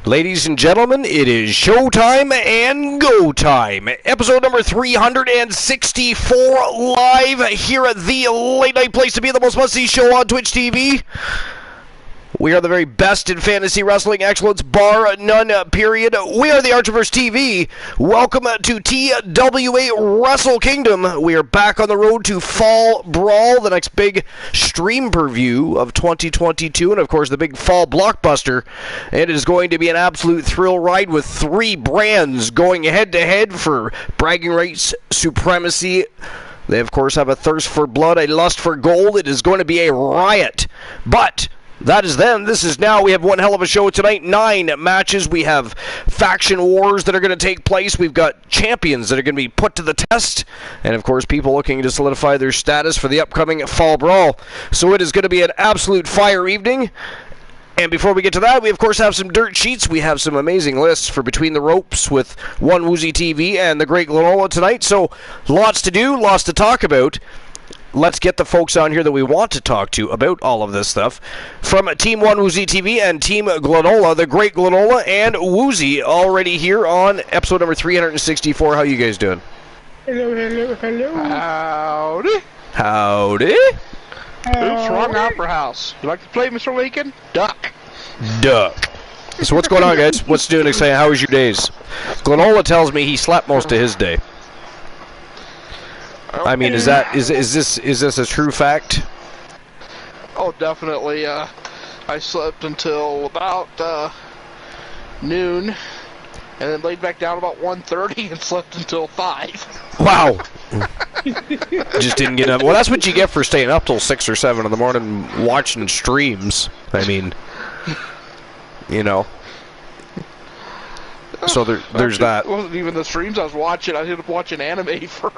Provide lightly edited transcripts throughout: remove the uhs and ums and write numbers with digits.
Ladies and gentlemen, it is showtime and go time. Episode number 364 live here at the late night place to be, the most must-see show on Twitch TV. We are the very best in fantasy wrestling excellence, bar none, period. We are the Archiverse TV. Welcome to TWA Wrestle Kingdom. We are back on the road to Fall Brawl, the next big stream preview of 2022, and of course the big fall blockbuster. It is going to be an absolute thrill ride with three brands going head-to-head for bragging rights, supremacy. They, of course, have a thirst for blood, a lust for gold. It is going to be a riot. But that is then. This is now. We have one hell of a show tonight. 9 matches. We have faction wars that are going to take place. We've got champions that are going to be put to the test. And, of course, people looking to solidify their status for the upcoming Fall Brawl. So it is going to be an absolute fire evening. And before we get to that, we, of course, have some dirt sheets. We have some amazing lists for Between the Ropes with One Woozy TV and The Great Glenola tonight. So lots to do, lots to talk about. Let's get the folks on here that we want to talk to about all of this stuff. From Team One Woozy TV and Team Glenola, the Great Glenola and Woozy, already here on episode number 364. How you guys doing? Hello, hello, hello. Howdy. Howdy. Oops, wrong opera house. You like to play, Mr. Lincoln? Duck. Duck. So what's going on, guys? What's doing exciting? How was your days? Glenola tells me he slept most of his day. I mean, is this a true fact? Oh, definitely. I slept until about noon, and then laid back down about 1:30 and slept until 5. Wow. Just didn't get up. Well, that's what you get for staying up till 6 or 7 in the morning watching streams. I mean, you know. So there's that. It wasn't even the streams I was watching. I ended up watching anime for...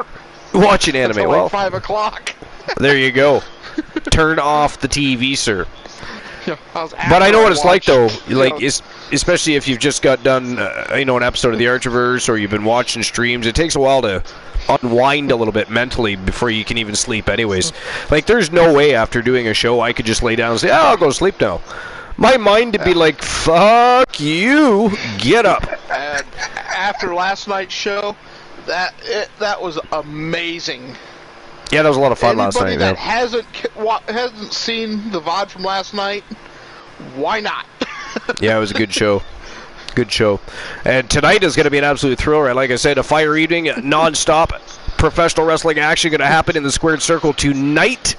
Watching anime, until well, like 5 o'clock. There you go. Turn off the TV, sir. Yeah, but I know what it's like, though. Like, especially if you've just got done, an episode of the Archiverse, or you've been watching streams. It takes a while to unwind a little bit mentally before you can even sleep. Anyways, like, there's no way after doing a show I could just lay down and say, "Oh, I'll go to sleep now." My mind would be like, "Fuck you, get up." And after last night's show, that was amazing. Yeah, that was a lot of fun last night. Anybody that hasn't seen the VOD from last night, why not? Yeah, it was a good show. Good show. And tonight is going to be an absolute thriller. Like I said, a fire evening, non-stop professional wrestling action going to happen in the Squared Circle tonight.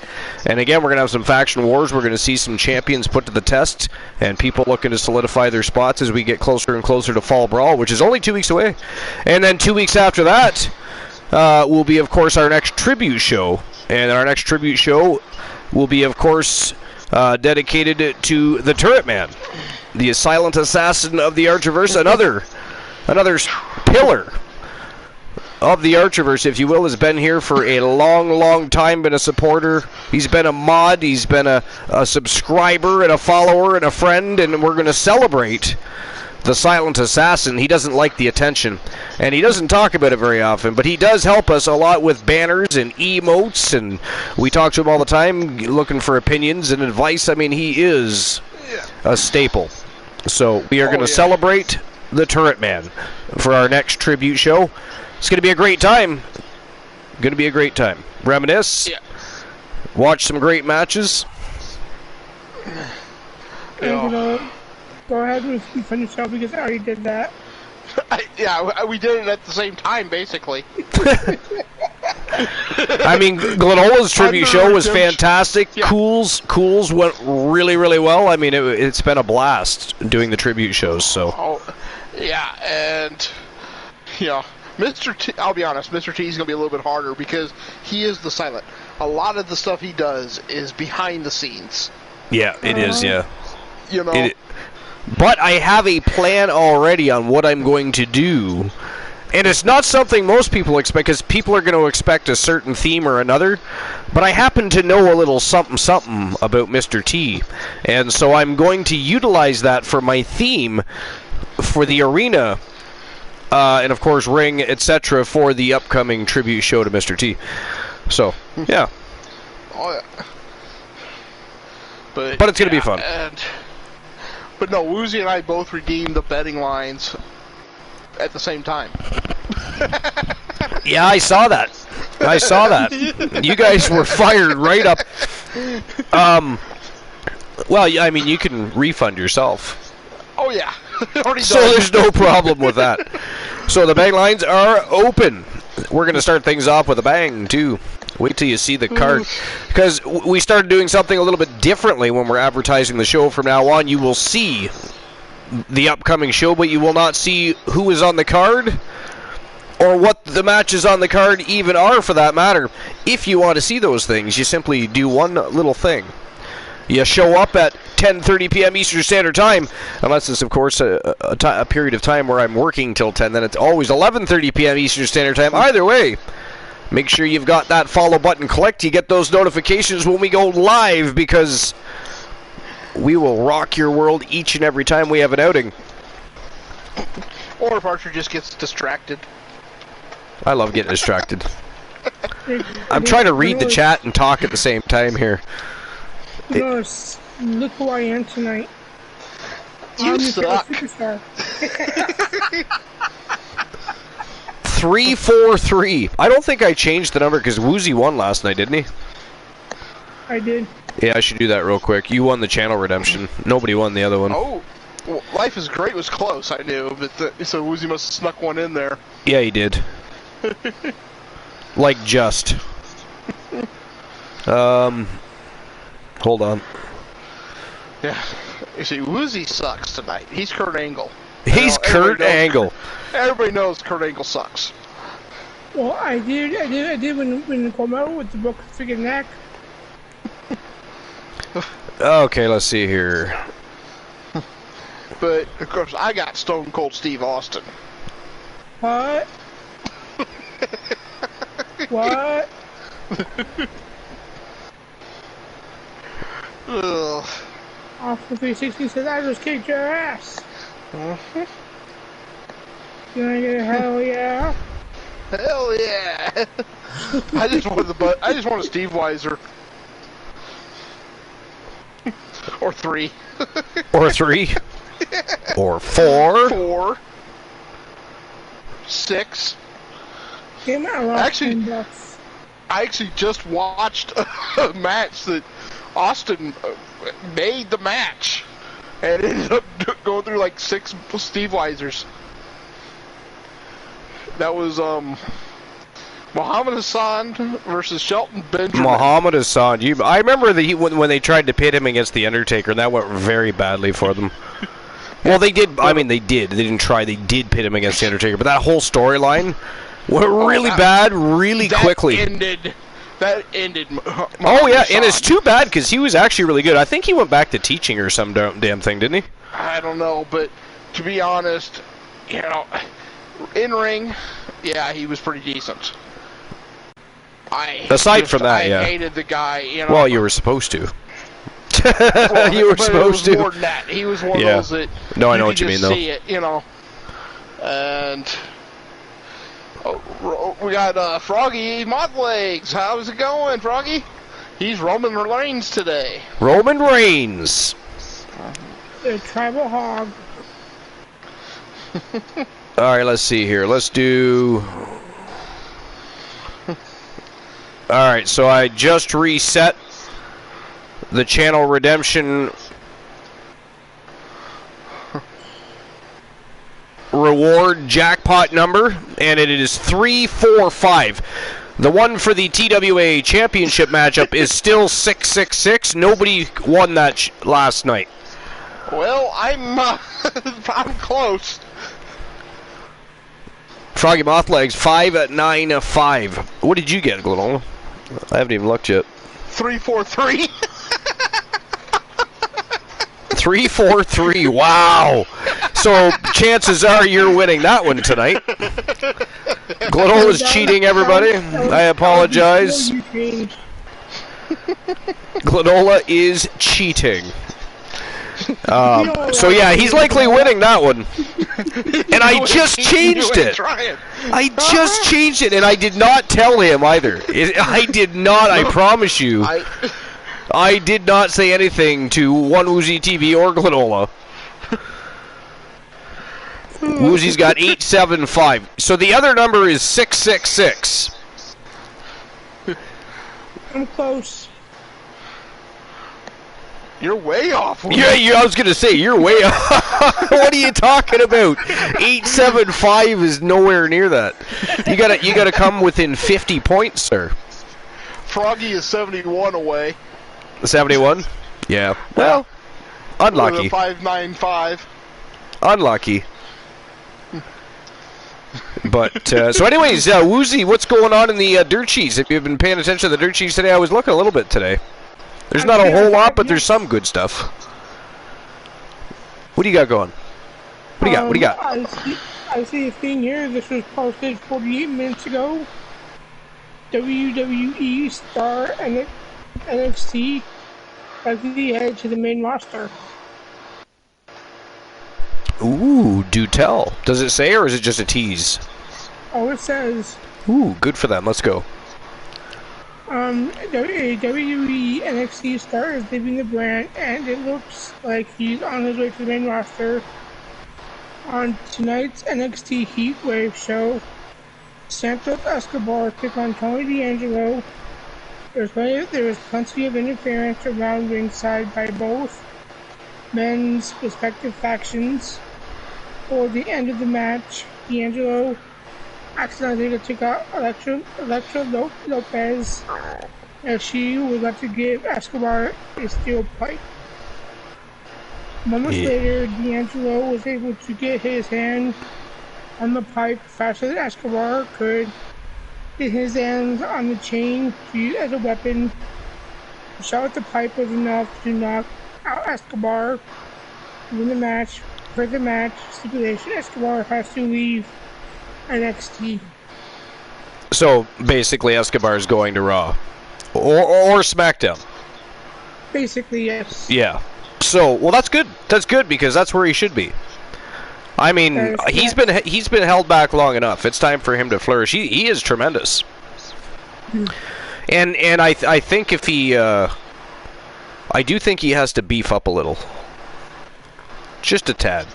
And again, we're going to have some faction wars. We're going to see some champions put to the test and people looking to solidify their spots as we get closer and closer to Fall Brawl, which is only 2 weeks away. And then 2 weeks after that will be, of course, our next tribute show. And our next tribute show will be, of course, dedicated to the Turret Man, the silent assassin of the Archiverse, another pillar of the Archiverse, if you will, has been here for a long, long time, been a supporter. He's been a mod, he's been a subscriber and a follower and a friend, and we're going to celebrate the silent assassin. He doesn't like the attention, and he doesn't talk about it very often, but he does help us a lot with banners and emotes, and we talk to him all the time, looking for opinions and advice. I mean, he is a staple. So we are going to celebrate the Turret Man for our next tribute show. It's going to be a great time. Going to be a great time. Reminisce. Yeah. Watch some great matches. Go ahead and finish up because I already did that. We did it at the same time, basically. I mean, Glenola's tribute show was fantastic. Yeah. Cool's went really, really well. I mean, it's been a blast doing the tribute shows. So. Yeah, and Mr. T, I'll be honest, Mr. T is going to be a little bit harder because he is the silent. A lot of the stuff he does is behind the scenes. Yeah, it is, yeah. You know. But I have a plan already on what I'm going to do. And it's not something most people expect, because people are going to expect a certain theme or another. But I happen to know a little something about Mr. T. And so I'm going to utilize that for my theme for the arena. And, of course, ring, etc. for the upcoming tribute show to Mr. T. So, yeah. Oh, yeah. But it's going to be fun. And But no, Woozy and I both redeemed the betting lines at the same time. Yeah, I saw that. I saw that. You guys were fired right up. Well, I mean, you can refund yourself. Oh, yeah. Already So done. there's no problem with that. So the bang lines are open. We're going to start things off with a bang, too. Wait till you see the card. Because we started doing something a little bit differently when we're advertising the show from now on. You will see the upcoming show, but you will not see who is on the card or what the matches on the card even are, for that matter. If you want to see those things, you simply do one little thing. You show up at 10:30 p.m. Eastern Standard Time, unless it's, of course, a period of time where I'm working till 10. Then it's always 11:30 p.m. Eastern Standard Time. Either way, make sure you've got that follow button clicked. You get those notifications when we go live, because we will rock your world each and every time we have an outing. Or if Archer just gets distracted. I love getting distracted. I'm trying to read the chat and talk at the same time here. Look who I am tonight. You I'm your suck. superstar. 343. I don't think I changed the number because Woozy won last night, didn't he? I did. Yeah, I should do that real quick. You won the channel redemption. Nobody won the other one. Oh, well, Life is Great was close, I knew, but so Woozy must have snuck one in there. Yeah, he did. Like just. Hold on. Yeah. You see, Woozy sucks tonight. He's Kurt Angle. He's Kurt Angle. Everybody knows Kurt Angle sucks. Well, I did when come out with the book freaking neck. Okay, let's see here. But, of course, I got Stone Cold Steve Austin. What? What? Ugh. Off the 360 says, I just kicked your ass. Mm-hmm. You wanna get a hell yeah? Hell yeah! I just want a Steve Weiser. Or 3. Or 3. Or 4. 4. 6. Came out Actually- $10. I actually just watched a match that Austin made the match, and ended up going through like 6 Steve Weisers. That was Muhammad Hassan versus Shelton Benjamin. Muhammad Hassan. I remember when they tried to pit him against The Undertaker, and that went very badly for them. Well, they did. I mean, they did. They didn't try. They did pit him against The Undertaker, but that whole storyline went really bad, really quickly. That ended. Oh yeah, and it's too bad because he was actually really good. I think he went back to teaching or some damn thing, didn't he? I don't know, but to be honest, you know, in ring, yeah, he was pretty decent. Aside from that, I hated the guy. You know. Well, you were supposed to. Well, you were but supposed it was to. more than that. He was one of those that. No, I know what you mean, could though. See it, you know. And we got Froggy Mothlegs. How's it going, Froggy? He's Roman Reigns today. Roman Reigns. The tribal hog. All right, let's see here. Let's do. All right, so I just reset the channel redemption reward jackpot number, and it is 345. The one for the TWA Championship matchup is still 666. Nobody won that last night. Well, I'm I'm close. Froggy Mothlegs 595. What did you get, Glenola? I haven't even looked yet. 343. 343. Wow. So chances are you're winning that one tonight. Glenola's cheating, everybody. I apologize. Glenola is cheating. So yeah, he's likely winning that one. And I just changed it. I just changed it, and I did not tell him either. I did not, I promise you. I did not say anything to One Woozy TV or Glenola. Woozy's got 875. So the other number is 666. I'm close. You're way off. Yeah, I was gonna say you're way off. What are you talking about? 875 is nowhere near that. You gotta come within 50 points, sir. Froggy is 71 away. 71? Yeah. Well, unlucky. 595. Unlucky. But, so anyways, Woozy, what's going on in the dirt sheets? If you've been paying attention to the dirt sheets today, I was looking a little bit today. There's not a whole lot, but there's some good stuff. What do you got going? What do you got? What do you got? I see a thing here. This was posted 48 minutes ago. WWE star NXT likely headed to the main roster. Ooh, do tell. Does it say, or is it just a tease? Oh, it says. Ooh, good for them. Let's go. A WWE NXT star is leaving the brand, and it looks like he's on his way to the main roster. On tonight's NXT Heatwave show, Santos Escobar took on Tony D'Angelo. There was plenty of interference around ringside by both men's respective factions. For the end of the match, D'Angelo accidentally took out Electra Lopez as she was about to give Escobar a steel pipe. Moments later, D'Angelo was able to get his hand on the pipe faster than Escobar could, get his hands on the chain to use as a weapon. The shot with the pipe was enough to knock out Escobar to win the match. For the match stipulation, Escobar has to leave NXT. So basically, Escobar's going to Raw or SmackDown. Basically, yes. Yeah. So, well, that's good. That's good because that's where he should be. I mean, he's been held back long enough. It's time for him to flourish. He is tremendous. And I think if he I do think he has to beef up a little. Just a tad.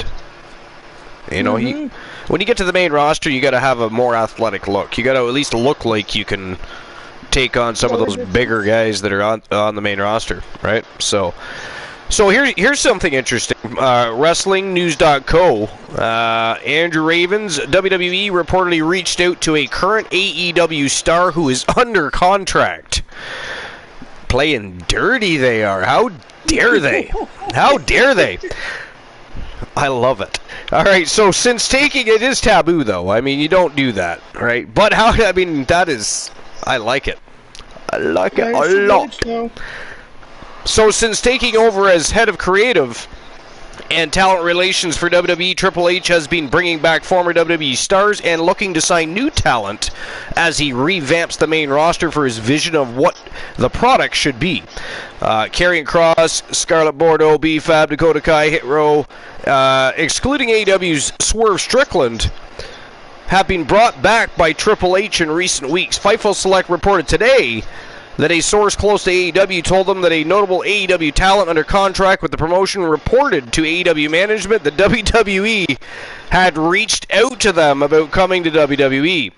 You know, when you get to the main roster, you got to have a more athletic look. You got to at least look like you can take on some of those bigger guys that are on the main roster, right? So here's something interesting. WrestlingNews.co. Andrew Ravens, WWE reportedly reached out to a current AEW star who is under contract. Playing dirty they are. How dare they? How dare they? I love it. All right, so since taking it is taboo, though. I mean, you don't do that, right? But I mean, that is, I like it. I like it a lot. So since taking over as head of creative and talent relations for WWE, Triple H has been bringing back former WWE stars and looking to sign new talent as he revamps the main roster for his vision of what the product should be. Karrion Kross, Scarlett Bordeaux, B-Fab, Dakota Kai, Hit Row, excluding AEW's Swerve Strickland, have been brought back by Triple H in recent weeks. Fightful Select reported today that a source close to AEW told them that a notable AEW talent under contract with the promotion reported to AEW management that WWE had reached out to them about coming to WWE.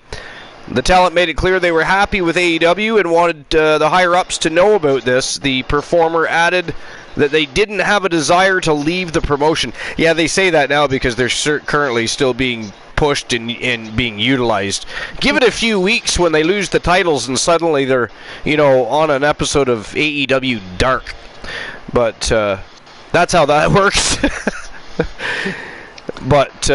The talent made it clear they were happy with AEW and wanted the higher-ups to know about this. The performer added that they didn't have a desire to leave the promotion. Yeah, they say that now because they're currently still being pushed and being utilized. Give it a few weeks when they lose the titles and suddenly they're, on an episode of AEW Dark. But that's how that works. But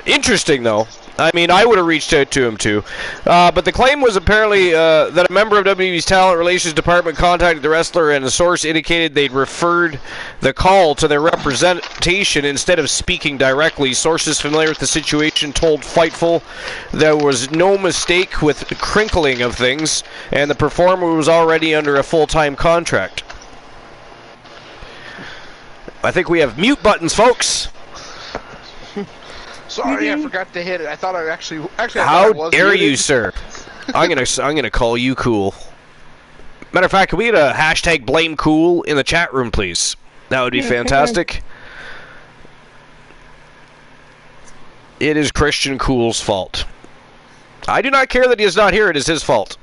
interesting, though. I mean, I would have reached out to him, too. But the claim was apparently that a member of WWE's Talent Relations Department contacted the wrestler, and the source indicated they'd referred the call to their representation instead of speaking directly. Sources familiar with the situation told Fightful there was no mistake with the crinkling of things, and the performer was already under a full-time contract. I think we have mute buttons, folks. Sorry, I forgot to hit it. I thought I actually. How dare you, sir? I'm gonna call you cool. Matter of fact, can we get a hashtag blame cool in the chat room, please? That would be fantastic. It is Christian Cool's fault. I do not care that he is not here. It is his fault.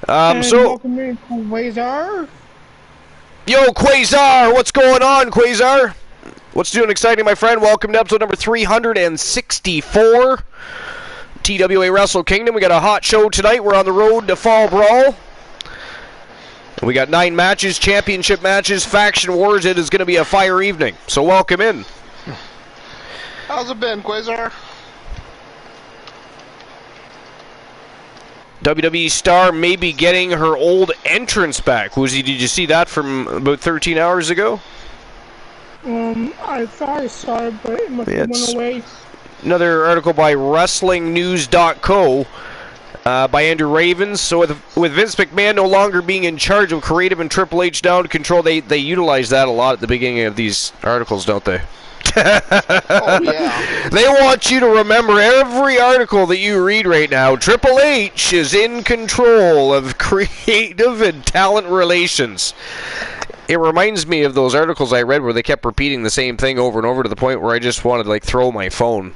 Welcome in Quasar. Yo, Quasar! What's going on, Quasar? What's new and exciting, my friend? Welcome to episode number 364. TWA Wrestle Kingdom. We got a hot show tonight. We're on the road to Fall Brawl. We got 9 matches, championship matches, faction wars. It is going to be a fire evening. So welcome in. How's it been, Quasar? WWE star may be getting her old entrance back. Did you see that from about 13 hours ago? I thought I saw it, but it must have went away. Another article by WrestlingNews.co by Andrew Ravens. So with Vince McMahon no longer being in charge of creative and Triple H down to control, they utilize that a lot at the beginning of these articles, don't they? Oh, yeah. They want you to remember every article that you read right now. Triple H is in control of creative and talent relations. It reminds me of those articles I read where they kept repeating the same thing over and over to the point where I just wanted to throw my phone.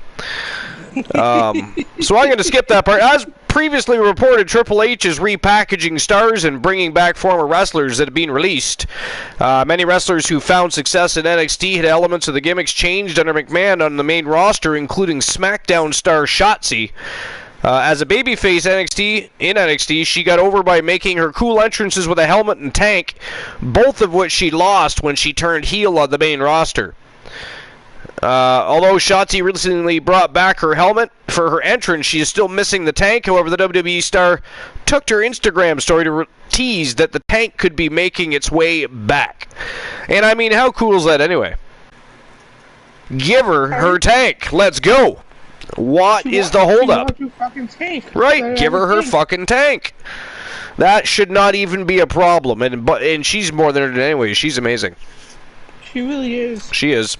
So I'm going to skip that part. As previously reported, Triple H is repackaging stars and bringing back former wrestlers that have been released. Many wrestlers who found success in NXT had elements of the gimmicks changed under McMahon on the main roster, including SmackDown star Shotzi. As a babyface in NXT, she got over by making her cool entrances with a helmet and tank, both of which she lost when she turned heel on the main roster. Although Shotzi recently brought back her helmet for her entrance, she is still missing the tank. However, the WWE star took to her Instagram story to tease that the tank could be making its way back. And I mean, how cool is that anyway? Give her her tank. Let's go. What is the holdup? Right, give her fucking tank. That should not even be a problem. And she's more than it anyway. She's amazing. She really is. She is.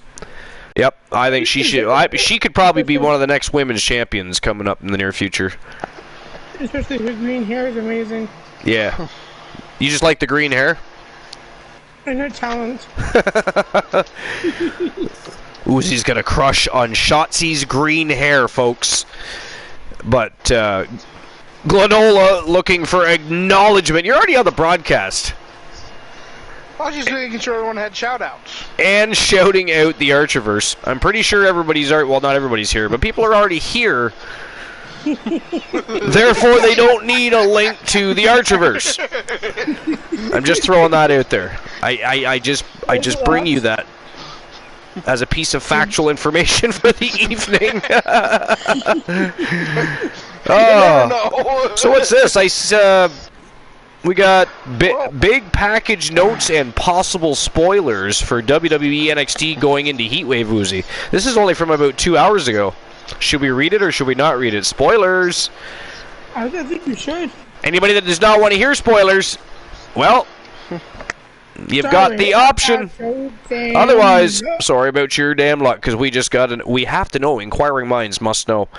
Yep, I think she should. She could probably be one of the next women's champions coming up in the near future. Especially her green hair is amazing. Yeah. You just like the green hair? And her talent. Uzi's got a crush on Shotzi's green hair, folks. But Glenola looking for acknowledgement. You're already on the broadcast. I was just making sure everyone had shout-outs. And shouting out the Archiverse. I'm pretty sure everybody's... Well, not everybody's here, but people are already here. Therefore, they don't need a link to the Archiverse. I'm just throwing that out there. I just bring you that as a piece of factual information for the evening. Oh. So what's this? We got big package notes and possible spoilers for WWE NXT going into Heatwave, Uzi. This is only from about 2 hours ago. Should we read it or should we not read it? Spoilers. I think we should. Anybody that does not want to hear spoilers, well, you've got the option. Otherwise, sorry about your damn luck, because we have to know. Inquiring minds must know.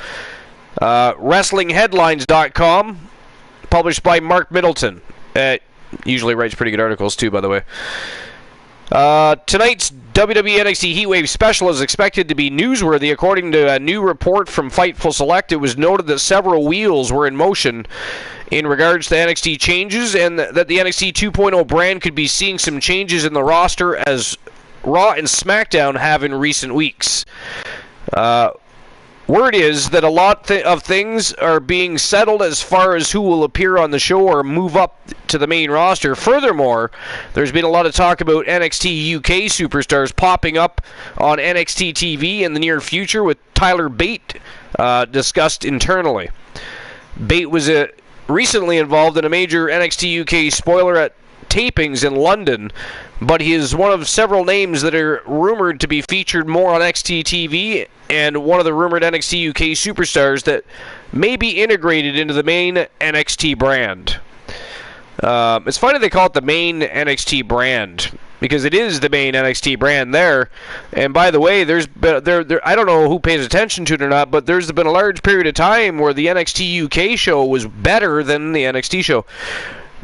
WrestlingHeadlines.com. Published by Mark Middleton. Usually writes pretty good articles too, by the way. Tonight's WWE NXT Heatwave special is expected to be newsworthy. According to a new report from Fightful Select, it was noted that several wheels were in motion in regards to NXT changes, and that the NXT 2.0 brand could be seeing some changes in the roster as Raw and SmackDown have in recent weeks. Word is that a lot of things are being settled as far as who will appear on the show or move up to the main roster. Furthermore, there's been a lot of talk about NXT UK superstars popping up on NXT TV in the near future, with Tyler Bate discussed internally. Bate was recently involved in a major NXT UK spoiler at tapings in London, but he is one of several names that are rumored to be featured more on NXT TV, and one of the rumored NXT UK superstars that may be integrated into the main NXT brand. It's funny they call it the main NXT brand, because it is the main NXT brand there. And by the way, there's been, I don't know who pays attention to it or not, but there's been a large period of time where the NXT UK show was better than the NXT show.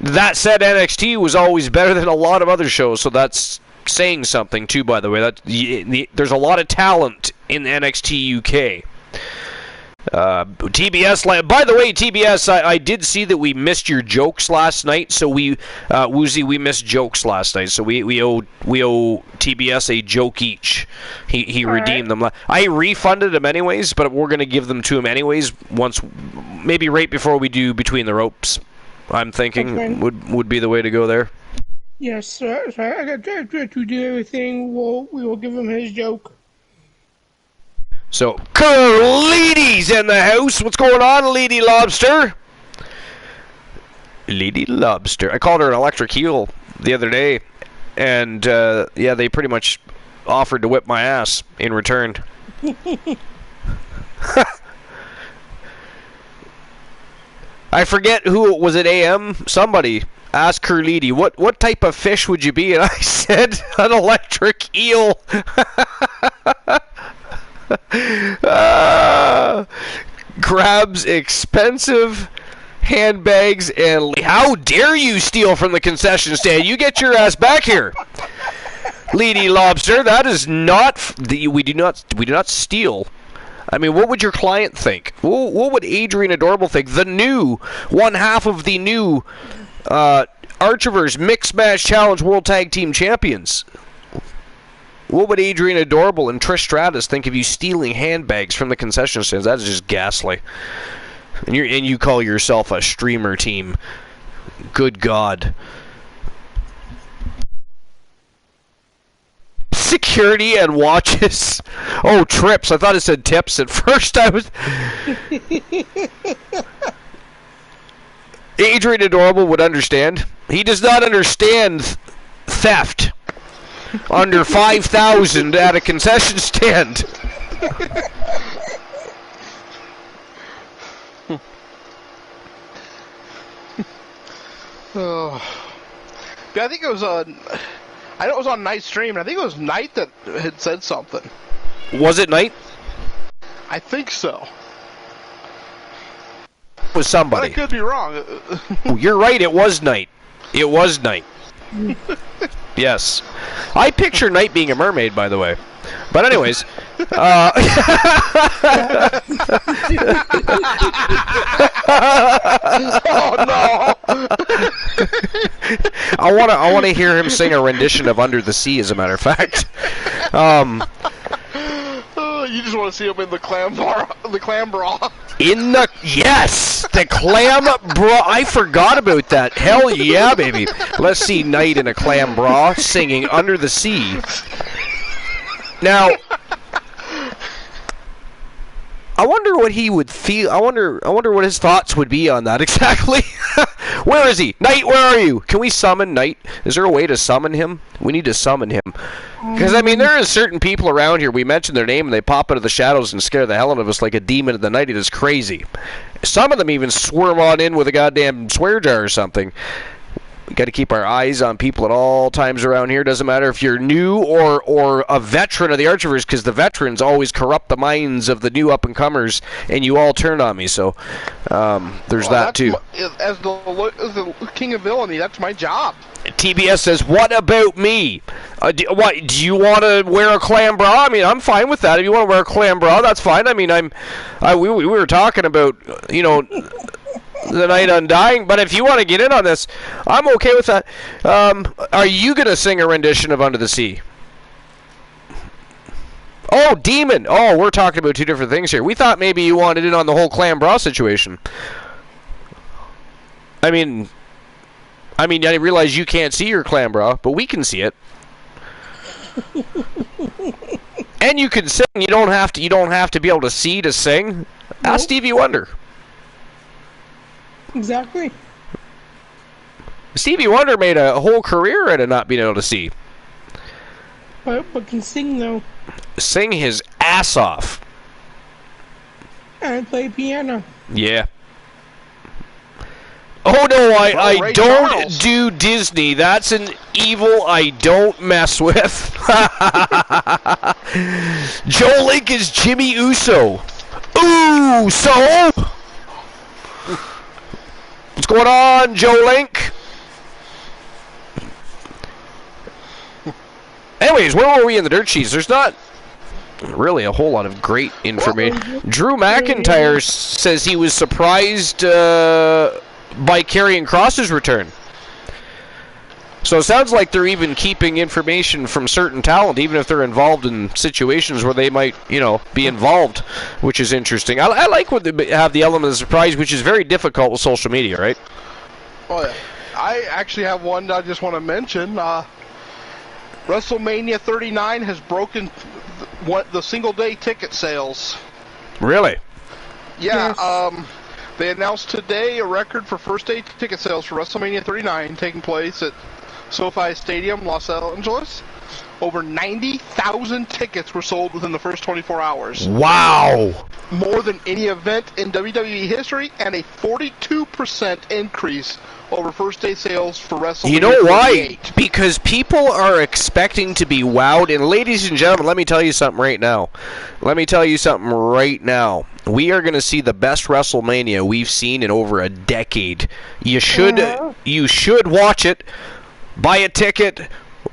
That said, NXT was always better than a lot of other shows, so that's saying something too, by the way. There's a lot of talent in NXT UK. TBS, by the way, TBS, I did see that we missed your jokes last night, so Woozy, we missed jokes last night, so we owe TBS a joke each. He redeemed them. I refunded him anyways, but we're going to give them to him anyways, maybe right before we do Between the Ropes. I'm thinking would be the way to go there. Yes, so after we do everything, we will give him his joke. So, Carlini's in the house. What's going on, Lady Lobster? Lady Lobster. I called her an electric heel the other day, and yeah, they pretty much offered to whip my ass in return. I forget who was it. AM somebody asked Carlini, what type of fish would you be? And I said an electric eel. Grabs expensive handbags and how dare you steal from the concession stand? You get your ass back here, Lady Lobster. That is not we do not steal. I mean, what would your client think? What would Adrian Adorable think? The new one half of the new Archiverse Mixed Match Challenge World Tag Team Champions. What would Adrian Adorable and Trish Stratus think of you stealing handbags from the concession stands? That is just ghastly. And you call yourself a streamer team. Good God. Security and watches. Oh, trips. I thought it said tips at first. I was... Adrian Adorable would understand. He does not understand theft. Under 5,000 at a concession stand. Oh. Yeah, I think it was I know it was on Knight's stream, and I think it was Knight that had said something. Was it Knight? I think so. It was somebody. But I could be wrong. You're right, it was Knight. It was Knight. Yes. I picture Knight being a mermaid, by the way. But anyways, oh no! I want to hear him sing a rendition of "Under the Sea." As a matter of fact, you just want to see him in the clam bra. Yes, the clam bra. I forgot about that. Hell yeah, baby. Let's see Knight in a clam bra singing "Under the Sea." Now, I wonder what he would feel. I wonder what his thoughts would be on that exactly. Where is he? Knight, where are you? Can we summon Knight? Is there a way to summon him? We need to summon him. Because, I mean, there are certain people around here, we mention their name, and they pop out of the shadows and scare the hell out of us like a demon of the night. It is crazy. Some of them even swarm on in with a goddamn swear jar or something. We got to keep our eyes on people at all times around here. Doesn't matter if you're new or a veteran of the Archiverse, because the veterans always corrupt the minds of the new up-and-comers, and you all turn on me, so there's that too. As the king of villainy, that's my job. TBS says, what about me? Do you want to wear a clam bra? I mean, I'm fine with that. If you want to wear a clam bra, that's fine. I mean, we were talking about, the Night Undying, but if you want to get in on this, I'm okay with that. Are you going to sing a rendition of Under the Sea? Oh, Demon! Oh, we're talking about two different things here. We thought maybe you wanted in on the whole clam bra situation. I mean, I realize you can't see your clam bra, but we can see it. And you can sing. You don't have to be able to see to sing. Ask Stevie Wonder. Exactly. Stevie Wonder made a whole career out of not being able to see. But can sing, though. Sing his ass off. And play piano. Yeah. Oh no, I don't do Disney. That's an evil I don't mess with. Joe Link is Jimmy Uso. Ooh, so... What's going on, Joe Link? Anyways, where were we in the dirt sheets? There's not... really a whole lot of great information. Drew McIntyre says he was surprised by Karrion Kross's return. So it sounds like they're even keeping information from certain talent, even if they're involved in situations where they might, be involved, which is interesting. I like when they have the element of surprise, which is very difficult with social media, right? Oh, yeah. I actually have one I just want to mention. WrestleMania 39 has broken the single-day ticket sales. Really? Yeah. Yes. They announced today a record for first-day ticket sales for WrestleMania 39 taking place at SoFi Stadium, Los Angeles. Over 90,000 tickets were sold within the first 24 hours. Wow! More than any event in WWE history, and a 42% increase over first-day sales for WrestleMania. You know why? 38. Because people are expecting to be wowed. And ladies and gentlemen, let me tell you something right now. We are going to see the best WrestleMania we've seen in over a decade. You should watch it. Buy a ticket.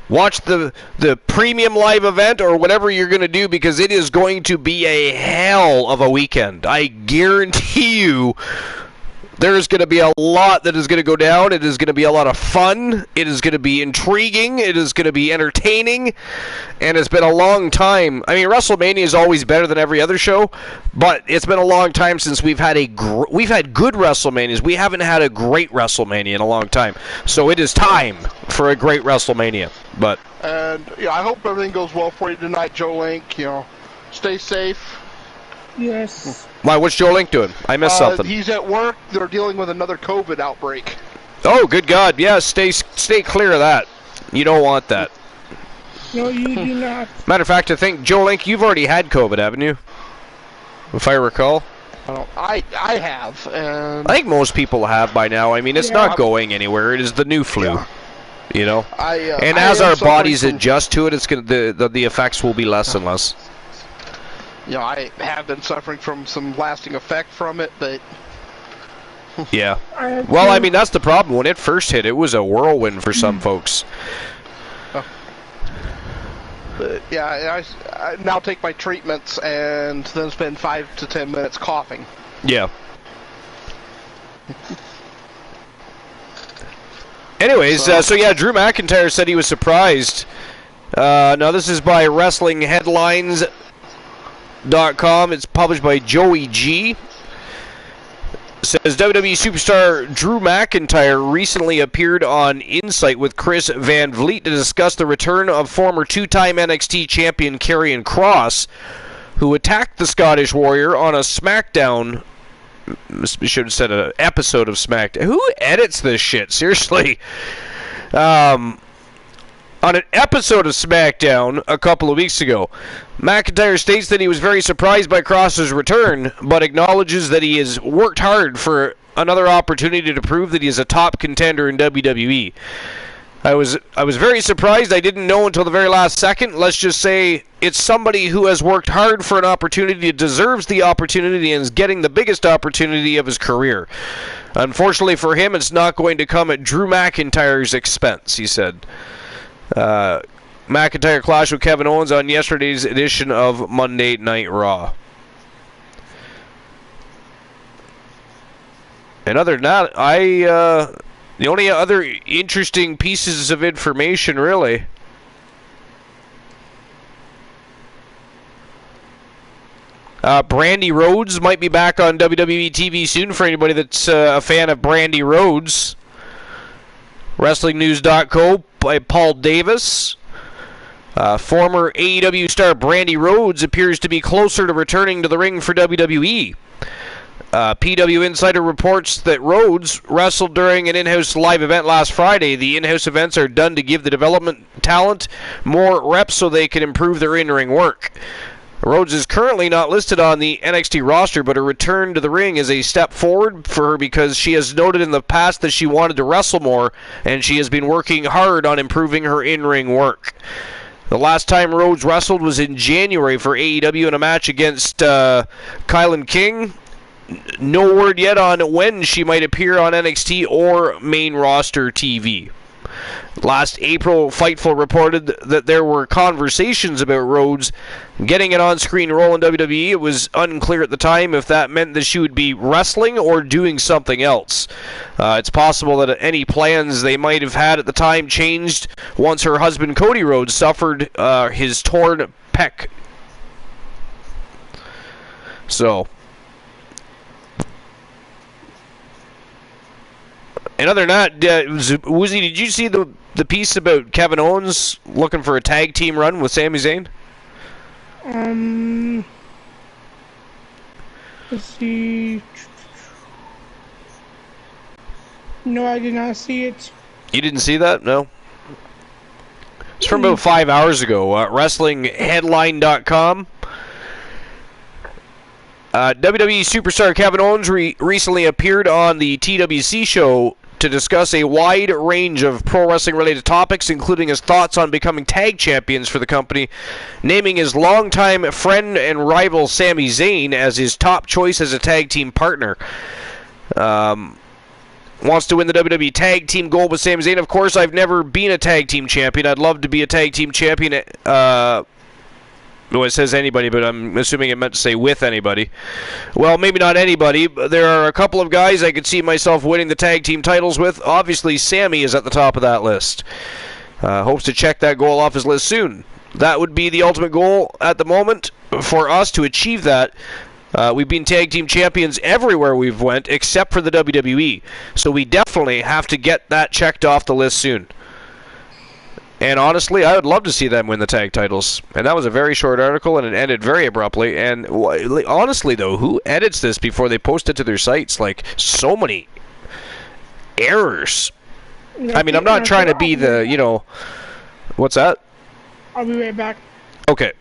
Watch the premium live event or whatever you're going to do, because it is going to be a hell of a weekend. I guarantee you there's going to be a lot that is going to go down. It is going to be a lot of fun. It is going to be intriguing. It is going to be entertaining. And it's been a long time. I mean, WrestleMania is always better than every other show, but it's been a long time since we've had good WrestleManias. We haven't had a great WrestleMania in a long time. So it is time for a great WrestleMania. And I hope everything goes well for you tonight, Joe Link. Stay safe. Yes. Why? What's Joe Link doing? I missed something. He's at work. They're dealing with another COVID outbreak. Oh, good God! Yeah, stay clear of that. You don't want that. No, you do not. Matter of fact, I think Joe Link, you've already had COVID, haven't you? If I recall. I have. And I think most people have by now. I mean, it's not going anywhere. It is the new flu. Yeah. And as our bodies adjust to it, it's gonna the effects will be less and less. I have been suffering from some lasting effect from it, but yeah. Well, I mean, that's the problem. When it first hit, it was a whirlwind for some folks. But I now take my treatments and then spend 5 to 10 minutes coughing. Yeah. Anyways, so Drew McIntyre said he was surprised. Now, this is by WrestlingHeadlines.com. It's published by Joey G. Says WWE superstar Drew McIntyre recently appeared on Insight with Chris Van Vliet to discuss the return of former two-time NXT champion Karrion Kross, who attacked the Scottish Warrior on a SmackDown. We should have said an episode of SmackDown. Who edits this shit? Seriously. On an episode of SmackDown a couple of weeks ago, McIntyre states that he was very surprised by Kross's return, but acknowledges that he has worked hard for another opportunity to prove that he is a top contender in WWE. I was very surprised. I didn't know until the very last second. Let's just say it's somebody who has worked hard for an opportunity, deserves the opportunity, and is getting the biggest opportunity of his career. Unfortunately for him, it's not going to come at Drew McIntyre's expense, he said. McIntyre clashed with Kevin Owens on yesterday's edition of Monday Night Raw. And other than that, the only other interesting pieces of information, really, Brandy Rhodes might be back on WWE TV soon for anybody that's a fan of Brandy Rhodes. WrestlingNews.co by Paul Davis. Former AEW star Brandy Rhodes appears to be closer to returning to the ring for WWE. PW Insider reports that Rhodes wrestled during an in-house live event last Friday. The in-house events are done to give the development talent more reps so they can improve their in-ring work. Rhodes is currently not listed on the NXT roster, but her return to the ring is a step forward for her because she has noted in the past that she wanted to wrestle more, and she has been working hard on improving her in-ring work. The last time Rhodes wrestled was in January for AEW in a match against Kylan King. No word yet on when she might appear on NXT or main roster TV. Last April, Fightful reported that there were conversations about Rhodes getting an on-screen role in WWE. It was unclear at the time if that meant that she would be wrestling or doing something else. It's possible that any plans they might have had at the time changed once her husband Cody Rhodes suffered his torn pec. So, and other than that, Woozy, did you see the piece about Kevin Owens looking for a tag team run with Sami Zayn? Let's see. No, I did not see it. You didn't see that? No? It's from about 5 hours ago. WrestlingHeadline.com. WWE superstar Kevin Owens recently appeared on the TWC show to discuss a wide range of pro wrestling related topics, including his thoughts on becoming tag champions for the company, naming his longtime friend and rival Sami Zayn as his top choice as a tag team partner. Wants to win the WWE Tag Team Gold with Sami Zayn. Of course, I've never been a tag team champion. I'd love to be a tag team champion. Well, it says anybody, but I'm assuming it meant to say with anybody. Well, maybe not anybody, but there are a couple of guys I could see myself winning the tag team titles with. Obviously, Sammy is at the top of that list. Hopes to check that goal off his list soon. That would be the ultimate goal at the moment for us to achieve that. We've been tag team champions everywhere we've went except for the WWE. So we definitely have to get that checked off the list soon. And honestly, I would love to see them win the tag titles. And that was a very short article, and it ended very abruptly. And honestly, though, who edits this before they post it to their sites? Like, so many errors. I mean, I'm not trying to be the, you know... What's that? I'll be right back. Okay.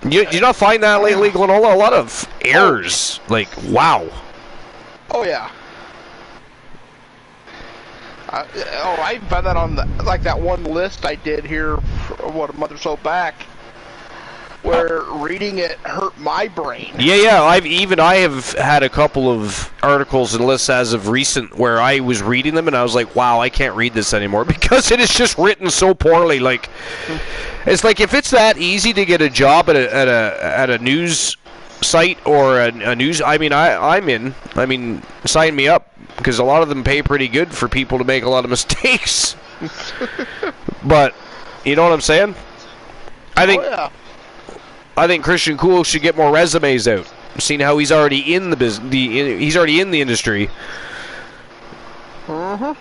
Do you not find that lately, Glenola? A lot of errors. Like, wow. Oh, yeah. I found that on that one list I did here, a month or so back, where reading it hurt my brain. Yeah. I have had a couple of articles and lists as of recent where I was reading them and I was like, wow, I can't read this anymore because it is just written so poorly. Like, it's like if it's that easy to get a job at a news site or a news, I mean, I'm in. I mean, sign me up. Because a lot of them pay pretty good for people to make a lot of mistakes. But, you know what I'm saying? I think Christian Cool should get more resumes out. Seeing how he's already in he's already in the industry. But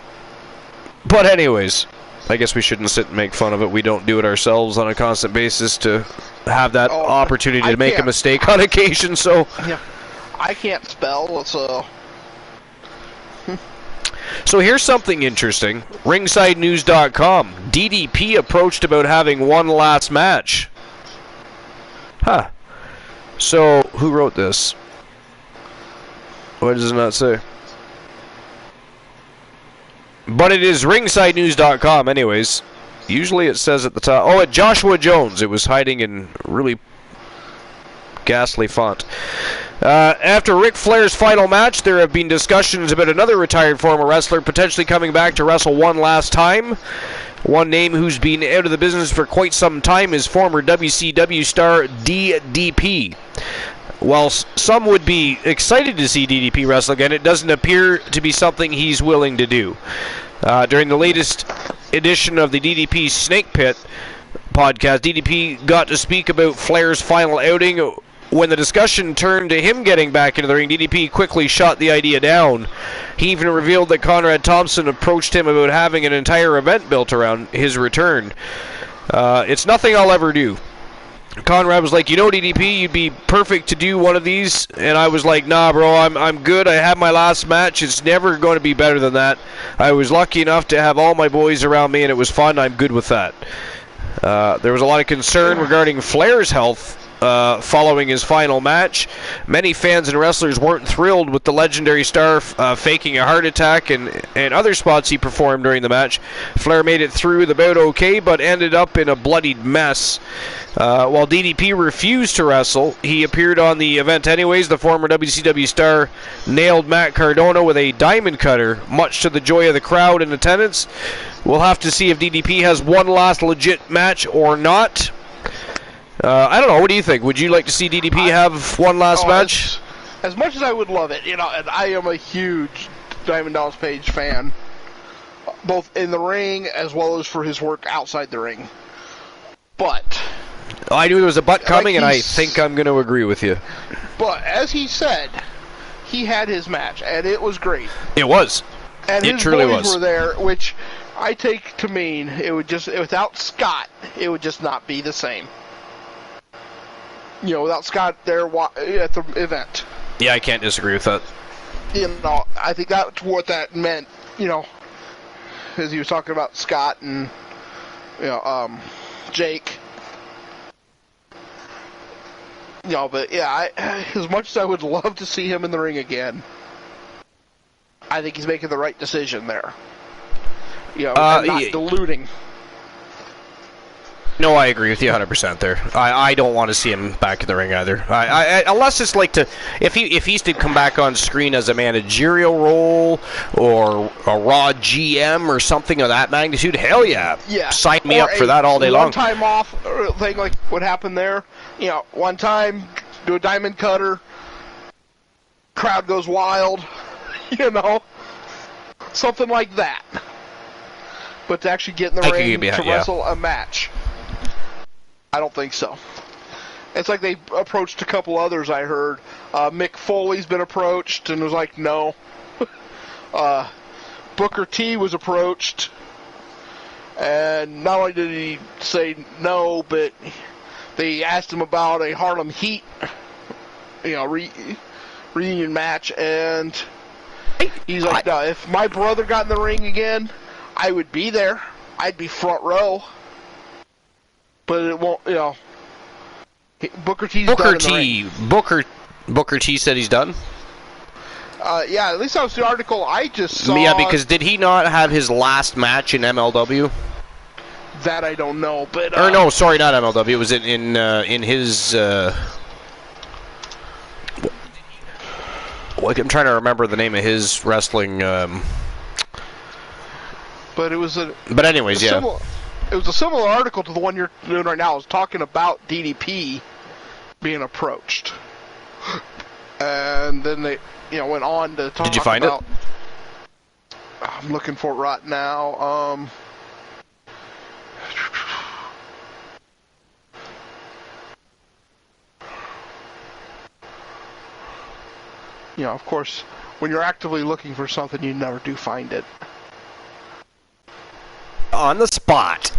anyways, I guess we shouldn't sit and make fun of it. We don't do it ourselves on a constant basis to have that opportunity to make a mistake on occasion. So yeah, I can't spell, so... So here's something interesting. RingsideNews.com. DDP approached about having one last match. Huh. So, who wrote this? What does it not say? But it is RingsideNews.com anyways. Usually it says at the top. Oh, at Joshua Jones. It was hiding in really ghastly font. After Ric Flair's final match, there have been discussions about another retired former wrestler potentially coming back to wrestle one last time. One name who's been out of the business for quite some time is former WCW star DDP. While some would be excited to see DDP wrestle again, it doesn't appear to be something he's willing to do. During the latest edition of the DDP Snake Pit podcast, DDP got to speak about Flair's final outing. When the discussion turned to him getting back into the ring, DDP quickly shot the idea down. He even revealed that Conrad Thompson approached him about having an entire event built around his return. It's nothing I'll ever do. Conrad was like, you know, DDP, you'd be perfect to do one of these. And I was like, nah, bro, I'm good. I had my last match. It's never going to be better than that. I was lucky enough to have all my boys around me, and it was fun. I'm good with that. There was a lot of concern regarding Flair's health following his final match. Many fans and wrestlers weren't thrilled with the legendary star faking a heart attack and other spots he performed during the match. Flair made it through the bout okay, but ended up in a bloodied mess. While DDP refused to wrestle, he appeared on the event anyways. The former WCW star nailed Matt Cardona with a diamond cutter, much to the joy of the crowd in attendance. We'll have to see if DDP has one last legit match or not. I don't know. What do you think? Would you like to see DDP have one last match? As much as I would love it, and I am a huge Diamond Dallas Page fan, both in the ring as well as for his work outside the ring. But I knew there was a but coming, and I think I'm going to agree with you. But as he said, he had his match, and it was great. It was. And it his truly boys was. were there, which I take to mean it would just, without Scott, it would just not be the same. Without Scott there at the event. Yeah, I can't disagree with that. I think that's what that meant, as he was talking about Scott and, Jake. But yeah, as much as I would love to see him in the ring again, I think he's making the right decision there. And not diluting. No, I agree with you 100% there. I don't want to see him back in the ring either. Unless it's like if he's to come back on screen as a managerial role or a Raw GM or something of that magnitude, hell yeah. Sign me up for that all day long. One time off thing like what happened there. One time, do a diamond cutter, crowd goes wild, something like that. But to actually get in the ring to wrestle a match, I don't think so. It's like they approached a couple others I heard. Mick Foley's been approached and was like, no. Booker T was approached, and not only did he say no, but they asked him about a Harlem Heat, reunion match, and he's like, no, if my brother got in the ring again, I would be there. I'd be front row. But it won't, Booker T's done in the ring. Booker T said he's done? Yeah, at least that was the article I just saw. Yeah, because did he not have his last match in MLW? That I don't know, but... or no, sorry, not MLW. It was in his... I'm trying to remember the name of his wrestling... But it was a... But anyways, yeah. It was a similar article to the one you're doing right now. It was talking about DDP being approached. And then they, went on to talk about... Did you find it? I'm looking for it right now. Of course, when you're actively looking for something, you never do find it. On the spot.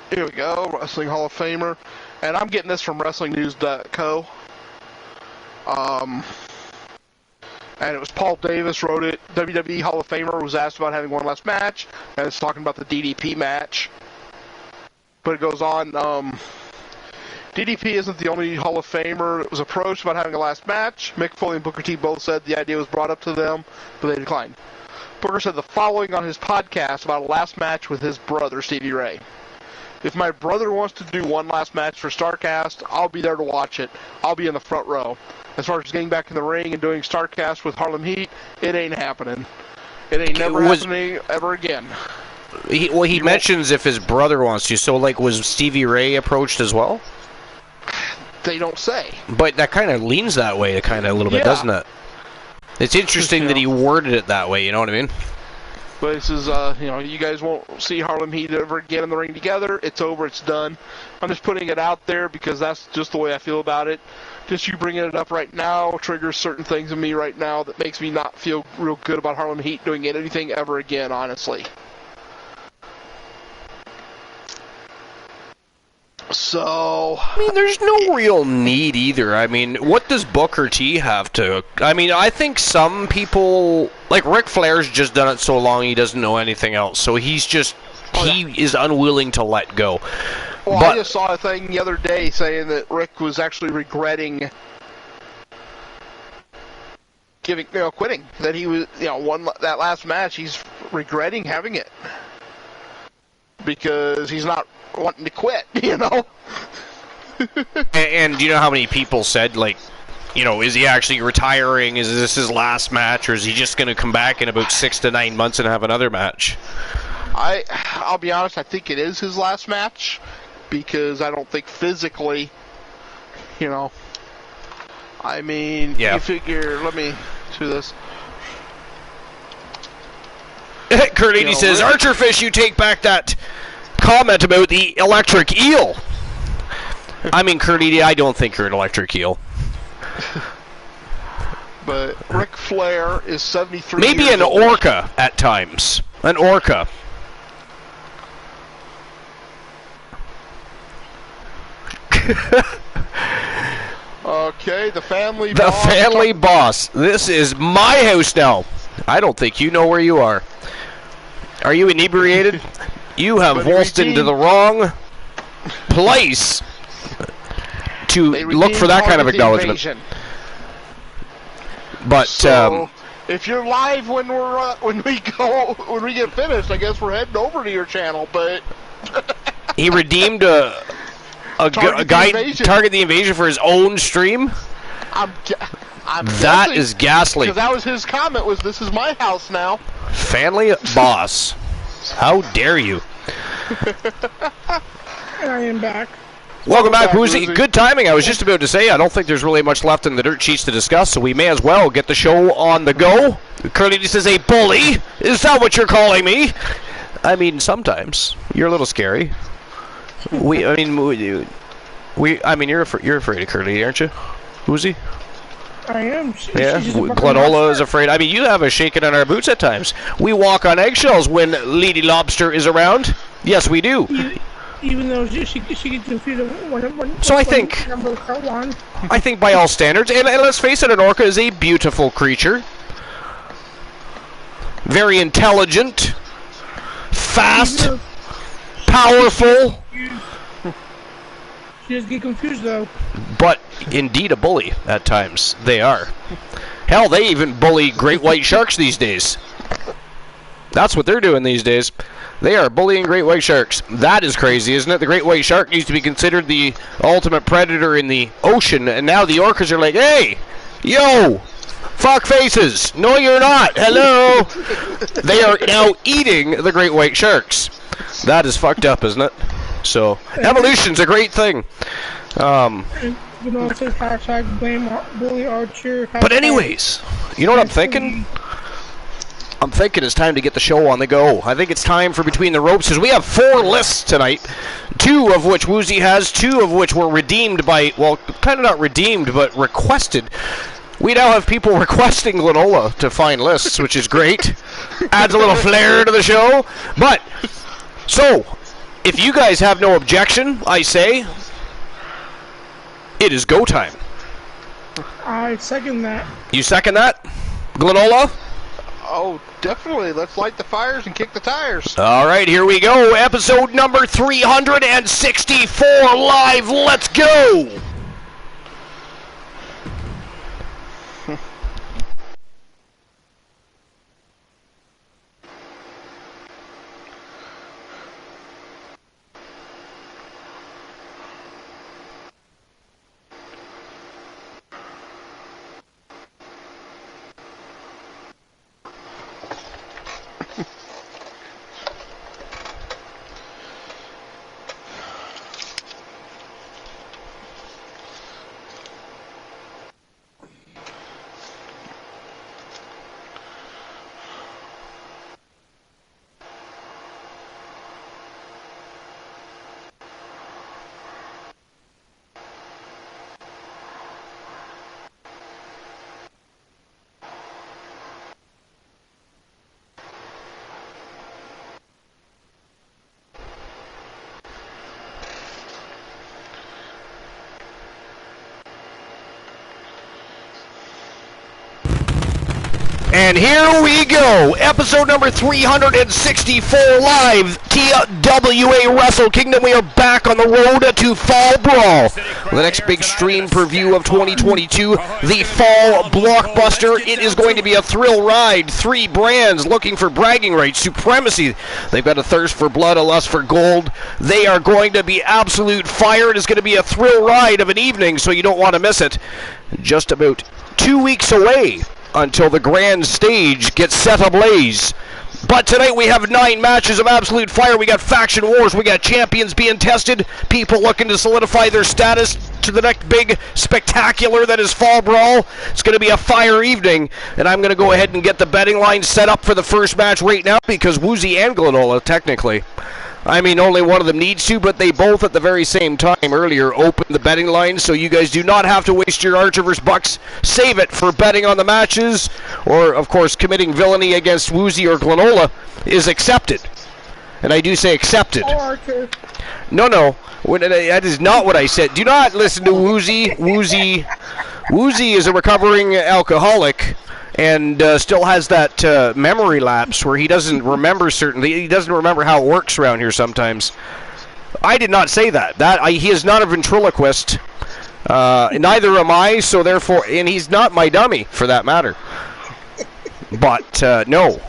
Here we go, Wrestling Hall of Famer. And I'm getting this from WrestlingNews.co. And it was Paul Davis wrote it. WWE Hall of Famer was asked about having one last match, and it's talking about the DDP match. But it goes on, DDP isn't the only Hall of Famer that was approached about having a last match. Mick Foley and Booker T both said the idea was brought up to them, but they declined. Booker said the following on his podcast about a last match with his brother, Stevie Ray. If my brother wants to do one last match for StarCast, I'll be there to watch it. I'll be in the front row. As far as getting back in the ring and doing StarCast with Harlem Heat, it ain't happening. It ain't never happening ever again. He mentions if his brother wants to, so was Stevie Ray approached as well? They don't say. But that kind of leans that way, a little bit, doesn't it? It's interesting that he worded it that way, you know what I mean? But this is, you guys won't see Harlem Heat ever again in the ring together. It's over, it's done. I'm just putting it out there because that's just the way I feel about it. Just you bringing it up right now triggers certain things in me right now that makes me not feel real good about Harlem Heat doing anything ever again, honestly. So... there's no real need either. What does Booker T have to... I think some people... Ric Flair's just done it so long he doesn't know anything else. So he's just... He is unwilling to let go. Well, But I just saw a thing the other day saying that Rick was actually regretting quitting. That he was, won that last match. He's regretting having it because he's not wanting to quit. and do you know how many people said, like, is he actually retiring? Is this his last match, or is he just going to come back in about 6 to 9 months and have another match? I'll be honest. I think it is his last match because I don't think physically, I mean, Yeah. You figure. Let me do this. Kurt 80 says, Archerfish, you take back that comment about the electric eel. I mean, Kurt 80, I don't think you're an electric eel. But Ric Flair is 73 Maybe years an old. orca at times. An orca. Okay, the family The boss. family boss. This is my house now. I don't think you know where you are. Are you inebriated? You have But he waltzed into the wrong place to They look for that kind of redeemed acknowledgement. Invasion. But So, if you're live when we get finished, I guess we're heading over to your channel. But he redeemed a Target guy the Invasion. target the invasion for his own stream. I'm That is ghastly. because that was his comment. Was this is my house now? Family boss. How dare you? And I am back. Welcome back, back, Woozy. Woozy. Good timing. I was just about to say, I don't think there's really much left in the dirt sheets to discuss, so we may as well get the show on the go. Curly says, a bully? Is that what you're calling me? I mean, sometimes. You're a little scary. I mean, you're afraid of Curly, aren't you, Woozy? I am. Yeah, She's a fucking Glenola monster. is afraid. I mean, you have us shaking on our boots at times. We walk on eggshells when Lady Lobster is around. Yes, we do. Even though she gets confused when So I think- number one. I think by all standards, and let's face it, an orca is a beautiful creature. Very intelligent, fast, powerful, She does get confused though. but indeed a bully at times. They are. Hell, they even bully great white sharks these days. That's what they're doing these days. They are bullying great white sharks. That is crazy, isn't it? The great white shark used to be considered the ultimate predator in the ocean, and now the orcas are like, hey, yo, fuck faces. No, you're not. Hello. They are now eating the great white sharks. That is fucked up, isn't it? So, evolution's a great thing. Says hashtag blame bully Archer. But anyways, you know what I'm thinking? I'm thinking it's time to get the show on the go. I think it's time for Between the Ropes, because we have 4 lists tonight, 2 of which Woozy has, 2 of which were redeemed by, well, kind of not redeemed, but requested. We now have people requesting Glenola to find lists, which is great. Adds a little flair to the show. But, so, if you guys have no objection, I say, it is go time. I second that. You second that? Glenola? Oh, definitely. Let's light the fires and kick the tires. All right, here we go. Episode number 364 live. Let's go. And here we go, episode number 364 live, TWA Wrestle Kingdom. We are back on the road to Fall Brawl. The next big stream preview of 2022, the Fall Blockbuster. It is going to be a thrill ride. 3 brands looking for bragging rights, supremacy. They've got a thirst for blood, a lust for gold. They are going to be absolute fire. It is going to be a thrill ride of an evening, so you don't want to miss it. Just about 2 weeks away until the grand stage gets set ablaze. But tonight we have 9 matches of absolute fire. We got faction wars, we got champions being tested, people looking to solidify their status to the next big spectacular that is Fall Brawl. It's going to be a fire evening, and I'm going to go ahead and get the betting line set up for the first match right now, because Woozy and Glenola, technically, I mean, only one of them needs to, but they both at the very same time earlier opened the betting line, so you guys do not have to waste your Archerverse bucks. Save it for betting on the matches, or, of course, committing villainy against Woozy or Glenola is accepted. And I do say accepted. No, that is not what I said. Do not listen to Woozy. Woozy is a recovering alcoholic, and still has that memory lapse where he doesn't remember he doesn't remember how it works around here sometimes. I did not say that. He is not a ventriloquist. Neither am I, so therefore, and he's not my dummy, for that matter. But, no.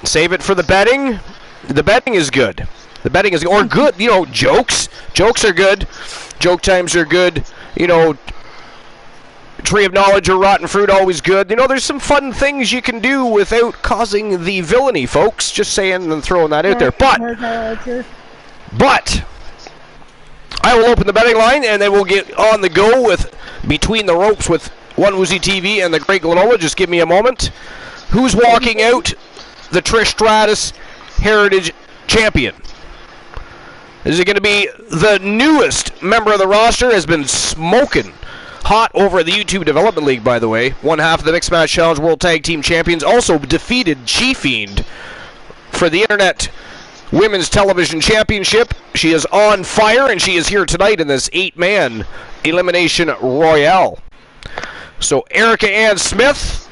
Save it for the betting. The betting is good. The betting is, or good, jokes. Jokes are good. Joke times are good. Tree of Knowledge or Rotten Fruit, always good. There's some fun things you can do without causing the villainy, folks. Just saying and throwing that out there. But I will open the betting line, and then we'll get on the go with Between the Ropes with One Woozy TV and the Great Glenola. Just give me a moment. Who's walking out? The Trish Stratus Heritage Champion. Is it going to be the newest member of the roster? Has been smoking hot over at the YouTube Development League, by the way. One half of the Mixed Match Challenge World Tag Team Champions. Also defeated She-Fiend for the Internet Women's Television Championship. She is on fire, and she is here tonight in this 8-man Elimination Royale. So Erica Ann Smith,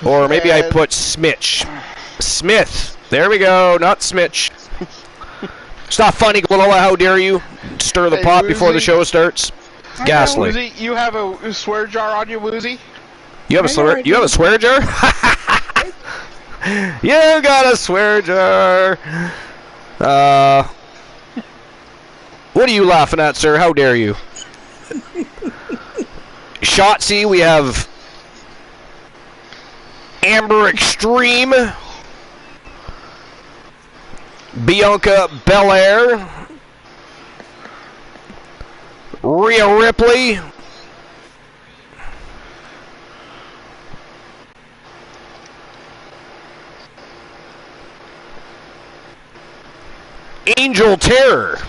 or maybe I put Smitch. Smith. There we go, not Smitch. It's not funny, Glenola, how dare you stir the pot Woozy, before the show starts. Ghastly. Woozy, you have a swear jar on you, Woozy? You have a swear jar? You got a swear jar. What are you laughing at, sir? How dare you? Shotzi, we have Amber Extreme, Bianca Belair, Rhea Ripley, Angel Terror,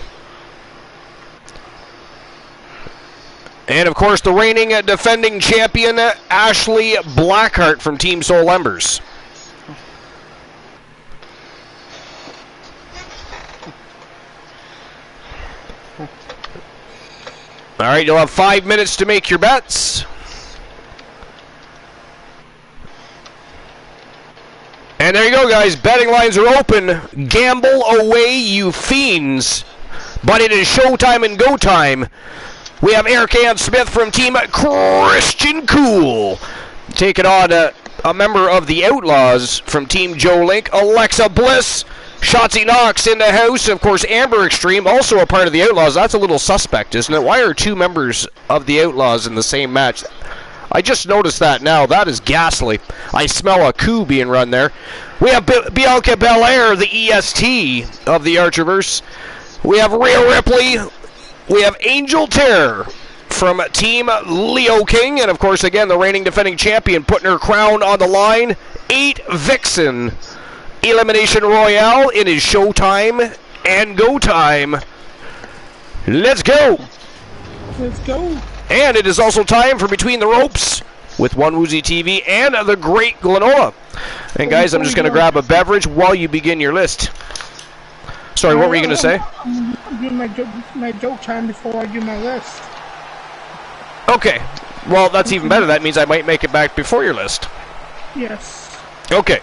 and of course the reigning defending champion Ashley Blackheart from Team Soul Embers. All right, you'll have 5 minutes to make your bets. And there you go, guys. Betting lines are open. Gamble away, you fiends. But it is showtime and go time. We have Eric Ann Smith from Team Christian Cool taking on a member of the Outlaws from Team Joe Link, Alexa Bliss. Shotzi Knox in the house. Of course, Amber Extreme, also a part of the Outlaws. That's a little suspect, isn't it? Why are 2 members of the Outlaws in the same match? I just noticed that now. That is ghastly. I smell a coup being run there. We have Bianca Belair, the EST of the Archerverse. We have Rhea Ripley. We have Angel Terror from Team Leo King. And, of course, again, the reigning defending champion putting her crown on the line. 8 Vixen. Elimination Royale. It is showtime and go time. Let's go. Let's go. And it is also time for Between the Ropes with One Woozy TV and the Great Glenola. And guys, I'm just going to grab a beverage while you begin your list. Sorry, what were you going to say? I'm doing my joke time before I do my list. Okay. Well, that's even better. That means I might make it back before your list. Yes. Okay.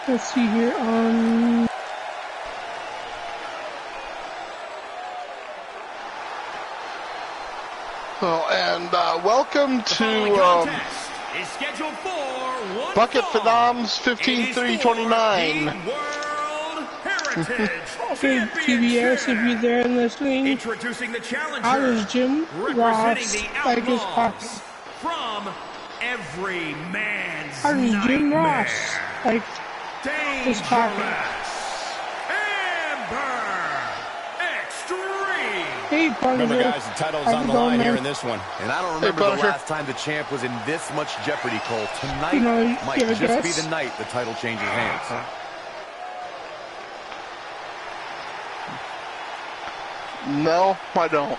Let's see here. Welcome to is scheduled for one Bucket fall. Phenoms 15-3-29. World Heritage Okay, TBS, if you're there and listening, Introducing the challenger. how does Jim Ross Representing the like his Outlaws pocket? from every man's How does Jim Ross like his pocket? Dangerous. Amber Extreme. Hey, Punisher. Remember, guys, the title's How's on it the going, line here man? in this one. And I don't remember the Punisher. last time the champ was in this much jeopardy, Cole. Tonight You know, might you have a just be guess? the night the title changes hands. No, I don't.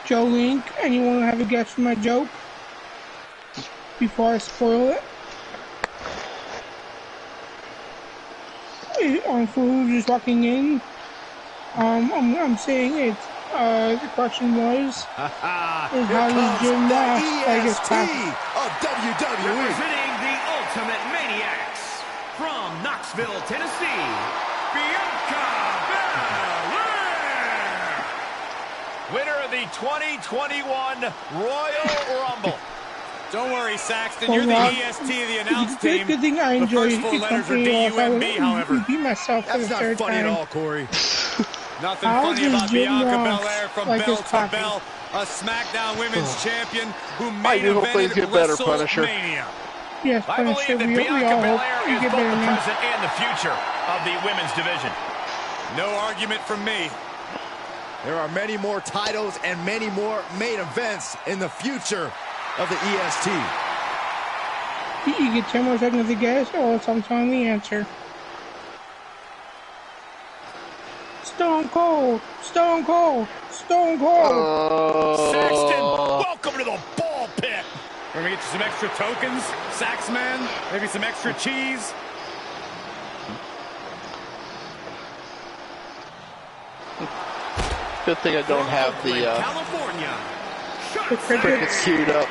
Joe Link, anyone have a guess for my joke? Before I spoil it? For who's just walking in, I'm saying it. The question was, is how does Jim Ross like his pocket? of WWE. Representing the Ultimate Maniacs from Knoxville, Tennessee, Bianca Belair. Winner of the 2021 Royal Rumble. Don't worry, Saxton. You're the EST of the announce team. Good thing I enjoy the first four his letters are company, or if I would D-U-M-B, however. beat myself for the That's not third funny at time. all, Corey. Nothing How funny does about Jim Bianca Ross Belair from like bell his to pocket? bell. A SmackDown Women's Champion who I main do hope things evented get better, Punisher. WrestleMania. Yes, I Punisher, believe that we Bianca all hope Belair you is get both better the now. present and the future of the women's division. No argument from me. There are many more titles and many more main events in the future of the EST. You get 10 more seconds to guess, or else I'm telling the answer. Stone Cold! Stone Cold! Stone Cold! Saxton, welcome to the ball pit. We're gonna get you some extra tokens, Saxman, maybe some extra cheese. Good thing I don't have the California. crickets queued up.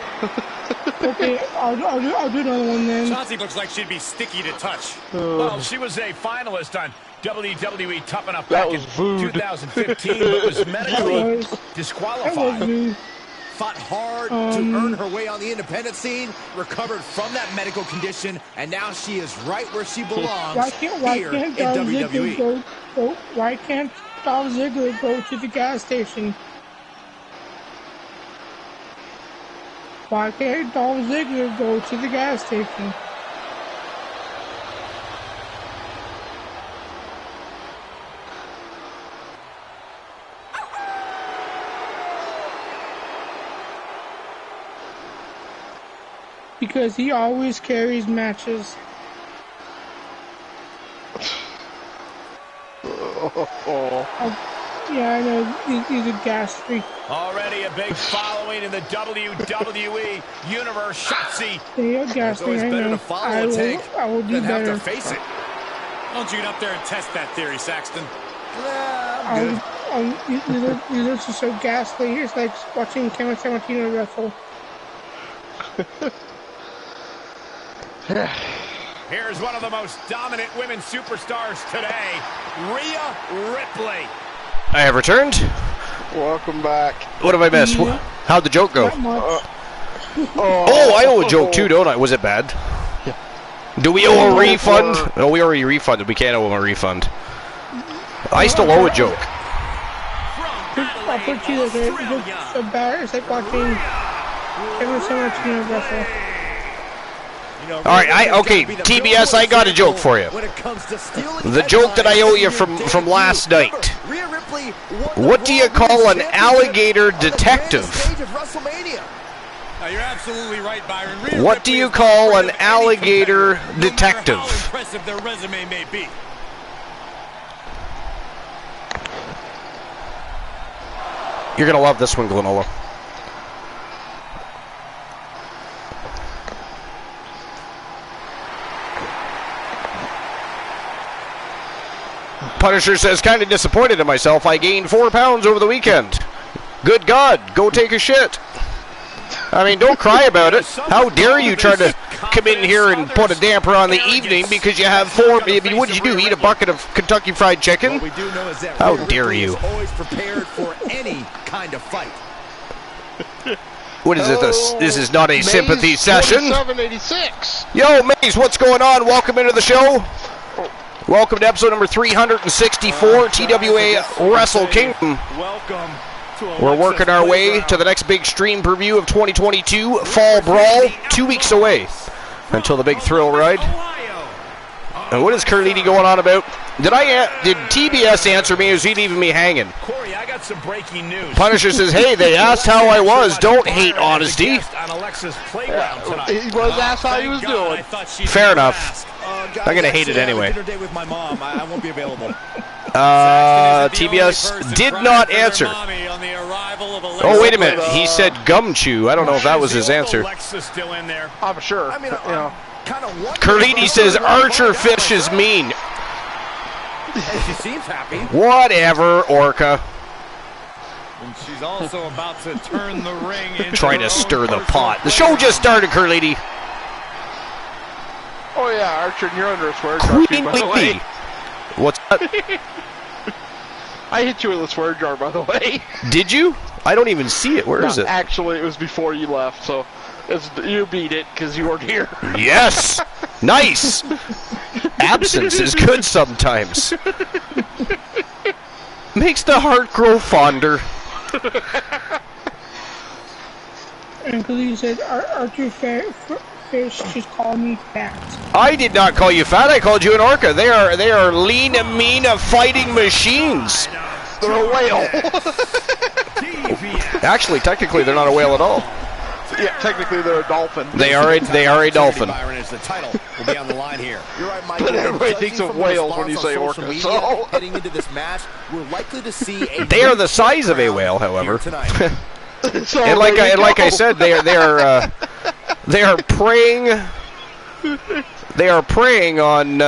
Okay, I'll do another one then. Chauncey looks like she'd be sticky to touch. Well, she was a finalist on WWE Tough Enough That back was in vood. 2015, but was That medically was disqualified. me. Fought hard to earn her way on the independent scene, recovered from that medical condition, and now she is right where she belongs Why here can't in Dolph WWE. Ziggler go? Why can't Dolph Ziggler go to the gas station? Why can't Dolph Ziggler go to the gas station? Because he always carries matches. Yeah, I know. He's a gas freak. Already a big following in the WWE Universe. Shotzi. They are gas It's always freak. I better know. to follow a tank I will do than have better. to face it. Why don't you get up there and test that theory, Saxton? You look so ghastly. It's like watching Kevin Sammartino wrestle. Here's one of the most dominant women superstars today, Rhea Ripley. I have returned. Welcome back. What have I missed? Yeah. How'd the joke go? Not much. Oh, I owe a joke too, don't I? Was it bad? Do we owe a refund? No, we already refunded. We can't owe him a refund. I still owe a joke. I'll put you there. It's so bad. It's like watching Kevin Sammartino wrestle. All right, okay, TBS, I got a joke for you. When it comes to stealing The joke that I owe you from last night. What do you call an alligator detective? Now, you're absolutely right, Byron. Rhea What Ripley do you is call not an afraid of any alligator competitor, no matter detective? how impressive their resume may be. You're going to love this one, Glenola. Punisher says, kind of disappointed in myself. I gained 4 pounds over the weekend. Good God, go take a shit. I mean, don't cry about it. How dare you try to come in here and put a damper on the evening because you have four. I mean, what did you do? Eat a bucket of Kentucky Fried Chicken? What we do know is that How Rhea dare Ripley you? is always prepared for any kind of fight. What is it? This is not a sympathy Maze session. 4786. Yo, Maze, what's going on? Welcome into the show. Welcome to episode number 364, TWA Wrestle Kingdom. Welcome to We're working our way to the next big stream preview of 2022, Fall Brawl, 2 weeks away until the big thrill ride. And what is Carlini going on about? Did TBS answer me, or is he leaving me hanging? Corey, I got some breaking news. Punisher says, hey, they asked how I was. Don't hate honesty. On Alexa's playground tonight. He was asked how he was doing. Fair enough. Guys, I'm gonna hate it anyway. Dinner date with my mom. I won't be available. TBS did not answer. Oh, wait a minute. He said gum chew. I don't know if that was his answer. Alexa's still in there. I'm sure. I mean, you know. kind of wondering. Carlini says Archer Fish is mean. She seems happy. Whatever, Orca. And she's also about to turn the ring into Trying to stir the pot. The show just started, Carlini. Oh yeah, Archer, and you're under a swear jar too, by the way. What's that? I hit you with a swear jar, by the way. Did you? I don't even see it. Where is it? Actually, it was before you left, so you beat it because you weren't here. Yes! Nice! Absence is good sometimes. Makes the heart grow fonder. And Khalid said, Archer Fish just called me fat. I did not call you fat. I called you an orca. They are lean, mean fighting machines. They're a whale. Actually, technically, they're not a whale at all. Yeah, technically they're a dolphin. They are a dolphin. Byron, as the title will be on the line here. You're right, Michael. But everybody thinks Judging of from the whales when response you say on social orca, media, so- heading into this match, we're likely to see a They are the size of a whale, here however. tonight. So And like there you I go. said, they are preying. They are preying on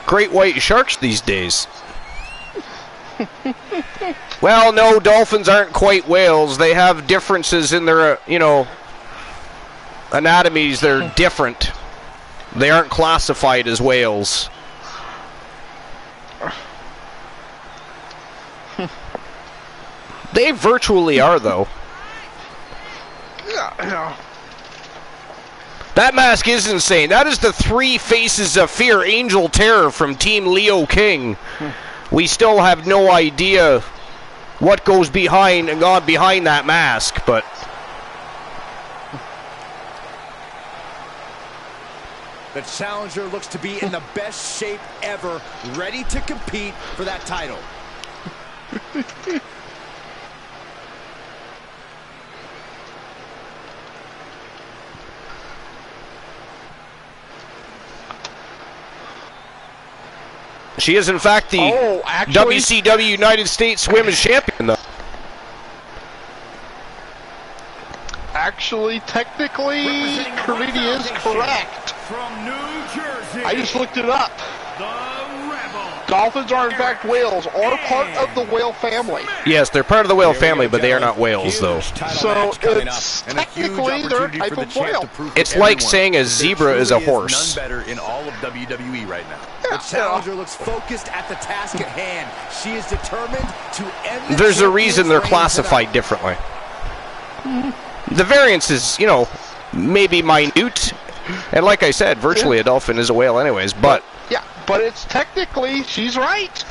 great white sharks these days. Well, no, dolphins aren't quite whales. They have differences in their, anatomies. They're different. They aren't classified as whales. They virtually are, though. Yeah. That mask is insane. That is the Three Faces of Fear Angel Terror from Team Leo King. We still have no idea what goes behind that mask, but The challenger looks to be in the best shape ever, ready to compete for that title. she is in fact the WCW United States Women's Champion, though. Actually, technically, Carlini is correct. From New Jersey, I just looked it up. the Rebel. Dolphins are in fact whales, or part of the whale family. Yes, they're part of the whale family, but they are not whales, though. So it's technically they're a type of whale. It's like saying a zebra is a horse. None better in all of WWE right now. The challenger looks focused at the task at hand. She is determined to end the There's a reason champion's they're reign classified differently. The variance is, maybe minute. And like I said, virtually a dolphin is a whale anyways, but Yeah, but it's technically, she's right.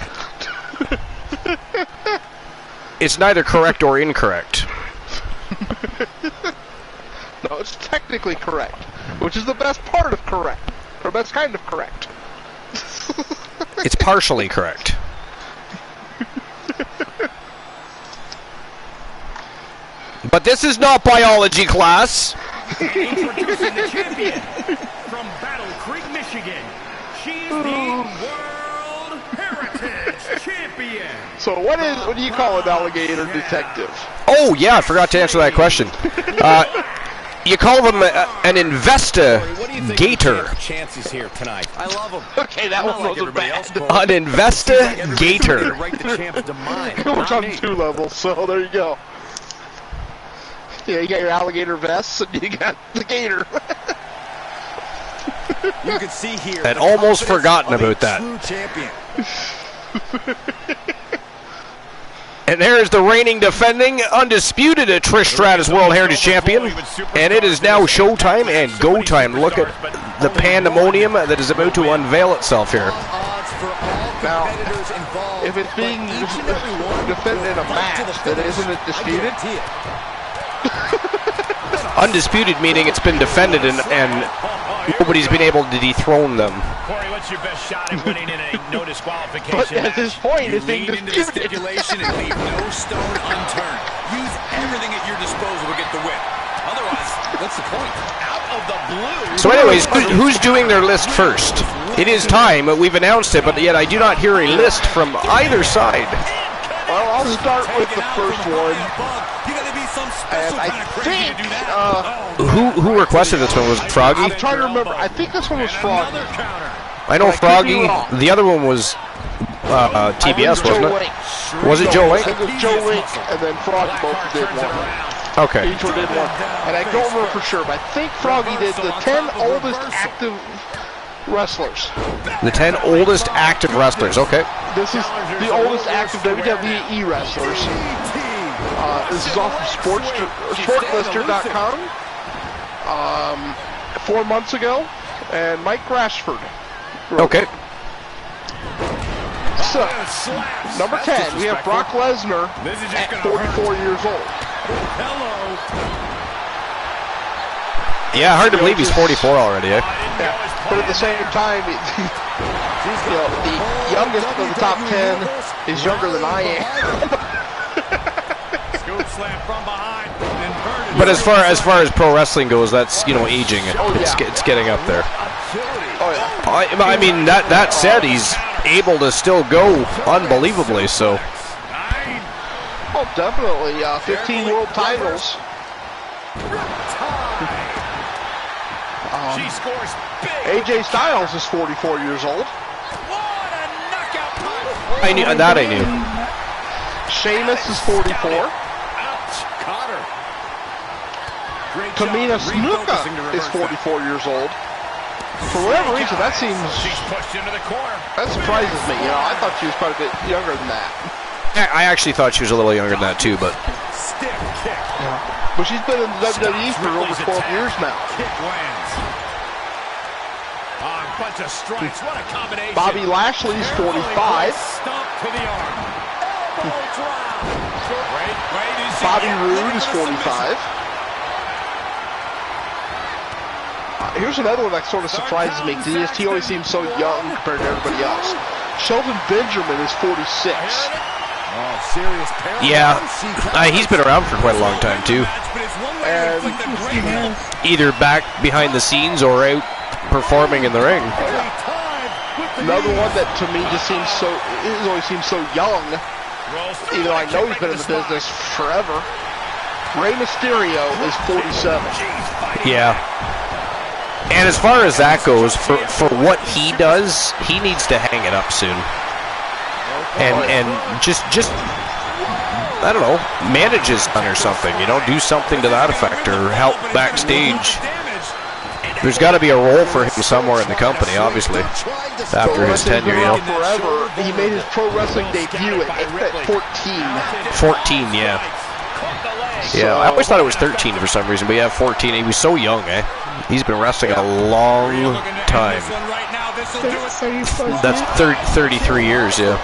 it's neither correct or incorrect. No, it's technically correct, which is the best part of correct, or best kind of correct. It's partially correct. But this is not biology class. Introducing the champion from Battle Creek, Michigan. She's the World Heritage Champion. So what do you call an alligator detective? Oh, yeah, I forgot to answer that question. You call them an investigator. Chances here tonight. I love him. Okay, that one wasn't bad. An investigator. Which on 2 levels, so there you go. Yeah, you got your alligator vests and you got the gator. You can see here. I'd almost forgotten about that. And there's the reigning, defending, undisputed Trish Stratus World Heritage Champion. And it is now showtime and go time. Look at the pandemonium that is about to unveil itself here. Now, if it's being defended in a match, then isn't it disputed? Undisputed meaning it's been defended and nobody's been able to dethrone them. Corey, what's your best shot at winning in a no disqualification But at match? this point, it's being Lean into the disputed. stipulation and leave no stone unturned. Use everything at your disposal to get the win. Otherwise, what's the point? Out of the blue. So anyways, who's doing their list first? It is time. We've announced it, but yet I do not hear a list from either side. Well, I'll start with the first one. And I think, Who requested this one? Was it Froggy? I'm trying to remember. I think this one was Froggy. I know I could be Froggy. wrong. The other one was TBS, wasn't Joe it? Link. Was it Joe I Link? think it was Joe Link and then Froggy both did one. Okay. Each one did one. And I don't remember for sure, but I think Froggy did the 10 oldest active wrestlers. The 10 oldest active wrestlers. Okay. This is the oldest active WWE wrestlers. This is off of sportlister.com 4 months ago, and Mike Rashford wrote Okay. it. So, number 10, we have Brock Lesnar at 44 years old. Yeah, hard to believe he's 44 already. Eh? Yeah. But at the same time, you know, the youngest of the top 10 is younger than I am. But as far as pro wrestling goes, that's, you know, aging. It's getting up there. Oh yeah. I mean, that said, he's able to still go unbelievably. So. Oh, definitely. 15 world titles. She scores big. AJ Styles is 44 years old. What a knockout punch. I knew. Sheamus is 44. Ouch. Caught her. Great job Tamina Snuka refocusing to is reverse 44 years old. For whatever reason, that seems, She's pushed into the corner. that surprises me. You know, I thought she was quite a bit younger than that. I actually thought she was a little younger than that too, but Stiff kick. But she's been in the WWE for over 12 years now. Kick lands. A bunch of strikes. What a combination. Bobby Lashley's 45. Stomp to the arm. Elbow drop. Wait, is he Bobby yet Roode living is with 45. Here's another one that sort of surprises me because he always seems so young compared to everybody else. Shelton Benjamin is 46. Oh, serious peril. yeah, he's been around for quite a long time too. And Either back behind the scenes or out performing in the ring. another one that to me just seems so, it always seems so young, even though I know he's been in the business forever. Rey Mysterio is 47. Yeah. And as far as that goes, for what he does, he needs to hang it up soon. And just I don't know, manage his son or something, you know, do something to that effect or help backstage. There's got to be a role for him somewhere in the company, obviously, after his tenure, you know. Forever, he made his pro wrestling debut at 14. 14, yeah. Yeah, I always thought it was 13 for some reason, but yeah, 14. He was so young, eh? He's been wrestling a long time. That's 33 years, yeah.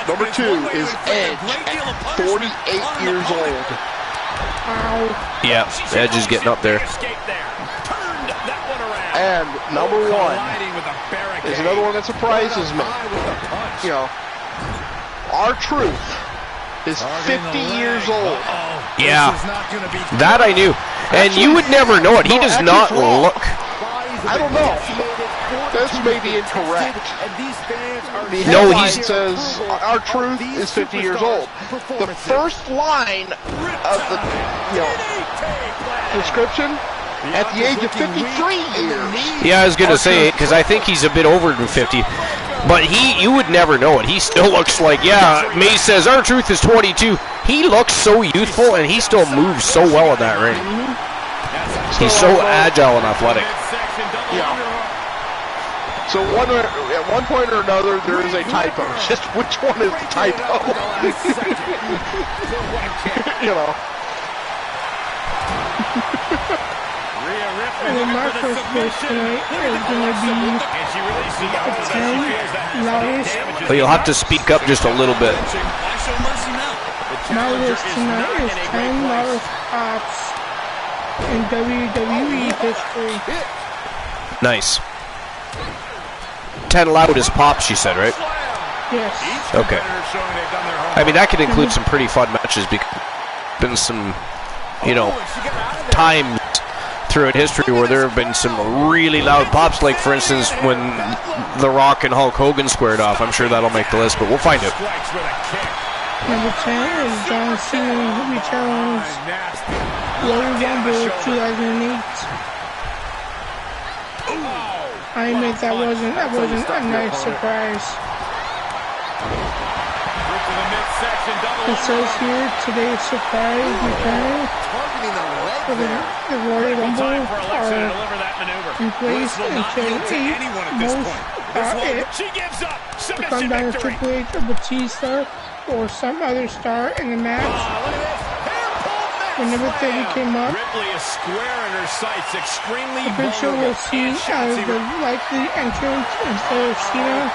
Number 2 is Edge at 48 years old. Yeah, Edge is getting up there. And number 1 is another one that surprises me. You know, R-Truth is 50 years old. Yeah, that I knew. And you would never know it. He does not look. I don't know. This may be incorrect. The No, headline he's- says R-Truth is 50 years old. The first line of the description, at the age of 53 years. Yeah, I was gonna say because I think he's a bit over than 50, but you would never know it. He still looks like, yeah. Maze says R-Truth is 22. He looks so youthful, and he still moves so well in that ring. He's so agile and athletic. Yeah. So at one point or another, there is a typo. Just which one is the typo? You know. And then my first place tonight is going to be the 10 loudest. But you'll have to speak up just a little bit. My list tonight is 10 loudest pops in WWE history. Nice. 10 loudest pops, you said, right? Yes. Okay. I mean, that could include some pretty fun matches. Been some, times throughout history where there have been some really loud pops, like for instance when The Rock and Hulk Hogan squared off. I'm sure that'll make the list, but we'll find out. Number 10 is John Cena returns Royal Rumble 2008. I admit that wasn't a nice surprise. It says here today's surprise return for the Royal Rumble are in place until 8 most to come down to Triple H or Batista or some other star in the match. When number 30 came up, the Big Show was seen as the likely entrance instead of Cena.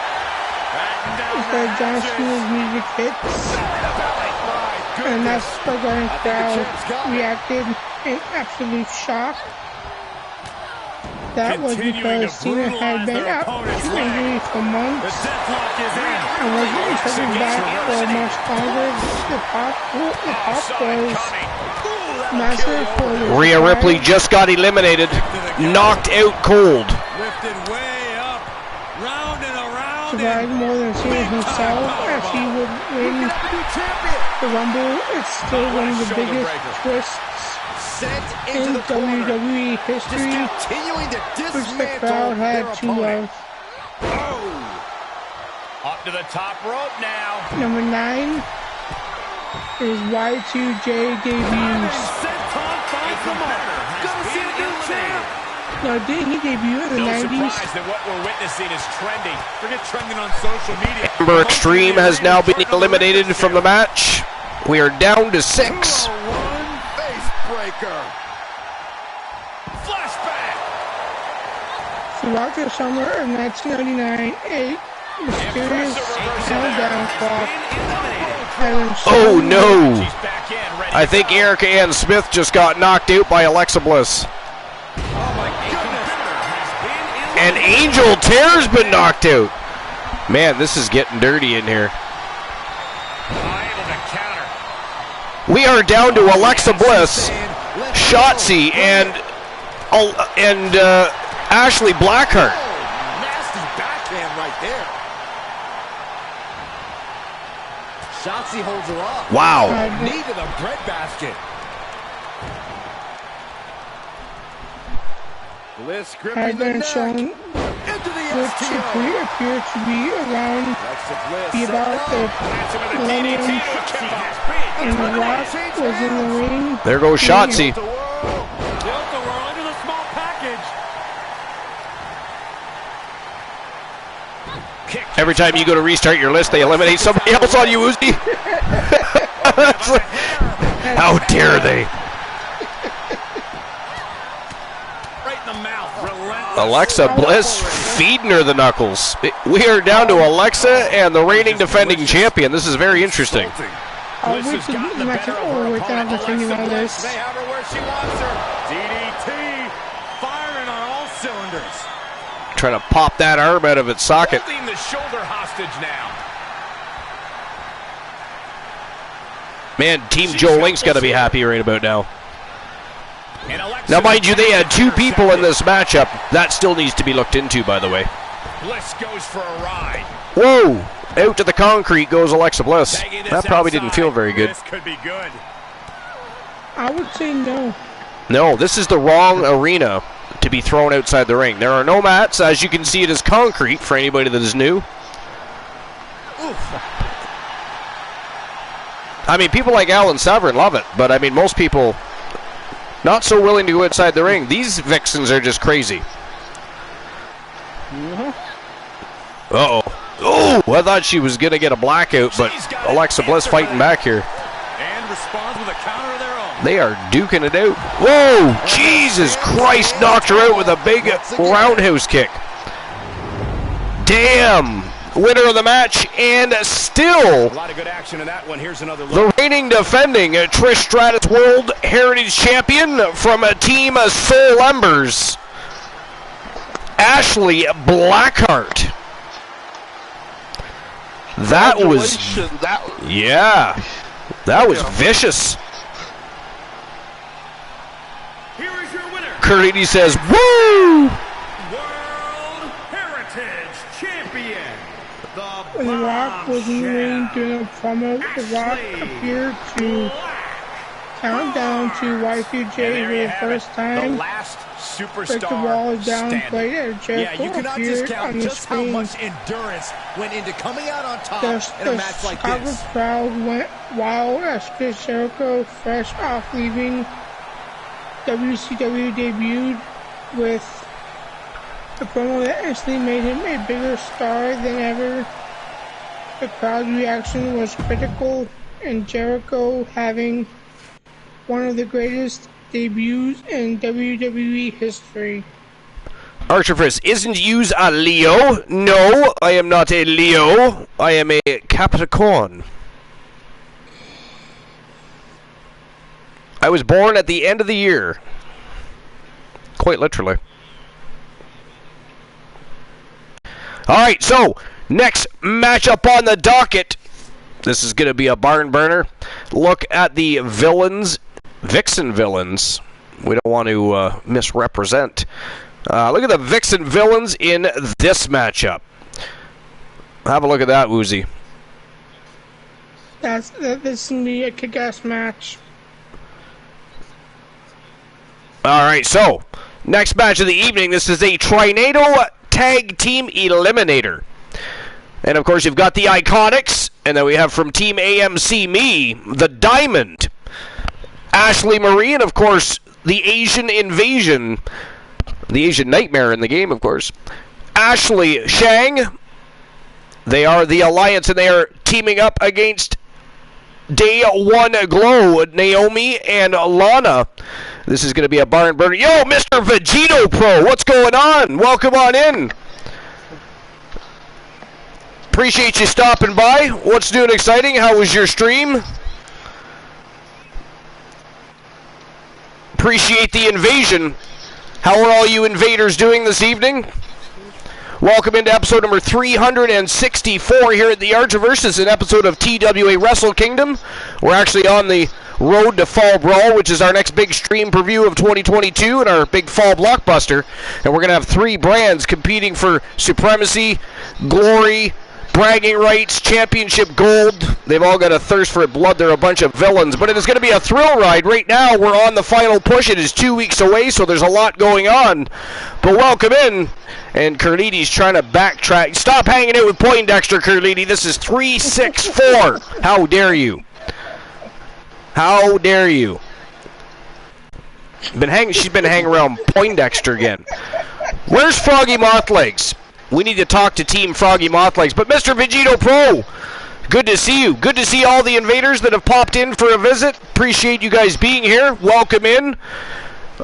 Instead of John Cena's music hits. And that's the Garden crowd reacted in absolute shock. That was because Cena had been out to injury for months and wasn't coming back for much longer. The pop was massive for the Rhea Ripley just got eliminated, knocked out cold. Survived more than Cena himself as he would win the Rumble. It's still one of the biggest twists in WWE history, which the crowd had to love. Up to the top rope now. Number 9 is Y2J debuts. Now, didn't he debut in the 90s? Surprised that what we're witnessing is trending. Forget trending on social media. Ember Extreme has now been eliminated from the match. We are down to 6. Flashback. Throughout the summer of 1999, a mysterious countdown clock. Oh no! I think Erica Ann Smith just got knocked out by Alexa Bliss. And Angel Terror's been knocked out. Man, this is getting dirty in here. We are down to Alexa Bliss, Shotzi, and Ashley Blackheart. Nasty backhand right there. Shotzi holds her up. Wow. Knee to the breadbasket. Bliss gripping Had the been neck. shown Into the which STO. appeared to be around Alexa Bliss be about the millennium, and The Rock was in the ring. There goes Shotzi. Every time you go to restart your list, they eliminate somebody else on you, Uzi. How dare they? Alexa Bliss feeding her the knuckles. We are down to Alexa and the reigning defending champion. This is very interesting. I'll wait to the match over without continue on this. They have her where she wants her. DDT firing on all cylinders. Trying to pop that arm out of its socket. Holding the shoulder hostage now. Man, Team Joe Link's got to be happy right about now. Now, mind you, they had 2 people in this matchup. That still needs to be looked into, by the way. Bliss goes for a ride. Whoa! Out to the concrete goes Alexa Bliss. That probably didn't feel very good. This could be good. I would say no. No, this is the wrong arena to be thrown outside the ring. There are no mats. As you can see, it is concrete for anybody that is new. I mean, people like Alan Severn love it, but I mean, most people not so willing to go outside the ring. These vixens are just crazy. Uh-oh. Oh, I thought she was going to get a blackout, but Alexa Bliss fighting back here. And responds with a counter of their own. They are duking it out. Whoa! Jesus Christ, knocked her out with a big roundhouse kick. Damn! Winner of the match, and still A lot of good action in that one. Here's another look. the reigning defending Trish Stratus World Heritage Champion from Team Soul Embers, Ashley Blackheart. That was, yeah, that was vicious. Here is your winner, Curlini says, woo! World Heritage Champion, When The Rock was in the ring doing a promo, The Rock appeared to count down to Y2J for the first the time. last Break the superstar wall down, standing. played at Jericho Yeah, you cannot appeared discount on the just how screen. much endurance went into coming out on top in The a match like Chicago this. crowd went wild as Chris Jericho, fresh off leaving WCW, debuted with a promo that instantly made him a bigger star than ever. The crowd reaction was critical, and Jericho having one of the greatest debuts in WWE history. Archer Frisk, isn't yous a Leo? No, I am not a Leo. I am a Capricorn. I was born at the end of the year. Quite literally. Alright, so, next matchup on the docket. This is going to be a barn burner. Look at the villains. Vixen villains. We don't want to misrepresent. Look at the Vixen villains in this matchup. Have a look at that, Woozy. This is going to be a kick-ass match. Alright, so, next match of the evening. This is a Trinado Tag Team Eliminator. And, of course, you've got the Iconics. And then we have from Team AMC Me, the Diamond, Ashley Marie, and, of course, the Asian Invasion. The Asian Nightmare in the game, of course. Ashley Shang. They are the Alliance, and they are teaming up against Day One Glow, Naomi and Lana. This is going to be a barn burner. Yo, Mr. Vegito Pro, what's going on? Welcome on in. Appreciate you stopping by. What's new and exciting? How was your stream? Appreciate the invasion. How are all you invaders doing this evening? Welcome into episode number 364 here at the Archiverse. This is an episode of TWA Wrestle Kingdom. We're actually on the road to Fall Brawl, which is our next big stream preview of 2022 and our big fall blockbuster. And we're going to have 3 brands competing for supremacy, glory, bragging rights, championship gold. They've all got a thirst for blood. They're a bunch of villains. But it is going to be a thrill ride. Right now, we're on the final push. It is 2 weeks away, so there's a lot going on. But welcome in. And Curlini's trying to backtrack. Stop hanging out with Poindexter, Curlini. This is 364. How dare you? How dare you? She's been hanging around Poindexter again. Where's Froggy Mothlegs? We need to talk to Team Froggy Mothlegs. But Mr. Vegito Pro, good to see you. Good to see all the invaders that have popped in for a visit. Appreciate you guys being here. Welcome in.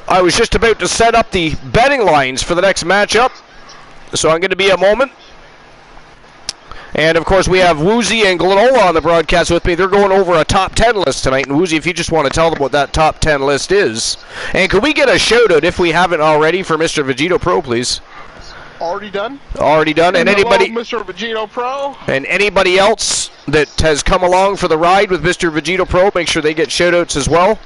I was just about to set up the betting lines for the next matchup, so I'm going to be a moment. And, of course, we have Woozy and Glenola on the broadcast with me. They're going over a top 10 list tonight. And, Woozy, if you just want to tell them what that top 10 list is. And could we get a shout-out, if we haven't already, for Mr. Vegito Pro, please? Already done? Already done. And anybody, hello, Mr. Vegito Pro. And anybody else that has come along for the ride with Mr. Vegito Pro, make sure they get shout-outs as well.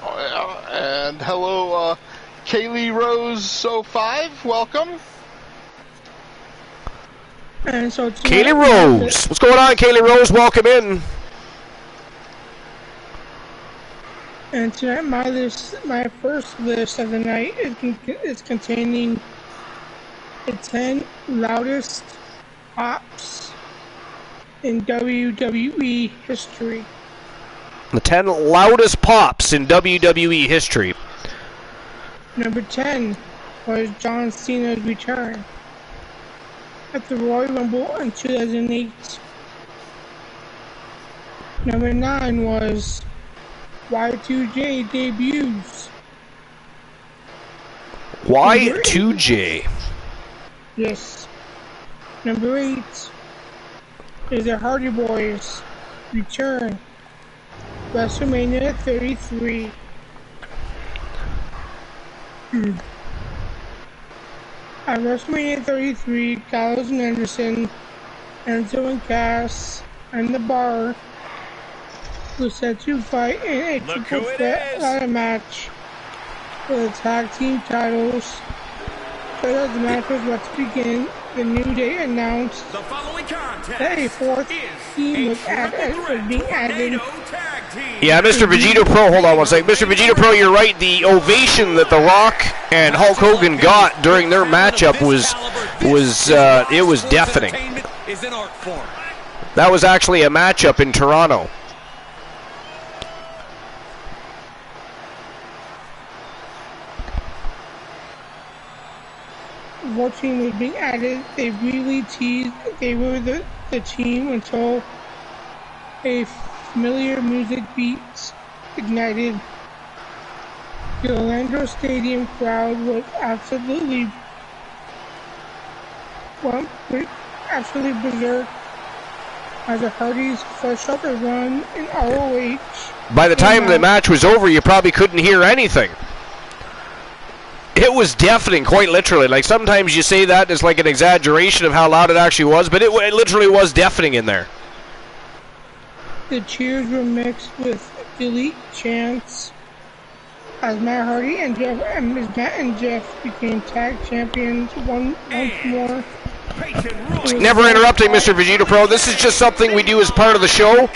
Oh, yeah. And hello, Kaylee Rose 05. Welcome. And so Kaylee Rose. What's going on, Kaylee Rose? Welcome in. And tonight, my first list of the night is containing the 10 loudest pops in WWE history. The 10 loudest pops in WWE history. Number 10 was John Cena's return at the Royal Rumble in 2008. Number 9 was Y2J debuts. Y2J. Yes. Number 8 is the Hardy Boys return. WrestleMania 33. At WrestleMania 33, Gallows and Anderson, Enzo and Cass, and The Bar were set to fight in a triple threat ladder match for the tag team titles. So as the match was about to begin, the New Day announced that a fourth team was being added. Yeah, Mr. Vegeta Pro, hold on one second. Mr. Vegeta Pro, you're right. The ovation that The Rock and Hulk Hogan got during their matchup was deafening. That was actually a matchup in Toronto. What team was being added? They really teased they were the team until a familiar music beats ignited. The Orlando Stadium crowd was absolutely berserk as the Hardys fresh up a run in ROH. By the time the match was over, you probably couldn't hear anything. It was deafening, quite literally. Like, sometimes you say that as like an exaggeration of how loud it actually was, but it literally was deafening in there. The cheers were mixed with delete chants as Matt Hardy and Matt and Jeff became tag champions once more. Never interrupting, Mr. Vegeta Pro. This is just something we do as part of the show.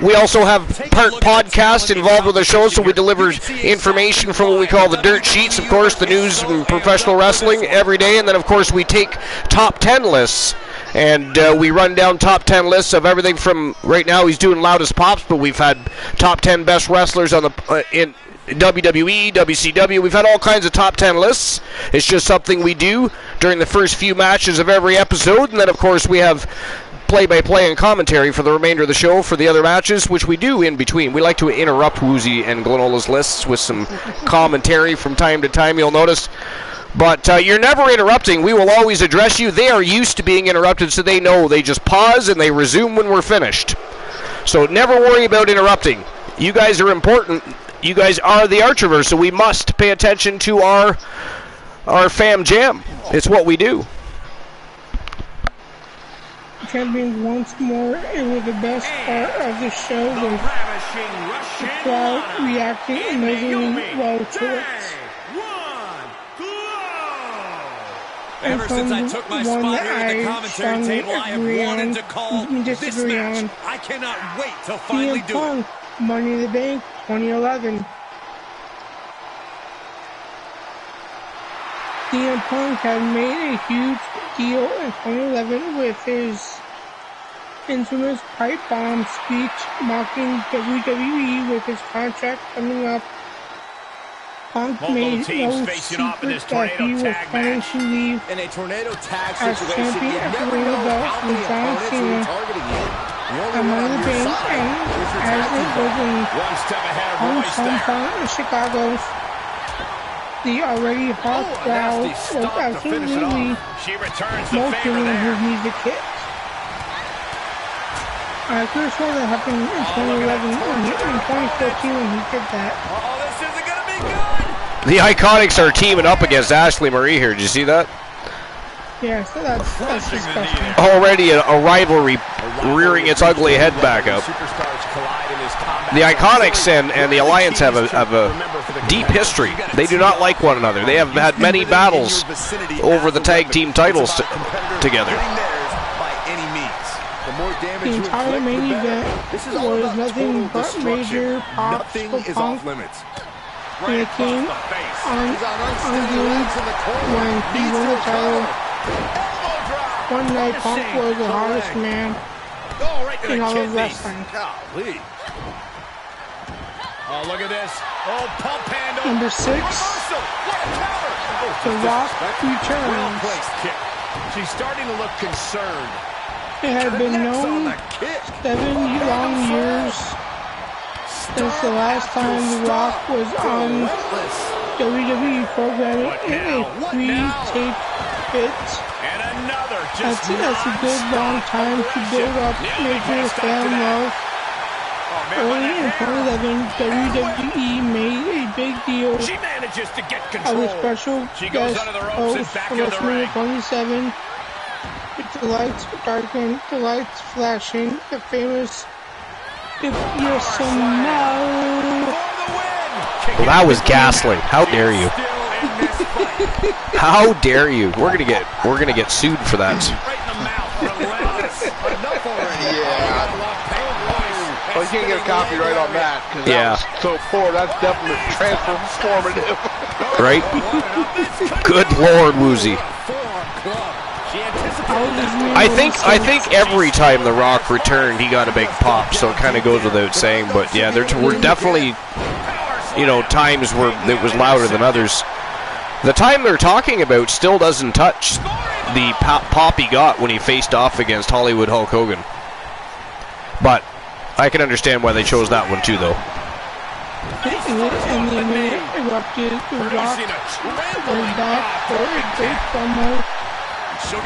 We also have part podcast involved with the show, so we deliver information from what we call the dirt sheets, of course, the news from professional wrestling every day, and then, of course, we take top 10 lists, and we run down top 10 lists of everything from, right now he's doing loudest pops, but we've had top 10 best wrestlers on the in WWE, WCW. We've had all kinds of top 10 lists. It's just something we do during the first few matches of every episode, and then, of course, we have play-by-play and commentary for the remainder of the show for the other matches, which we do in between. We like to interrupt Woozy and Glenola's lists with some commentary from time to time, you'll notice. But you're never interrupting. We will always address you. They are used to being interrupted, so they know. They just pause and they resume when we're finished. So never worry about interrupting. You guys are important. You guys are the Archerverse, so we must pay attention to our fam jam. It's what we do. Champions once more. It was the best part of the show with the crowd reacting amazingly well to it. Ever since I took my spot here in the commentary table, I have wanted to call this match. I cannot wait to finally do it. Money in the Bank 2011. CM Punk had made a huge deal in 2011 with his infamous pipe bomb speech mocking WWE with his contract coming up. Punk made no secret that he was planning to leave in a tornado tag as champion after winning the belt from John Cena at Money in the Bank, and as it was in hometown in Chicago, the already hot crowd was absolutely smoking when his music hit. I could have sworn that happened in 2011, in 2014 when he did that. This isn't going to be good. The Iconics are teaming up against Ashley Marie here. Did you see that? Yeah, so that's disgusting. Already a rivalry rearing its ugly head back up. The Iconics and the Alliance have a deep history. They do not like one another. They have had many battles over the tag team titles together. damage The you entire inflict, main the better. event This is all was about nothing total but destruction. major pops Nothing for is Punk off limits. when it came on He's on unsteady game legs in the corner. when he Needs won to the title. Elbow drop. One night Punk was the hottest man Oh, right to in the all of kidneys. wrestling. Golly. Oh, look at this. Oh, pump handle. Number 6, Reversal. What a counter. Oh, The Rock well returns. placed kick. She's starting to look concerned. It had been Connects on known the kick. 7 long years since the last time The Rock was on Relentless. WWE programming What in a now? What 3-tape bit. And another. Just That's a good long time to build up major fan love. Oh, man, Early in what a hair. 2011, WWE made a big deal She manages to get of control. a special She goes guest under the ropes and host back for into the ring. WrestleMania 27. With the lights darkening, the lights flashing, the famous "If You're So Now." For the win. Well, that was ghastly. How dare you? Still in this fight. How dare you? We're gonna get sued for that. Right in the mouth. Relentless. Enough already. Yeah. Well, you can't get a copyright on that because Yeah. that was so poor. That's definitely transformative. Right? Good Lord, Woozy. I think every time The Rock returned, he got a big pop. So it kind of goes without saying. But yeah, there were definitely, times where it was louder than others. The time they're talking about still doesn't touch the pop he got when he faced off against Hollywood Hulk Hogan. But I can understand why they chose that one too, though. And the minute erupted, The Rock was back for a great promo,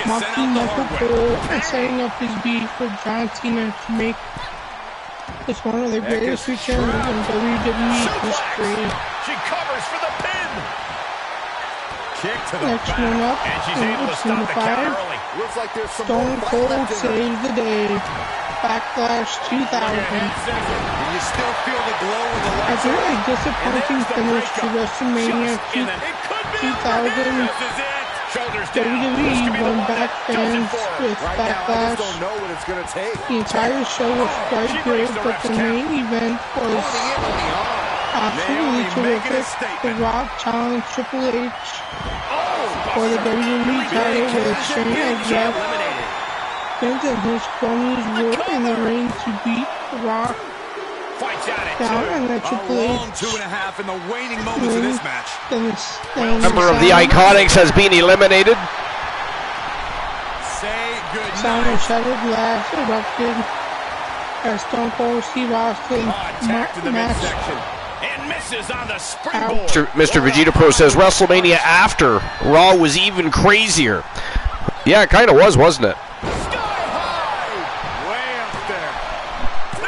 mocking Michael Cole and setting up his beef with John Cena to make this one of the greatest returns in WWE history. She covers for the pin. Kick to the Next back. one up, And she's in able to stop the counter 5, early. Looks like there's some Stone more Cold left in her. saves the day. Backlash 2000. And you still feel the glow in the lights. After a disappointing finish to WrestleMania 2000, WWE won back fans with Right now, I Backlash. just don't know what it's going to take. The entire show was quite good, but the main event was Holding it on the arm. absolutely terrific. The Rock challenged Triple H for the WWE title with Shane as ref. Vince and his cronies were in the ring to beat The Rock down and let Triple H long 2.5 in the waning moments of this match. Member of the Iconics has been eliminated. Say good Sound of night. shattered glass erupted as Stone Cold Steve Austin Attacked in the matched midsection. And misses on the springboard. Mr. Vegeta Pro says WrestleMania after Raw was even crazier. Yeah, it kind of was, wasn't it?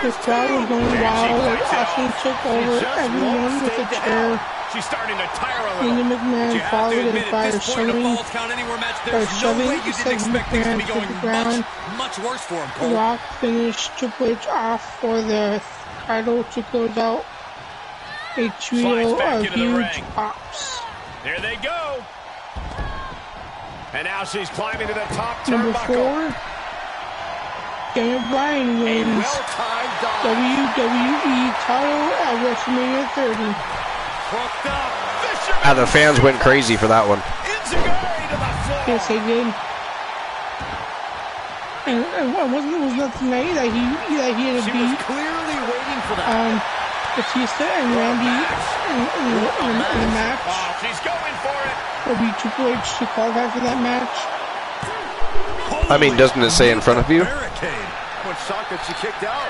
The crowd was going wild as Austin took over everyone with a chair. She's starting to tire a Linda little. McMahon followed it by shoving Seth McMahon to the ground. Much worse for him, The Cole. Rock finished Triple H off for the title to close out a trio of huge pops. There they go. And now she's climbing to the top Number turnbuckle. 4, Daniel Bryan wins Well-timed dive. WWE title at WrestleMania 30. Hooked up. Fisherman. And the fans went crazy for that one. Enziguri to the floor. Yes, they did. And it was not tonight that he had to She was beat clearly waiting for that. Batista and Randy in the match. Oh, she's going for it. Or beat Triple H to qualify for that match. I mean, doesn't it say in front of you? Barricade. What shock that she kicked out.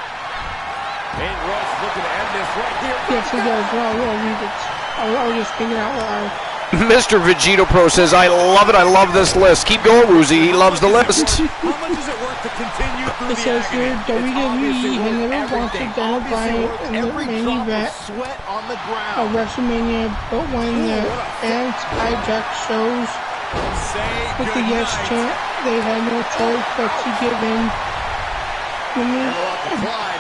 And Rush looking to end this right here. Yes, it does. Well, I'll read it. I was just thinking out loud. Mr. Vegito Pro says, I love it. I love this list. Keep going, Woozy. He loves the list. How much is it worth to continue through It the says agony? here, WWE has never wanted Daniel Bryan in the main event Sweat on the of ground. WrestleMania, but when the fans hijacked shows with the yes chant, they had no choice but to give in.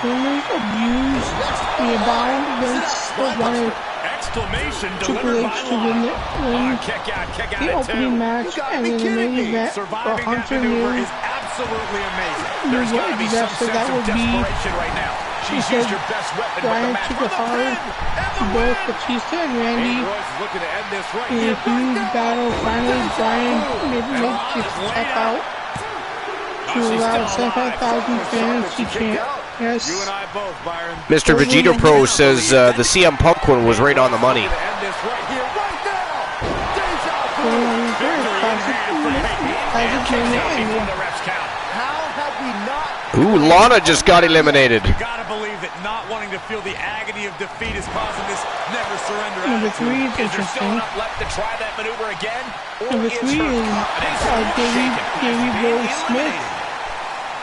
Rumors abused the abound. Vince still wanted Exclamation Triple delivered H by to win Lana. the Kick out the at opening two. match, and in the main event for Surviving that Hunter maneuver New is absolutely amazing. There's got to be some disaster sense that of would be. desperation right now. She's used her best weapon, but the Brian match took for it the hard pin and to the both win. Batista and Dean Randy. Royce is looking to end this right In a here. huge battle, finally Brian gets to tap out to allow 75,000 fans to chant. Yes. You and I both, Byron. Mr. Vegeta Pro says the CM Punk one was right on the money. Looking to end this right here, right now. Deja vu. How have we not? Ooh, Lana just got eliminated. You gotta believe that not wanting to feel the agony of defeat is causing this never surrender Number attitude. 3 is Is there still interesting. enough left to try that maneuver again? Or Number is 3 her is confidence Davey shaken? Boy Being Smith eliminated.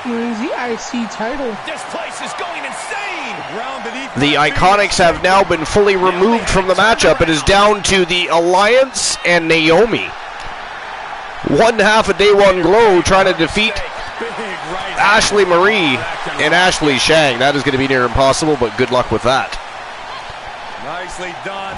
wins the IC title. This place is going insane. Ground beneath The my feet. Iconics have now been fully removed from the matchup. It is down to the Alliance and Naomi. One half of Day One Glow trying to defeat Big right Ashley Marie and Ashley Shang. That is going to be near impossible, but good luck with that. Nicely done.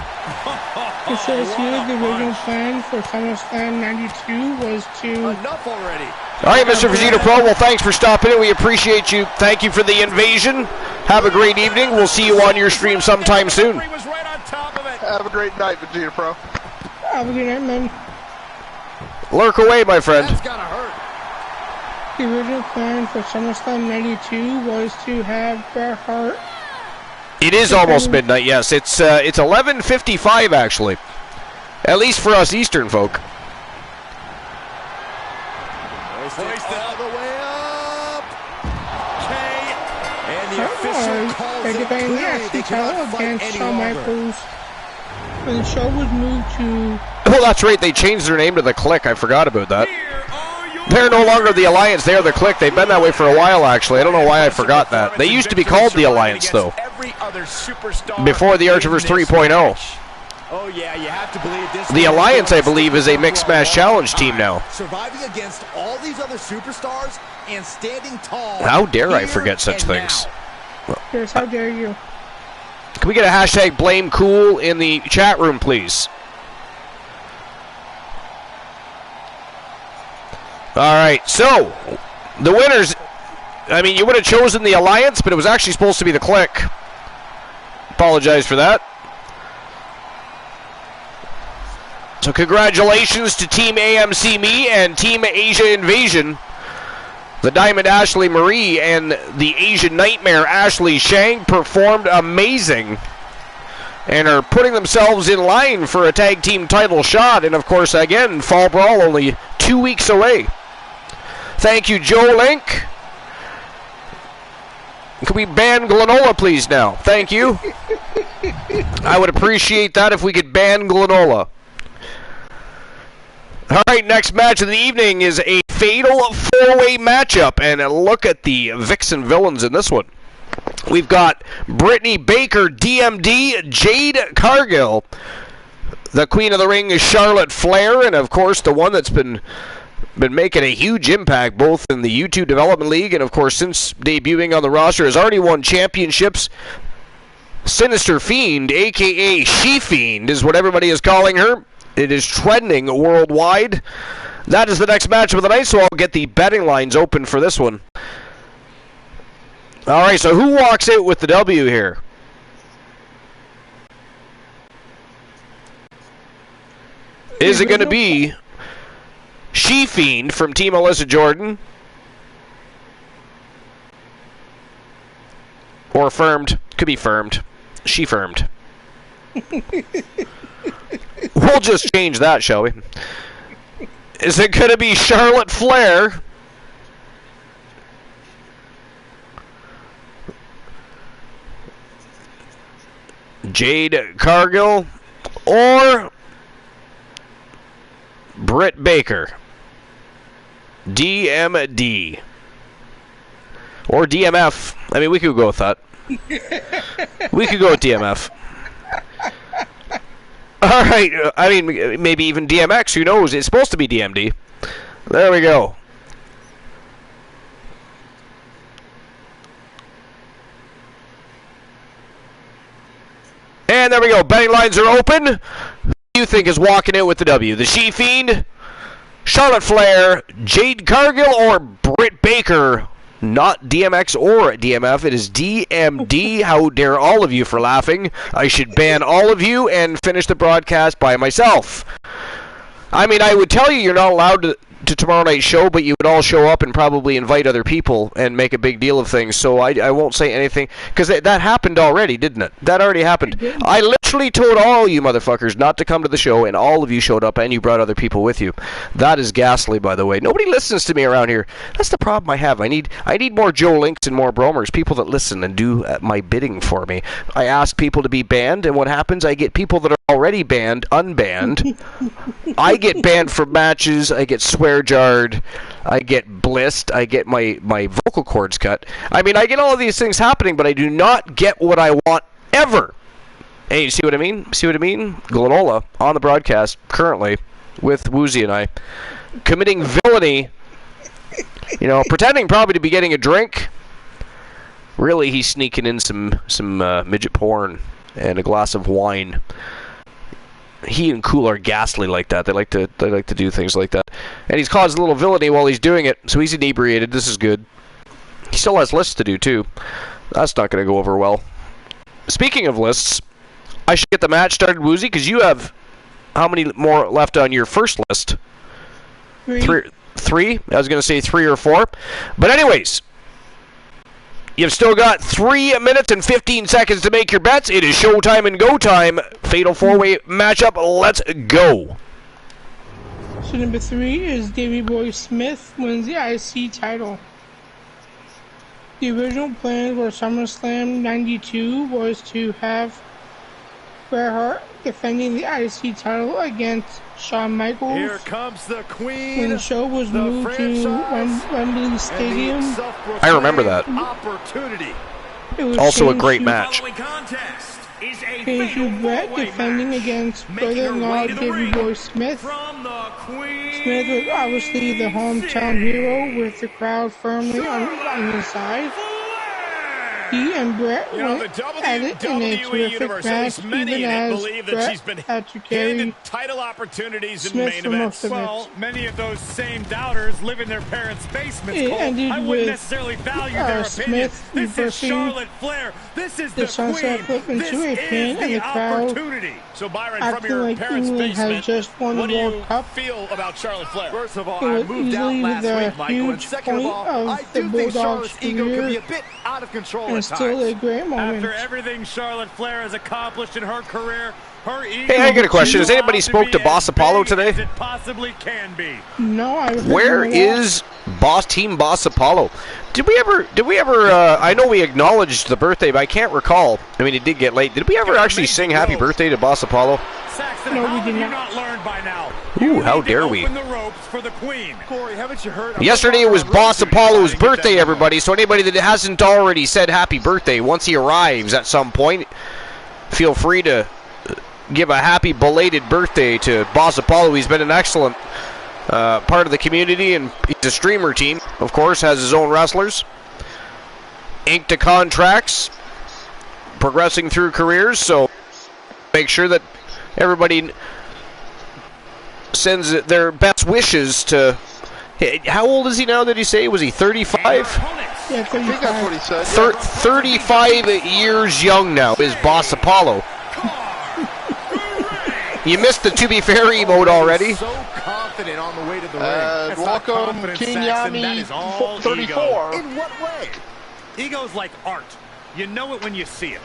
It says What here a the original punch. plan for SummerSlam 92 was to Enough already. All right, Mr. Vegeta Pro, well, thanks for stopping in. We appreciate you. Thank you for the invasion. Have a great evening. We'll see you on your stream sometime soon. He was right on top of it. Have a great night, Vegeta Pro. have a good night, man. Lurk away, my friend. That's gotta hurt. The original plan for SummerSlam 92 was to have Bret Hart. It is almost midnight, yes. It's 11:55, actually. At least for us Eastern folk. Hoisted all the way up. Kay, and the official calls They're it defending the clear. They IC title cannot fight against any Shawn longer. Michaels. And the show was moved to Oh, that's right. They changed their name to the Click. I forgot about that. Here are your They're no longer the Alliance. They are the Click. They've been that way for a while, actually. I don't know why I forgot that. They used to be called the Alliance, though, Every other superstar before the Archiverse in this 3.0. match. Oh yeah, you have to believe this. The Alliance, I believe, is a Mixed Match Challenge team now. Surviving against all these other superstars and standing tall. How dare I here forget such and things? now. Here's How Dare You. Can we get a hashtag blame cool in the chat room, please? All right, so the winners, I mean, you would have chosen the Alliance, but it was actually supposed to be the Click. Apologize for that. So congratulations to Team AMC Me and Team Asia Invasion. The Diamond Ashley Marie and the Asian Nightmare Ashley Shang performed amazing and are putting themselves in line for a tag team title shot. And of course, again, Fall Brawl only 2 weeks away. Thank you, Joe Link. Can we ban Glenola, please, now? Thank you. I would appreciate that if we could ban Glenola. All right, next match of the evening is a fatal four-way matchup, and look at the Vixen villains in this one. We've got Brittany Baker, DMD, Jade Cargill, the Queen of the Ring is Charlotte Flair, and of course the one that's been making a huge impact both in the YouTube Development League and of course since debuting on the roster has already won championships. Sinister Fiend, aka She-Fiend, is what everybody is calling her. It is trending worldwide. That is the next match of the night, so I'll get the betting lines open for this one. All right, so who walks out with the W here? Is it going to be She-Fiend from Team Alyssa Jordan? Or firmed? Could be firmed. She firmed. We'll just change that, shall we? Is it going to be Charlotte Flair? Jade Cargill? Or Britt Baker? DMD? Or DMF? I mean, we could go with that. We could go with DMF. All right, I mean, maybe even DMX, who knows? It's supposed to be DMD. There we go. And there we go. Betting lines are open. Who do you think is walking out with the W? The She-Fiend, Charlotte Flair, Jade Cargill, or Britt Baker. Not DMX or DMF. It is DMD. How dare all of you for laughing. I should ban all of you and finish the broadcast by myself. I mean, I would tell you you're not allowed to tomorrow night's show, but you would all show up and probably invite other people and make a big deal of things, so I won't say anything, because that happened already, didn't it? That already happened. I literally told all you motherfuckers not to come to the show, and all of you showed up, and you brought other people with you. That is ghastly, by the way. Nobody listens to me around here. That's the problem I have. I need more Joe Links and more Bromers, people that listen and do my bidding for me. I ask people to be banned, and what happens? I get people that are already banned, unbanned. I get banned from matches. I get swear jarred, I get blissed, I get my vocal cords cut. I mean, I get all of these things happening, but I do not get what I want ever. Hey, you see what I mean? See what I mean? Glenola on the broadcast currently with Woozy and I committing villainy, pretending probably to be getting a drink. Really, he's sneaking in some midget porn and a glass of wine. He and Cool are ghastly like that. They like to do things like that. And he's caused a little villainy while he's doing it, so he's inebriated. This is good. He still has lists to do, too. That's not going to go over well. Speaking of lists, I should get the match started, Woozy, because you have how many more left on your first list? Three? I was going to say 3 or 4. But anyways, you've still got 3 minutes and 15 seconds to make your bets. It is showtime and go time. Fatal 4-way matchup. Let's go. So number 3 is Davey Boy Smith wins the IC title. The original plan for SummerSlam 92 was to have Bret Hart defending the IC title against Shawn Michaels. Here comes the Queen. When the show was moved to Wembley Stadium. I remember that. Opportunity. It was also a great match. Changed to Bret defending against brother-in-law Davey Boy Smith. Smith was obviously the hometown hero with the crowd firmly on his side. He and Bret went at it in a terrific match, even as Bret had to carry title opportunities in Smith main for most of events. it. Many of those same doubters live in their parents' basements. It Cole. ended I wouldn't with necessarily value their opinion. Smith This is reversing Charlotte Flair. This is the sunset Queen. flip into This a pin, is and the crowd opportunity. So Byron, from acting your like parents' England basement, has just won what the do you World Cup. feel about Charlotte Flair? First of all, It I was moved out easily last the week, Michael, and huge second of point all, I of the do think Bulldog's Charlotte's ego can career, be a bit out of control and at still times. a great moment. After everything Charlotte Flair has accomplished in her career, her ego Hey, I got a question. Has anybody is spoke to as Boss Apollo big today? as it possibly can be. No, I Where is Team Boss Apollo? Did we ever, I know we acknowledged the birthday, but I can't recall. I mean, it did get late. Did we ever actually sing happy birthday to Boss Apollo? Saxton, No, we how did have you not. not learned by now? Ooh, how need to dare we. open the ropes for the Queen. Corey, haven't you heard? Yesterday it was Boss Apollo's birthday, everybody, so anybody that hasn't already said happy birthday, once he arrives at some point, feel free to give a happy belated birthday to Boss Apollo. He's been an excellent part of the community, and he's a streamer team, of course, has his own wrestlers, inked to contracts, progressing through careers, so make sure that everybody sends their best wishes to... How old is he now, did he say? Was he 35? Yeah, I think that's what he said. 35 years young now is Boss Apollo. You missed the To Be Fair emote already. So confident on the way to the ring. Welcome, King Yami, 34. In what way? Ego's like art. You know it when you see it.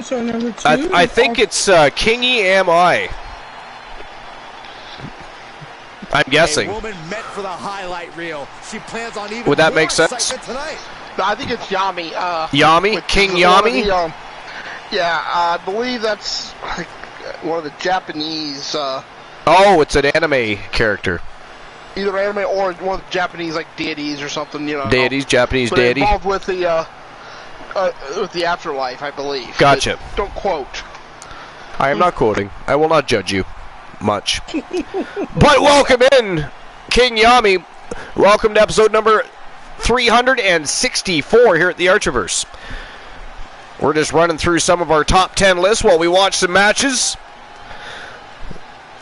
So number 2. I think it's Kingy Am I. I'm guessing. A woman meant for the highlight reel. She plans on even Would that more make sense? excitement tonight. I think it's Yami. Yami? King Yami? I believe that's one of the Japanese... Oh, it's an anime character. either anime or one of the Japanese like deities or something. Deities, Japanese but deity. involved with the afterlife, I believe. Gotcha. But don't quote. I am not quoting. I will not judge you much. But welcome in, King Yami. Welcome to episode number 364 here at the Archiverse. We're just running through some of our top 10 lists while we watch some matches.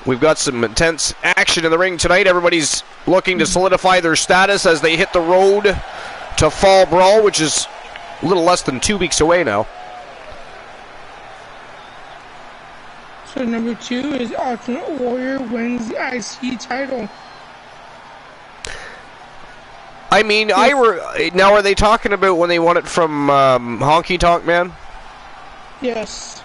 We've got some intense action in the ring tonight. Everybody's looking to solidify their status as they hit the road to Fall Brawl, which is a little less than 2 weeks away now. So number 2 is Ultimate Warrior wins the IC title. I mean, now are they talking about when they won it from Honky Tonk Man? Yes.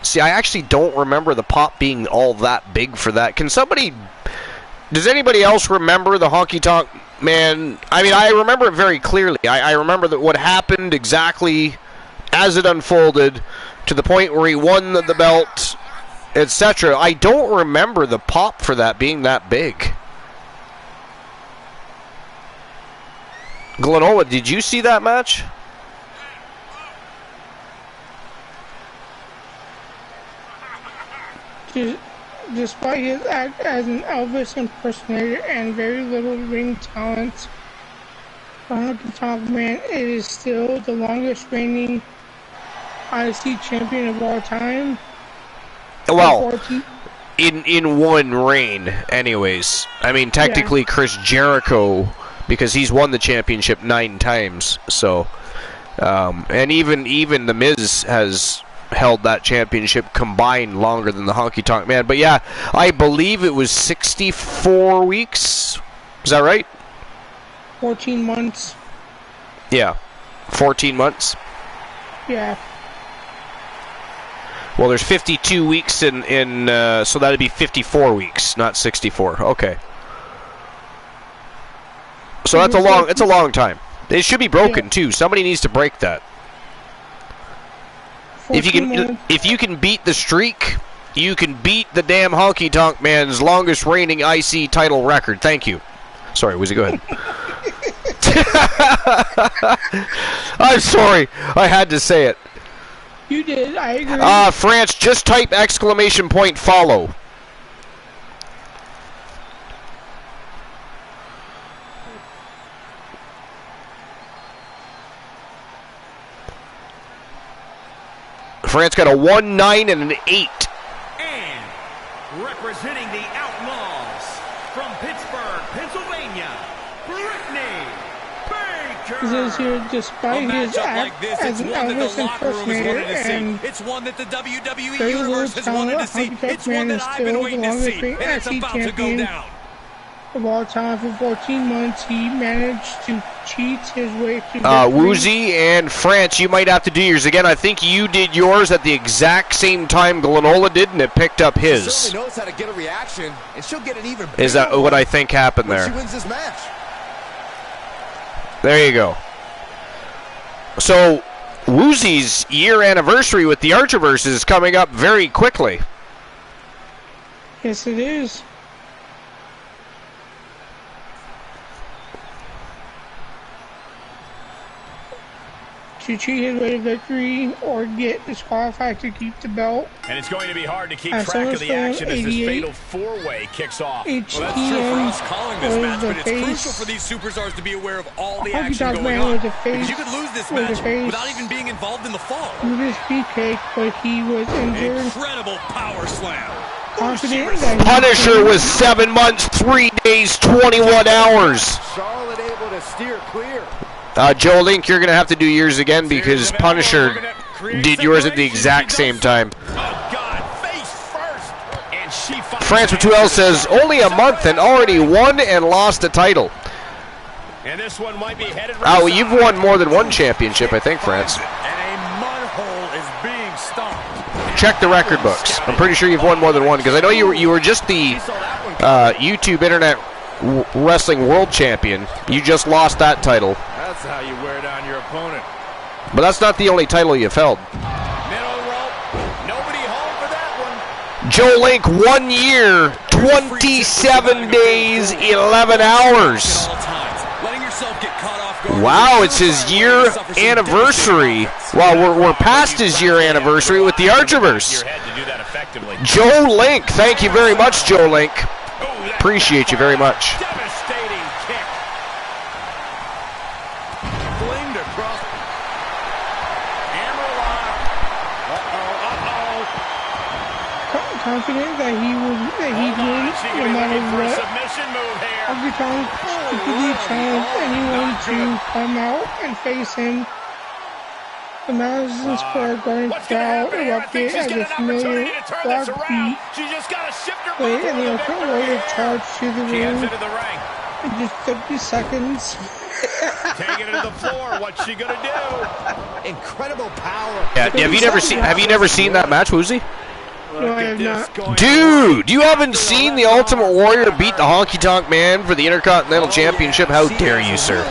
See, I actually don't remember the pop being all that big for that. Does anybody else remember the Honky Tonk Man? I mean, I remember it very clearly. I remember that what happened exactly as it unfolded to the point where he won the belt, etc. I don't remember the pop for that being that big. Glenola, did you see that match? Despite his act as an Elvis impersonator and very little ring talent, the Honky Tonk Man is still the longest reigning IC champion of all time. Well, in one reign, anyways. I mean, technically, Chris Jericho, because he's won the championship 9 times. So, and even the Miz has held that championship combined longer than the Honky Tonk Man. But yeah, I believe it was 64 weeks. Is that right? 14 months. Yeah, 14 months. Yeah. Well, there's 52 weeks so that'd be 54 weeks, not 64. Okay. So that's a long time. It should be broken too. Somebody needs to break that. If you can beat the streak, you can beat the damn Honky Tonk Man's longest reigning IC title record. Thank you. Sorry, Wizzy, go ahead. I'm sorry. I had to say it. You did. I agree. France, just type ! follow. France got a 1, 9, and an 8. And representing the Outlaws from Pittsburgh, Pennsylvania, Brittany Baker. He says here, despite his act as an Elvis impersonator and it's one that the WWE very little Universe has wanted to talent, see. Honky Tonk It's one Man that is I've still been the waiting to longest see, reigning and it's IC about to go champion down. of all time. For 14 months, he managed to cheat his way to Woozy and France, you might have to do yours again. I think you did yours at the exact same time Glenola did, and it picked up his. She certainly knows how to get a reaction, and she'll get an even bigger Is that what I think happened when there? she wins this match. There you go. So, Woozy's year anniversary with the Archerverse is coming up very quickly. Yes, it is. To cheat his way to victory or get disqualified to keep the belt. And it's going to be hard to keep At track of the action as this 88, fatal four-way kicks off. Well, that's true for us calling this match, but it's crucial for these superstars to be aware of all the action going on. Because you could lose this match without even being involved in the fall. This beefcake, but he was injured. Incredible power slam. Confident that Punisher was 7 months, 3 days, 21 hours. Charlotte able to steer clear. Joe Link, you're going to have to do yours again because Punisher did yours at the exact same time. France with 2L says, only a month and already won and lost a title. And this one might be headed Well, you've won more than one championship, I think, France. And a mud hole is being stomped. Check the record books. I'm pretty sure you've won more than one because I know you were just the YouTube Internet Wrestling World Champion. You just lost that title. That's how you wear down your opponent. But that's not the only title you've held. Middle rope. Nobody home for that one. Joe Link, 1 year, 27 days, 11 hours. Wow, it's his year anniversary. Well, we're past his year anniversary with the Archerverse. Joe Link, thank you very much, Joe Link. Appreciate you very much. Devastating kick. Flamed across. Hammerlock. confident that he'd win no matter what. Honky Tonk completely challenged anyone to come out and face him. The Madison Square Garden crowd erupted as a familiar rock beat played, and the Ultimate Warrior charged to the ring in just 30 seconds. Taking it to the floor. What's she gonna do? Incredible power. Yeah, have you never seen that match, Woozy? No, I have not. Dude, you haven't seen the Ultimate Warrior beat the Honky Tonk Man for the Intercontinental Championship? How dare you, sir?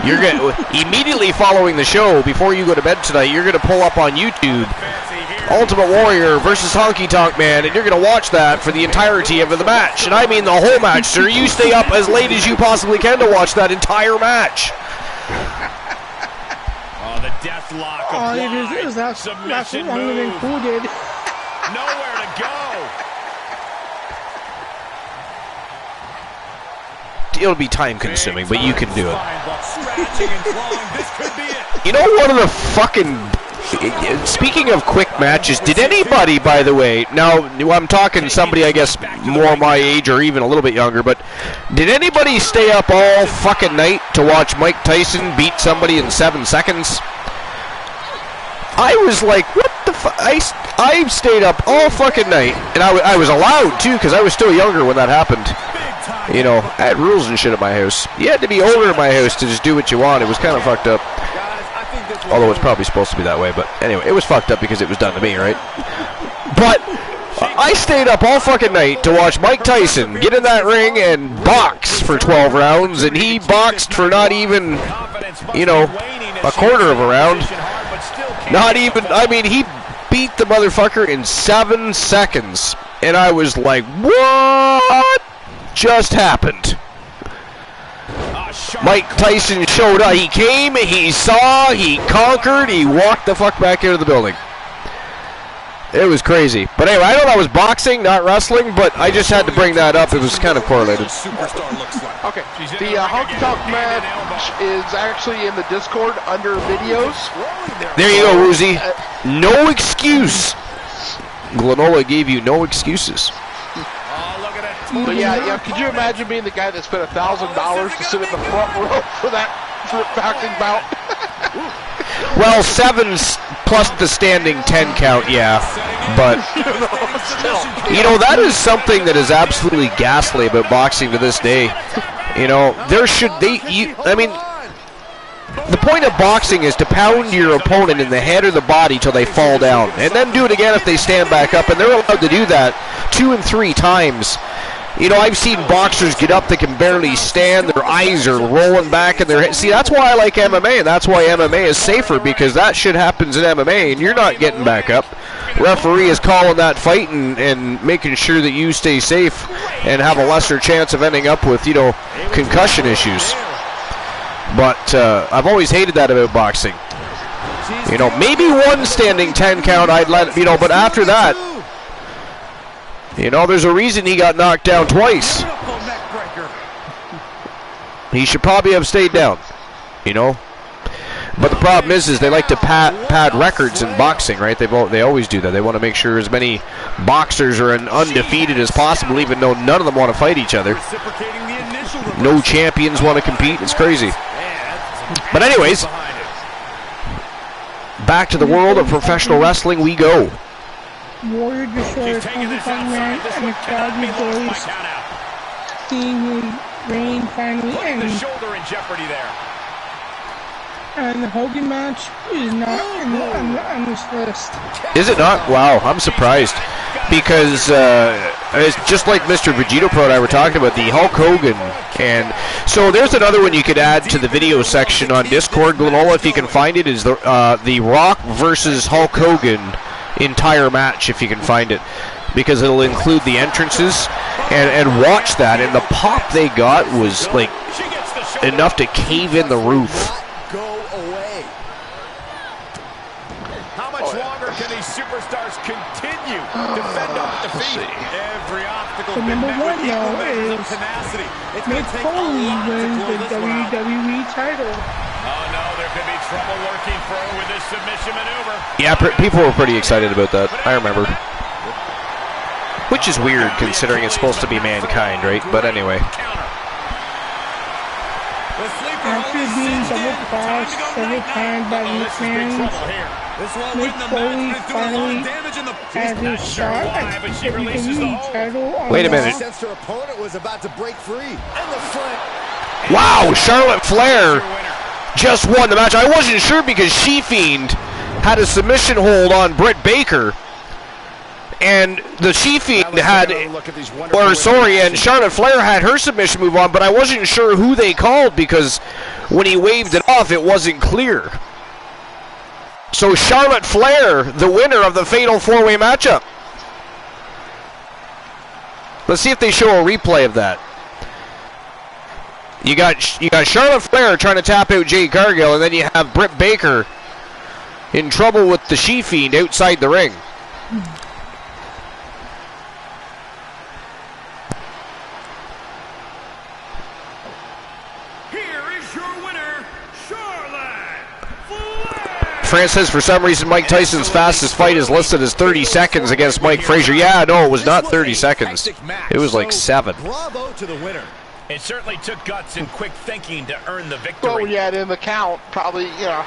You're gonna immediately following the show, before you go to bed tonight, you're gonna pull up on YouTube Ultimate Warrior versus Honky Tonk Man, and you're gonna watch that for the entirety of the match. And I mean the whole match, sir. You stay up as late as you possibly can to watch that entire match. Oh, the death lock applied. That's Submission longer than move. Cool did. Nowhere to go. It'll be time consuming, but you can do it. Scratching and clawing. This could be it. You know, one of the fucking... Speaking of quick matches, did anybody, by the way, now I'm talking somebody I guess more my age or even a little bit younger, but did anybody stay up all fucking night to watch Mike Tyson beat somebody in 7 seconds? I was like, what the fuck? I stayed up all fucking night, and I was allowed to, because I was still younger when that happened. You know, I had rules and shit at my house. You had to be older in my house to just do what you want. It was kind of fucked up. Although it's probably supposed to be that way, but anyway, it was fucked up because it was done to me, right? But I stayed up all fucking night to watch Mike Tyson get in that ring and box for 12 rounds, and he boxed for not even, you know, a quarter of a round. Not even, I mean, he beat the motherfucker in 7 seconds, and I was like, what just happened? Mike Tyson showed up. He came, he saw, he conquered, he walked the fuck back into the building. It was crazy. But anyway, I know that was boxing, not wrestling, but I just had to bring that up. It was kind of correlated. Okay, the Honky Tonk match is actually in the Discord under videos. There you go, Woozy. No excuse. Glenola gave you no excuses. But yeah, could you imagine being the guy that spent $1,000 to sit in the front row for that boxing bout? Well, 7 plus the standing 10 count, yeah. But, you know, that is something that is absolutely ghastly about boxing to this day. You know, I mean, the point of boxing is to pound your opponent in the head or the body till they fall down. And then do it again if they stand back up. And they're allowed to do that 2 and 3 times. You know, I've seen boxers get up that can barely stand. Their eyes are rolling back in their head. See, that's why I like MMA, and that's why MMA is safer, because that shit happens in MMA, and you're not getting back up. Referee is calling that fight and making sure that you stay safe and have a lesser chance of ending up with, you know, concussion issues. But I've always hated that about boxing. You know, maybe 1 standing 10 count I'd let, you know, but after that, you know, there's a reason he got knocked down twice. He should probably have stayed down, you know. But the problem is they like to pad records in boxing, right? They always do that. They want to make sure as many boxers are undefeated as possible, even though none of them want to fight each other. No champions want to compete. It's crazy. But anyways, back to the world of professional wrestling we go. Warrior destroys Honky Tonk Man, and the crowd rejoices, seeing his reign finally end. The shoulder in jeopardy there. And the Hogan match is not on this list. Is it not? Wow, I'm surprised. Because it's just like Mr. Vegito Pro and I were talking about, the Hulk Hogan. And so there's another one you could add to the video section on Discord, Glenola, if you can find it, is the Rock versus Hulk Hogan entire match, if you can find it, because it'll include the entrances, and watch that, and the pop they got was like enough to cave in the roof. Go away. How much longer can these superstars continue to fend off defeat? Every obstacle The number one though is tenacity. Mick Foley wins the WWE title. Oh no, there could be trouble lurking for her with this submission maneuver. Yeah, people were pretty excited about that. I remember. Which is weird considering it's supposed to be Mankind, right? But anyway. After being double-crossed several times by the McMahons, Mick Foley finally had his shot at the WWE title on Wait a minute. Her opponent was about to break free. And the front. Wow, Charlotte Flair just won the match. I wasn't sure because She-Fiend had a submission hold on Britt Baker. And the She-Fiend had, and Charlotte Flair had her submission move on, but I wasn't sure who they called because when he waved it off, it wasn't clear. So Charlotte Flair, the winner of the Fatal 4-Way matchup. Let's see if they show a replay of that. You got Charlotte Flair trying to tap out Jade Cargill, and then you have Britt Baker in trouble with the She-Fiend outside the ring. France says for some reason Mike Tyson's fastest fight is listed as 30 seconds against Mike Frazier. Yeah, no, it was not 30 seconds. It was like 7. Bravo to the winner. It certainly took guts and quick thinking to earn the victory. Well, when you add in the count, probably, you know.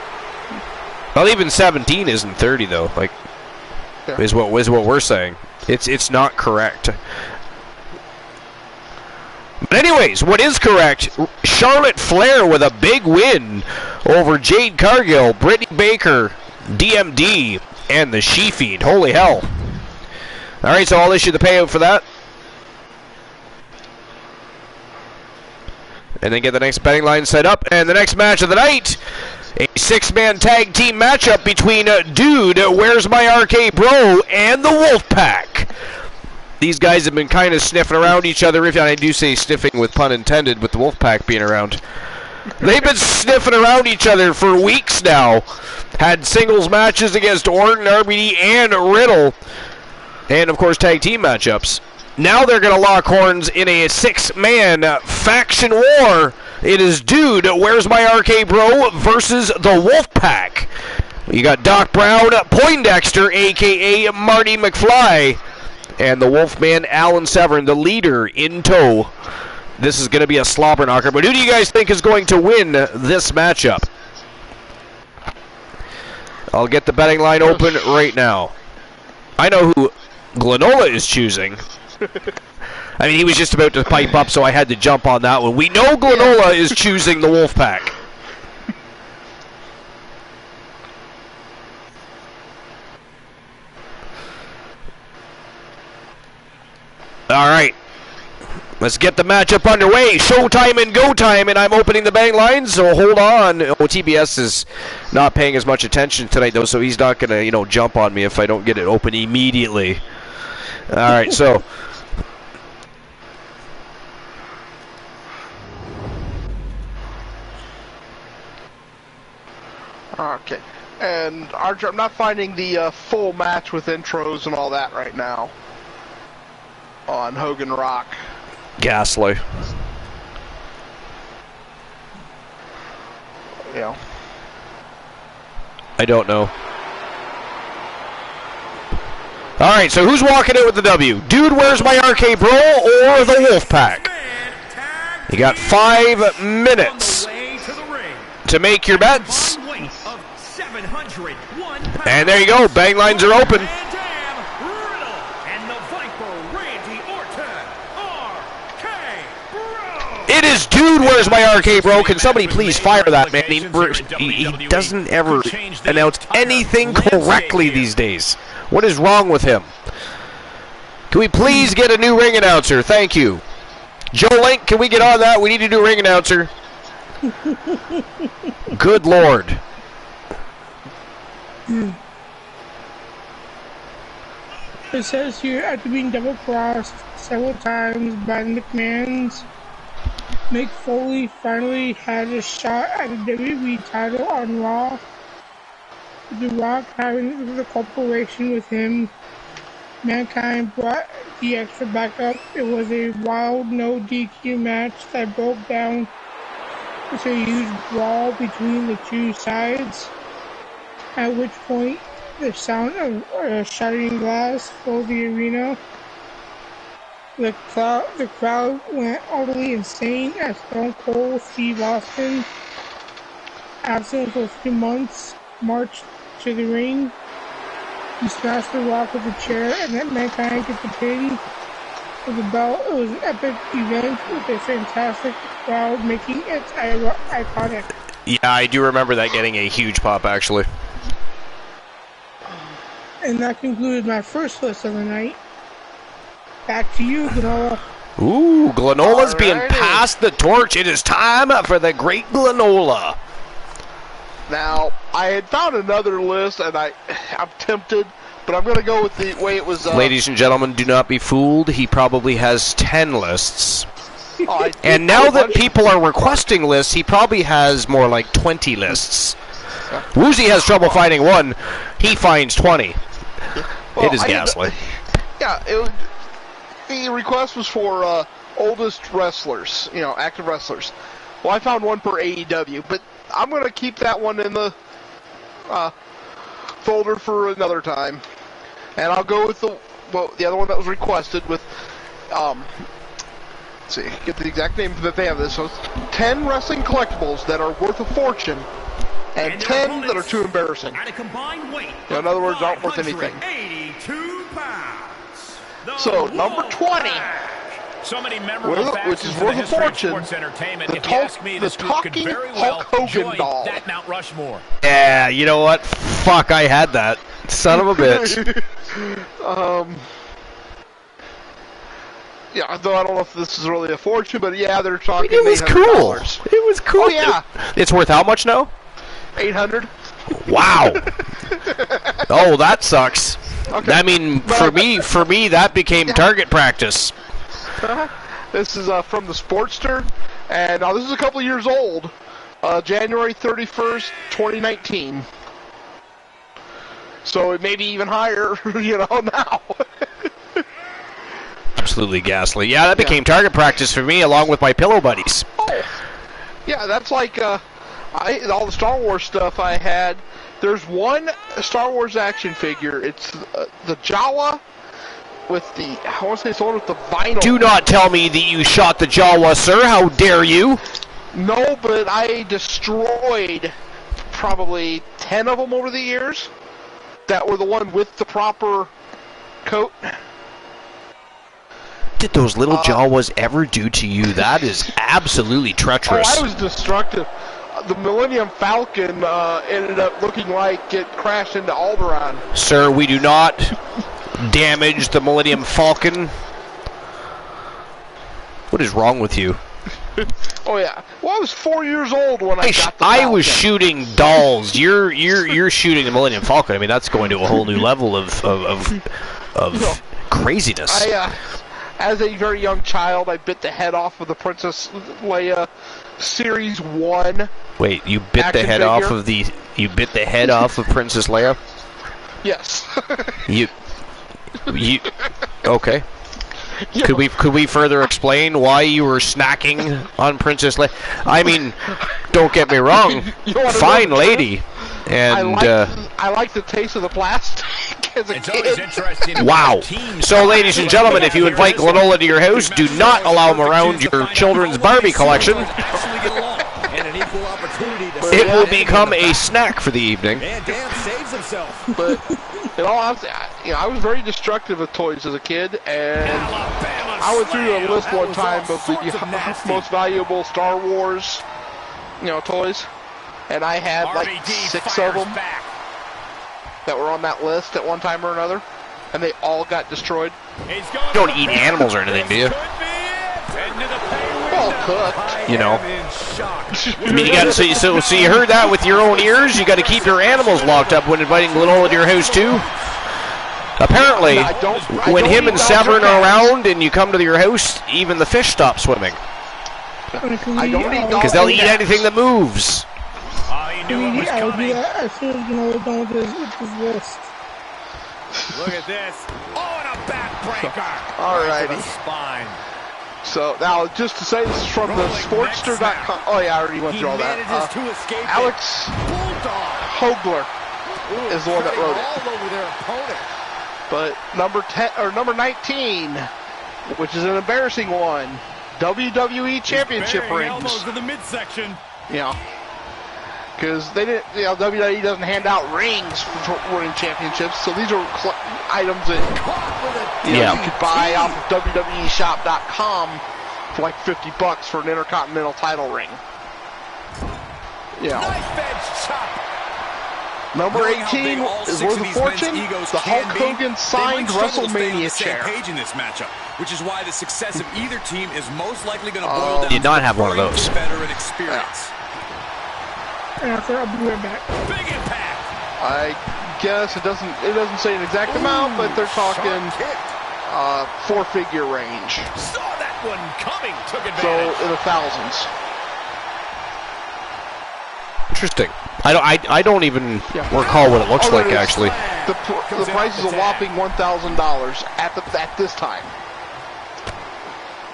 Well, even 17 isn't 30 though. Like, is what we're saying. It's not correct. But anyways, what is correct, Charlotte Flair with a big win over Jade Cargill, Brittany Baker, DMD, and the She-Fiend. Holy hell. All right, so I'll issue the payout for that. And then get the next betting line set up. And the next match of the night, a 6-man tag team matchup between Dude, Where's My RK Bro, and the Wolfpack. These guys have been kind of sniffing around each other, if I do say sniffing with pun intended, with the Wolfpack being around. They've been sniffing around each other for weeks now. Had singles matches against Orton, RBD, and Riddle. And, of course, tag team matchups. Now they're going to lock horns in a 6-man faction war. It is Dude, Where's My RK Bro versus the Wolfpack. You got Doc Brown, Poindexter, a.k.a. Marty McFly, and the Wolfman, Alan Severn, the leader, in tow. This is going to be a slobber knocker. But who do you guys think is going to win this matchup? I'll get the betting line open right now. I know who Glenola is choosing. I mean, he was just about to pipe up, so I had to jump on that one. We know Glenola is choosing the Wolfpack. All right, let's get the matchup underway. Showtime and go time, and I'm opening the betting lines, so hold on. Oh, TBS is not paying as much attention tonight, though, so he's not going to, jump on me if I don't get it open immediately. All right, so Okay. And I'm not finding the full match with intros and all that right now on Hogan Rock. Ghastly. Yeah. I don't know. All right, so who's walking in with the W? Dude, Where's My RK Bro or the Wolfpack? You got 5 minutes to make your bets. And there you go. Bang lines are open. It is Dude, Where's My RK Bro? Can somebody please fire that man? He doesn't ever announce anything correctly these days. What is wrong with him? Can we please get a new ring announcer? Thank you. Joe Link, can we get on that? We need a new ring announcer. Good Lord. It says here, after being double-crossed several times by the McMahons, Mick Foley finally had a shot at the WWE title on Raw. The Rock having the cooperation with him, Mankind brought the extra backup. It was a wild no DQ match that broke down with a huge brawl between the two sides, at which point the sound of shattering glass filled the arena. The crowd went utterly insane as Stone Cold Steve Austin, absent for a few months, marched to the ring. He smashed the Rock with a chair and let Mankind get the pin with the belt. It was an epic event with a fantastic crowd, making it iconic. Yeah, I do remember that getting a huge pop, actually. And that concluded my first list of the night. Back to you, Granola. Ooh, Granola's being passed the torch. It is time for the great Granola. Now, I had found another list, and I'm tempted, but I'm going to go with the way it was. Ladies and gentlemen, do not be fooled. He probably has 10 lists. Oh, and now that people are requesting lists, he probably has more like 20 lists. Woozy has trouble finding one. He finds 20. Well, it is ghastly. Yeah, the request was for oldest wrestlers, active wrestlers. Well, I found one per AEW, but I'm going to keep that one in the folder for another time. And I'll go with the other one that was requested with, let's see, get the exact name that they have this. So 10 wrestling collectibles that are worth a fortune, and 10 that are too embarrassing. At a combined weight in other words, aren't worth anything. 82 pounds. So, number 20. So many memorable which is worth a fortune. The talking Hulk Hogan doll. That Mount Rushmore. Yeah, you know what? Fuck, I had that. Son of a bitch. Yeah, though I don't know if this is really a fortune, but yeah, they're talking. It was cool. It was cool. Oh yeah. It's worth how much now? 800. Wow. Oh, that sucks. Okay. I mean, for me, that became target practice. This is from the Sportster, and this is a couple of years old. January 31st, 2019. So it may be even higher, now. Absolutely ghastly. Yeah, that became target practice for me, along with my pillow buddies. Oh. Yeah, that's like all the Star Wars stuff I had. There's one Star Wars action figure. It's the Jawa with I want to say it's the one with the vinyl. Do not tell me that you shot the Jawa, sir. How dare you? No, but I destroyed probably 10 of them over the years that were the one with the proper coat. Did those little Jawas ever do to you? That is absolutely treacherous. Oh, I was destructive. The Millennium Falcon ended up looking like it crashed into Alderaan. Sir, we do not damage the Millennium Falcon. What is wrong with you? Oh yeah. Well, I was 4 years old when I got the I Falcon. was shooting dolls. You're shooting the Millennium Falcon. I mean, that's going to a whole new level of craziness. As a very young child, I bit the head off of the Princess Leia Series 1. Wait, you bit the head off of Princess Leia? Yes. you okay. Could we further explain why you were snacking on Princess Leia? I mean, don't get me wrong, fine lady. And I like the taste of the plastic as a kid. Wow. So, ladies and gentlemen, if you invite Granola to your house, do not allow him around your children's Barbie collection. It will become a snack for the evening. And Dan saves himself. But in all honesty, I was very destructive with toys as a kid, and I went through a list one time of the most valuable Star Wars, toys, and I had like 6 of them that were on that list at one time or another, and they all got destroyed. You don't eat animals or anything, do you? Well, cooked. I mean, you got so you heard that with your own ears. You got to keep your animals locked up when inviting Granola to your house too. Apparently, when him and Severn are around and you come to your house, even the fish stop swimming. I don't eat because they'll eat anything that moves. He knew it was coming. As soon as Granola done with his list. Look at this. Oh, and a backbreaker. Alrighty. Spine. So, now, just to say, this is from the Sportster.com. Oh, yeah, I already went through all that. Alex Hogler is the one that wrote it. All over their opponent. But number 19 which is an embarrassing one. WWE Championship rings. Elbows to the midsection. Yeah. Because they didn't, WWE doesn't hand out rings for winning championships, so these are items that you could buy off of WWEshop.com for like $50 for an Intercontinental title ring. Yeah. Knife edge chop. Number 18 is worth a fortune. The Hulk Hogan signed WrestleMania chair. In this matchup, which is why the success of either team is most likely going to boil down. Did not have one of those. Veteran experience. And after, I'll be right back. Big impact. I guess it doesn't say an exact amount, but they're talking 4-figure range. Saw that one coming. Took advantage. So in the thousands. Interesting. I don't even recall what it looks like actually. The price is a whopping $1,000 at this time.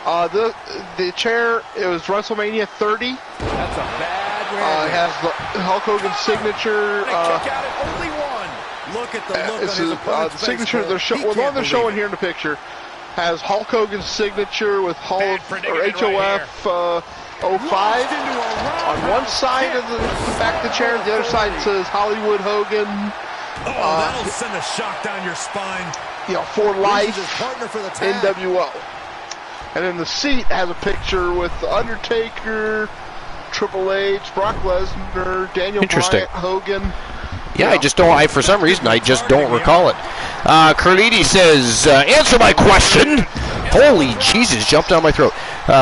The chair, it was WrestleMania 30. That's a bad it has the Hulk Hogan signature. Kick out at only one. Look at the look This on is his opponent's the signature. face. The one they're showing here in the picture has Hulk Hogan's signature with HOF 05 on one side of the back of the chair. The other side says Hollywood Hogan. That'll send a shock down your spine. For life, For the tag. NWO. And then the seat has a picture with The Undertaker, Triple H, Brock Lesnar, Daniel Bryan, Hogan. Yeah, I just don't. For some reason, I just don't recall it. Carlini says, "Answer my question." Holy Jesus, jumped down my throat.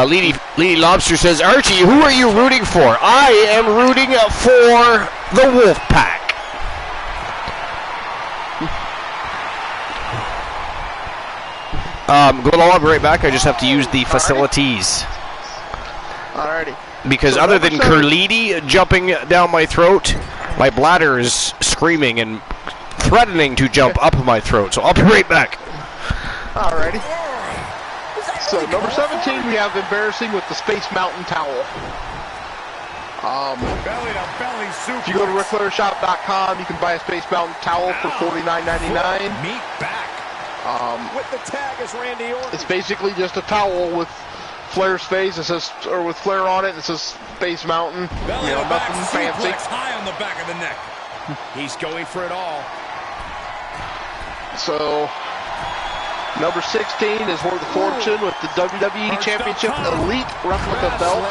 Lady Lobster says, "Archie, who are you rooting for?" I am rooting for the Wolfpack. Going along, I'll be right back. I just have to use the facilities. Alrighty. Because other than Carlini jumping down my throat, my bladder is screaming and threatening to jump up my throat. So I'll be right back. Alrighty. So number 17, we have embarrassing with the Space Mountain towel. Belly to belly super. If you go to RickFlairShop.com, you can buy a Space Mountain towel for $49.99. Meat back. With the tag is Randy Orton. It's basically just a towel with Flair's face. It says, or with Flair on it. It says Space Mountain. Belly to nothing back fancy. suplex high on the back of the neck. He's going for it all. So number 16 is worth a fortune with the WWE Championship Elite replica belt.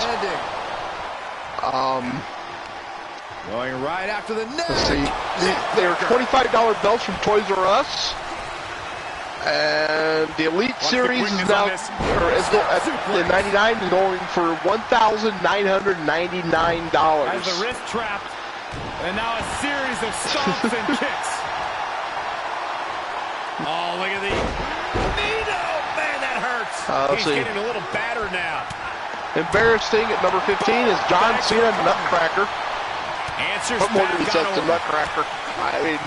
Going right after the neck. Let's see. They are $25 belts from Toys R Us. And the Elite Series is now, in 99 is going for $1,999. Has the wrist trapped. And now a series of stomps and kicks. Oh, look at the Nino! Man, that hurts. He's getting a little battered now. Embarrassing at number 15 is John Cena Nutcracker. Answers What more back do he says on to over. Nutcracker? I mean,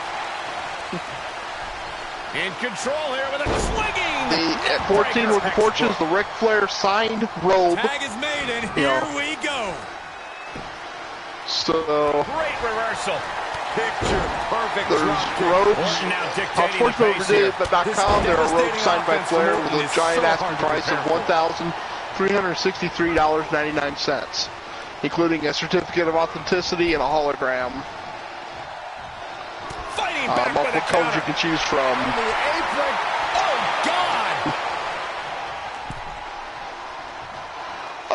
In control here with a swinging. at 14 with the fortune is the Ric Flair signed robe. Tag is made, and here we go. So Great reversal. Picture perfect. there's robes. Orton now On dictating the pace here. SportsMotorDay.com, there are robes signed by Flair with a Is giant so asking hard to price of prepare for. $1,363.99, including a certificate of authenticity and a hologram. Fighting back with Multiple a colors you counter. can choose from. On the apron. Oh,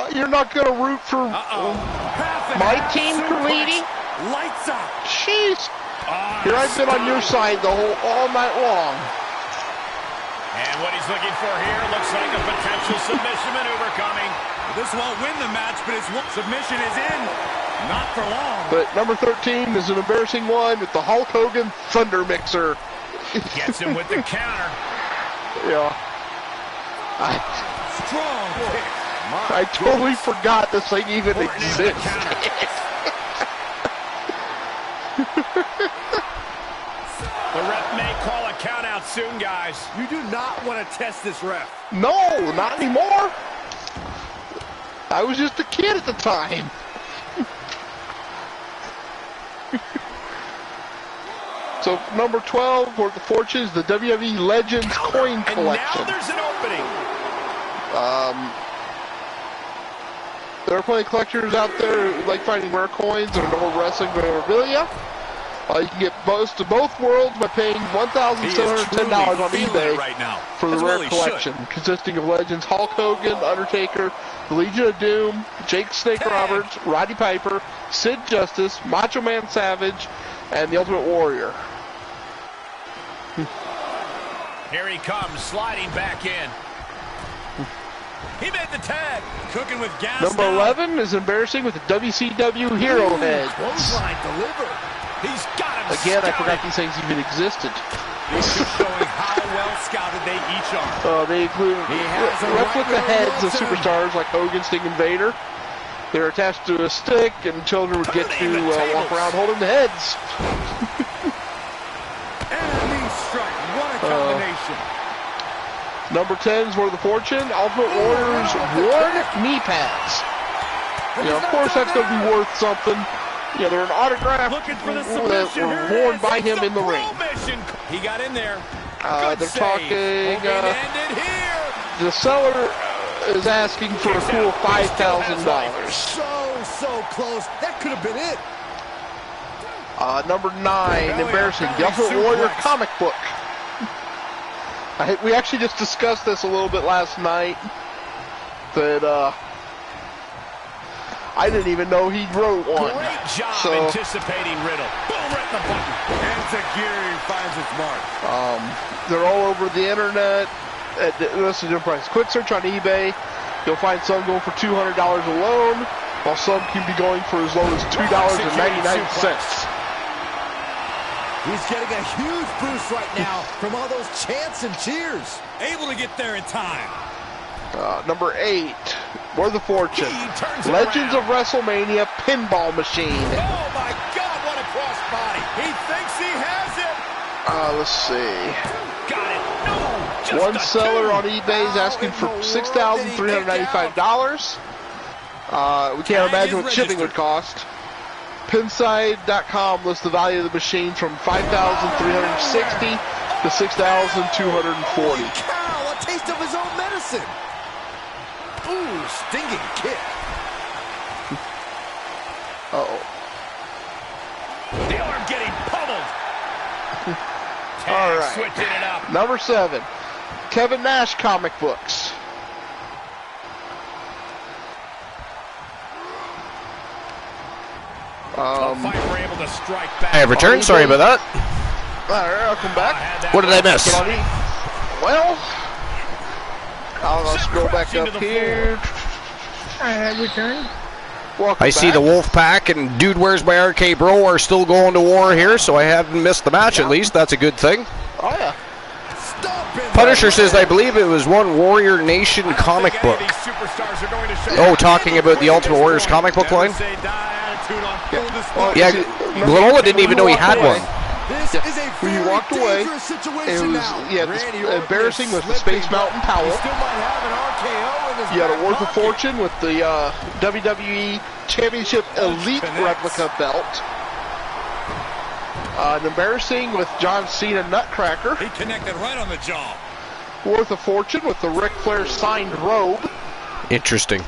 God. You're not going to root for my team, Carlini? Lights out. Jeez. Here I've been on your side all night long. And what he's looking for here looks like a potential submission maneuver coming. This won't win the match, but his submission is in. Not for long. But number 13 is an embarrassing one with the Hulk Hogan Thunder Mixer. Gets him with the counter. Yeah. Strong kick. I totally forgot this thing even Orton in with the exists. counter. The ref may call a count out soon, guys. You do not want to test this ref. No, not anymore. I was just a kid at the time. So number 12 for the fortunes, the WWE Legends coin And now collection. there's an opening. There are plenty of collectors out there who like finding rare coins or old wrestling memorabilia. You can get both worlds by paying $1,710 on eBay right now. For the rare collection, consisting of legends Hulk Hogan, Undertaker, the Legion of Doom, Jake Snake Roberts, Roddy Piper, Sid Justice, Macho Man Savage, and the Ultimate Warrior. Here he comes, sliding back in. He made the tag. Cooking with gas. Number 11 is embarrassing with the WCW Hero Head. Clothesline delivered. He's got him. Again, I forgot these things even existed. This is showing how well scouted they each are. They include replica heads of superstars like Hogan, Sting, and Vader. They're attached to a stick, and children would get to walk around holding the heads. Enemy strike. What a combination. Number 10 is Word of the Fortune. Ultimate Warrior's worn knee pads. Of course, that's going to be worth something. They're an autograph that were worn by him in the ring. He got in there. They're talking. The seller is asking for a cool $5,000. So close. That could have been it. Number 9, embarrassing. The Ultimate Warrior comic book. We actually just discussed this a little bit last night. That I didn't even know he wrote one. Great job anticipating Riddle. Boom, right in the button. And Zagiri finds its mark. They're all over the internet. This is the price. Quick search on eBay. You'll find some going for $200 alone, while some can be going for as low as $2.99. He's getting a huge boost right now from all those chants and cheers. Able to get there in time. Number 8, Word of the Fortune. Legends of WrestleMania pinball machine. Oh my God, what a crossbody. He thinks he has it. Let's see. Got it. No, just one seller on eBay is asking for $6,395. We can't imagine what shipping would cost. Pinside.com lists the value of the machine from $5,360 to $6,240. Cow, a taste of his own medicine. Ooh, stinging kick. Uh-oh. The arm getting pummeled. All right. Switching it up. Number 7, Kevin Nash comic books. Fight were able to strike back. I have returned. Sorry about that. All right, I'll come back. What did I miss? Well, I'll scroll back up here. I have returned. Welcome I see the Wolfpack and Dude Where's My RK Bro are still going to war here, so I haven't missed the match at least. That's a good thing. Oh, yeah. Punisher says, I believe it was one Warrior Nation comic book. Oh, talking about the Ultimate Warriors comic book line? Yeah, Glenola didn't even know he had one. When you walked away, it was embarrassing with the Space Mountain Towel. You had a Worth of Fortune with the WWE Championship Elite replica belt. An embarrassing with John Cena Nutcracker. He connected right on the jaw. Worth of Fortune with the Ric Flair signed robe. Interesting.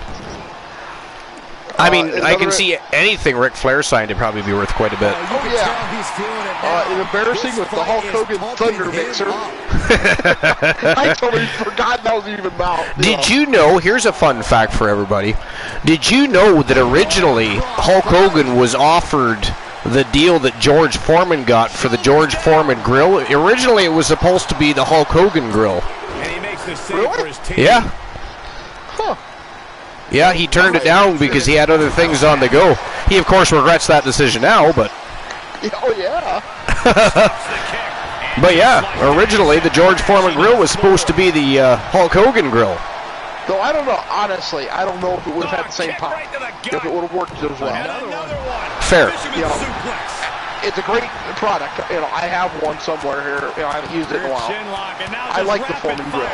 I mean, I can see anything Ric Flair signed would probably be worth quite a bit. Oh, yeah. An embarrassing with the Hulk Hogan Thunder Mixer. I totally forgot that was even out. Did you know, here's a fun fact for everybody. Did you know that originally Hulk Hogan was offered the deal that George Foreman got for the George Foreman grill? Originally it was supposed to be the Hulk Hogan grill. And he makes the save for his team. Yeah. Huh. Yeah, he turned it down because he had other things on the go. He, of course, regrets that decision now, but... Oh, yeah. But, yeah, originally the George Foreman grill was supposed to be the Hulk Hogan grill. Though I don't know, honestly, I don't know if it would have had the same pop. If it would have worked as well. Fair. It's a great product. I have one somewhere here. I haven't used it in a while. I like the Foreman grill.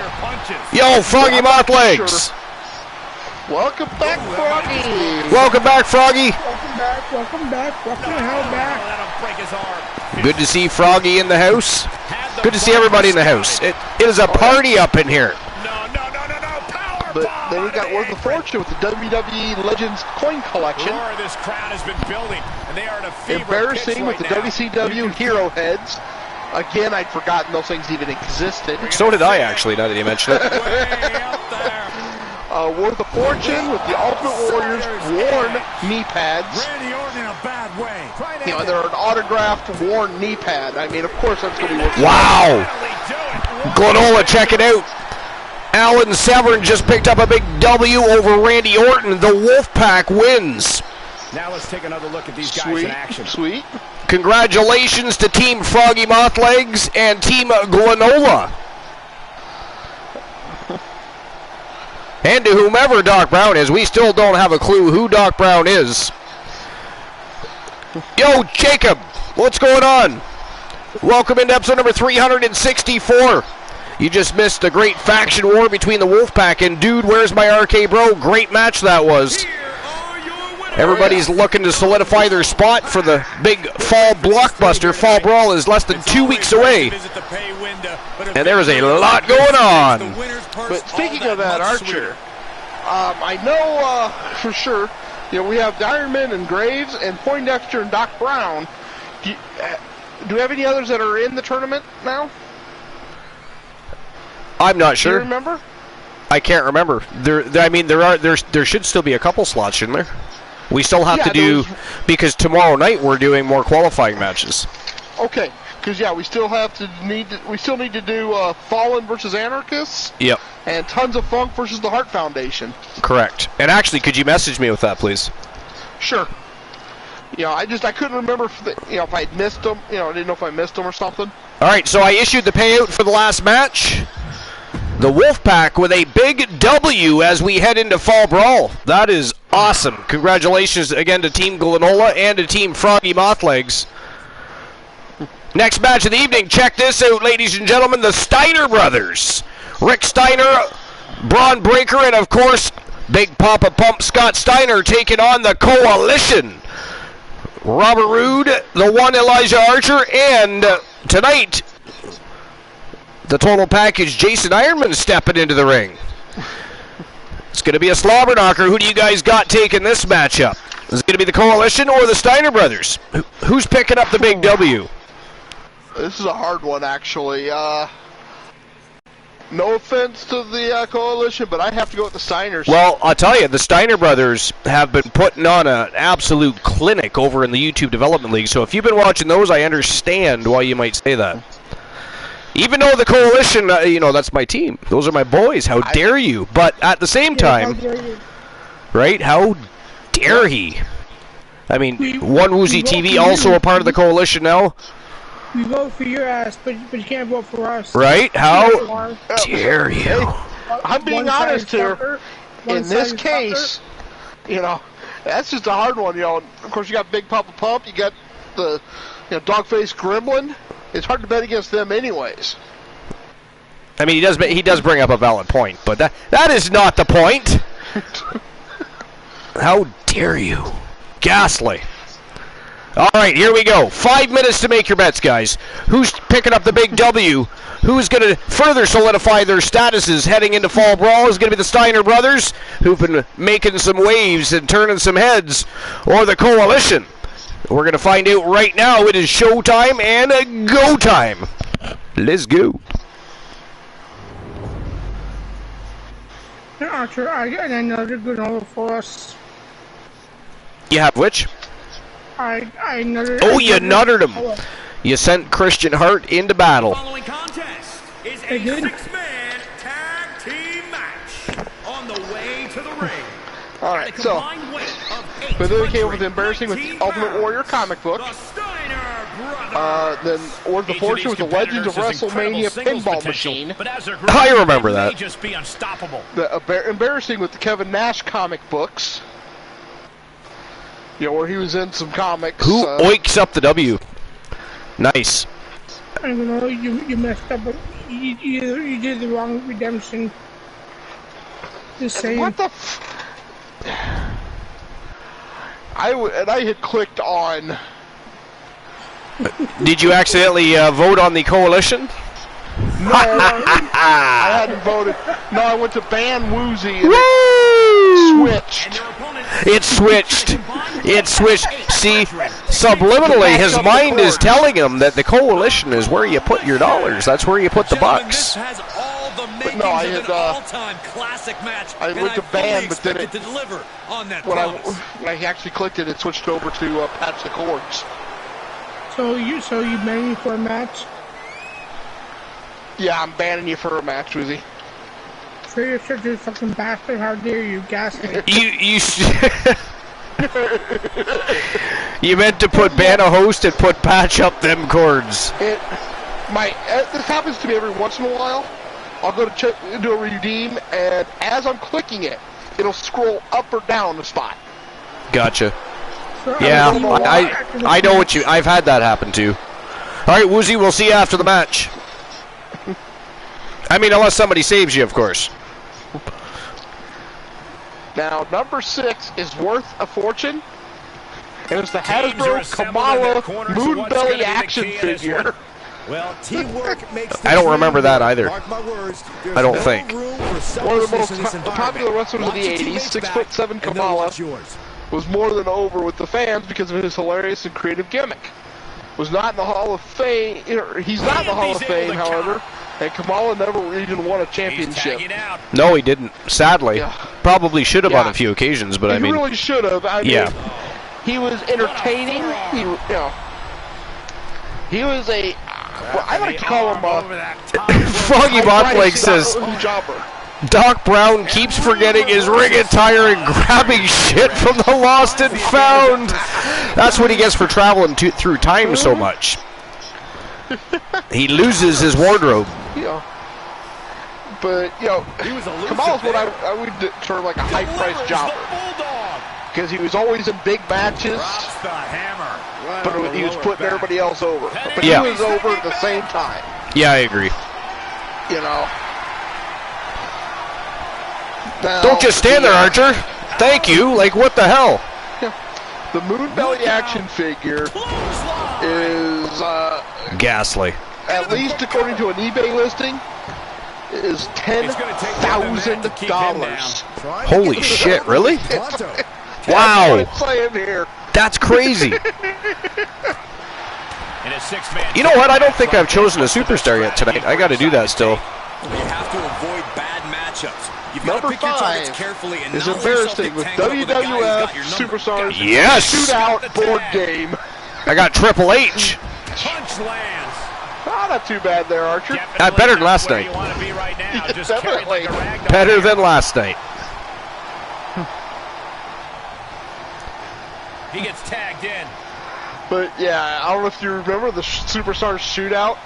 Yo, Froggy Moth Legs! Welcome back, Froggy! Welcome back, Froggy! Welcome the hell back. Good to see Froggy in the house. Good to see everybody in the house. It is a party up in here. The But then we got Worth of Fortune with the WWE Legends coin collection. This crowd has been building, and they are in a fever Embarrassing with the WCW Hero Heads. Again, I'd forgotten those things even existed. So did I, actually, now that you mention it. Worth of Fortune with the Ultimate Warriors worn knee pads. Randy Orton in a bad way. You know, they're an autographed worn knee pad. I mean, of course that's going to be worth. Wow! Glenola, check it out. Alan Severn just picked up a big W over Randy Orton. The Wolfpack wins. Now let's take another look at these guys in action. Sweet. Congratulations to Team Froggy Mothlegs and Team Glenola. And to whomever Doc Brown is. We still don't have a clue who Doc Brown is. Yo, Jacob, what's going on? Welcome into episode number 364. You just missed a great faction war between the Wolfpack and Dude, Where's My RK Bro? Great match that was. Everybody's looking to solidify their spot for the big fall blockbuster. Fall Brawl is less than 2 weeks away. And there is a lot going on. But speaking of that, Archer, I know for sure, you know, we have Diamond and Graves and Poindexter and Doc Brown. Do we have any others that are in the tournament now? I'm not sure. Do you remember? I can't remember. There should still be a couple slots, shouldn't there? We still have to do, because tomorrow night we're doing more qualifying matches. Okay, because we still need to do Fallen versus Anarchists. Yep. And Tons of Funk versus the Hart Foundation. Correct. And actually, could you message me with that, please? Sure. You know, I couldn't remember if I'd missed them. You know, I didn't know if I missed them or something. All right, so I issued the payout for the last match. The Wolfpack with a big W as we head into Fall Brawl. That is awesome. Congratulations again to Team Glenola and to Team Froggy Mothlegs. Next match of the evening, check this out, ladies and gentlemen. The Steiner brothers. Rick Steiner, Braun Breaker, and of course, Big Papa Pump Scott Steiner taking on the Coalition. Robert Roode, the one Elijah Archer, and tonight, the total package, Jason Ironman stepping into the ring. It's going to be a slobber knocker. Who do you guys got taking this matchup? Is it going to be the Coalition or the Steiner brothers? Who's picking up the big W? This is a hard one, actually. No offense to the Coalition, but I have to go with the Steiners. Well, I'll tell you, the Steiner brothers have been putting on an absolute clinic over in the YouTube Development League. So if you've been watching those, I understand why you might say that. Even though the Coalition, that's my team. Those are my boys. How dare you? But at the same time, right? How dare he? I mean, One Woozy TV also a part of the Coalition now. We vote for your ass, but you can't vote for us. Right? How dare you? Hey, I'm being honest here. In this case, that's just a hard one. Of course, you got Big Papa Pump. You got the, Dogface Gremlin. It's hard to bet against them anyways. I mean, he does bring up a valid point, but that is not the point. How dare you? Ghastly. All right, here we go. 5 minutes to make your bets, guys. Who's picking up the big W? Who's going to further solidify their statuses heading into Fall Brawl? Is going to be the Steiner brothers, who've been making some waves and turning some heads, or the Coalition? We're going to find out right now. It is showtime and go time. Let's go. Archer, I got another good one for us. You have which? I nutted. Oh, you nutted him. You sent Christian Hart into battle. The following contest is a six-man tag team match on the way to the ring. All right, so but then we came up with embarrassing with the Ultimate Warrior comic book. Then Worth of Fortune with the Legends of WrestleMania pinball machine. I remember that. Just be unstoppable. The embarrassing with the Kevin Nash comic books. Where he was in some comics. Who oinks up the W? Nice. I don't know, you messed up, but you did the wrong redemption. Just saying. What the I had clicked on. Did you accidentally vote on the Coalition? No, I hadn't voted. No, I went to ban Woozy and it switched. It switched. It switched. See, subliminally, his mind is telling him that the coalition is where you put your dollars. That's where you put the bucks. But no, I had I went to ban, but then it, when I actually clicked it, it switched over to patch the cords. So you banned me for a match? Yeah, I'm banning you for a match, Woozy. For your such a fucking bastard! How dare you, Gasly? You meant to put ban a host and put patch up them cords. This happens to me every once in a while. I'll go to do a redeem, and as I'm clicking it, it'll scroll up or down the spot. Gotcha. Yeah, I know what I've had that happen too. All right, Woozy, we'll see you after the match. I mean, unless somebody saves you, of course. Now, number 6 is worth a fortune. And it's the Hasbro Kamala Moonbelly action figure. Well, teamwork makes I don't remember that either. Mark my words, I don't think. One of the most popular wrestlers of the 80s, 6'7" Kamala, was more than over with the fans because of his hilarious and creative gimmick. Was not in the Hall of Fame. He's not in the Hall of Fame, however. And Kamala never even won a championship. No, he didn't. Sadly, yeah. Probably should have on a few occasions, but I mean, he really should have. I mean, yeah, he was entertaining. He was a. Well, I like to call him Froggy Botleg says Doc Brown keeps forgetting his ring attire and grabbing shit from the lost and found. That's what he gets for traveling through time so much. He loses his wardrobe. But Kamala's what I would term like a high-priced jobber, because he was always in big matches, but he was putting everybody else over. But he was over at the same time. Yeah, I agree. Now, don't just stand there, Archer. Thank you. Like, what the hell? The Moonbelly action figure is ghastly. At least according to an eBay listing, is $10,000. Holy shit! Really? Wow. That's crazy. You know what? I don't think I've chosen a superstar yet tonight. I got to do that still. You have to avoid bad matchups. Number 5 is embarrassing with WWF Superstars Shootout board game. I got Triple H. Punch lands. Not too bad there, Archer. Better than last night. Definitely. Better than last night. He gets tagged in. But yeah, I don't know if you remember the Superstars Shootout.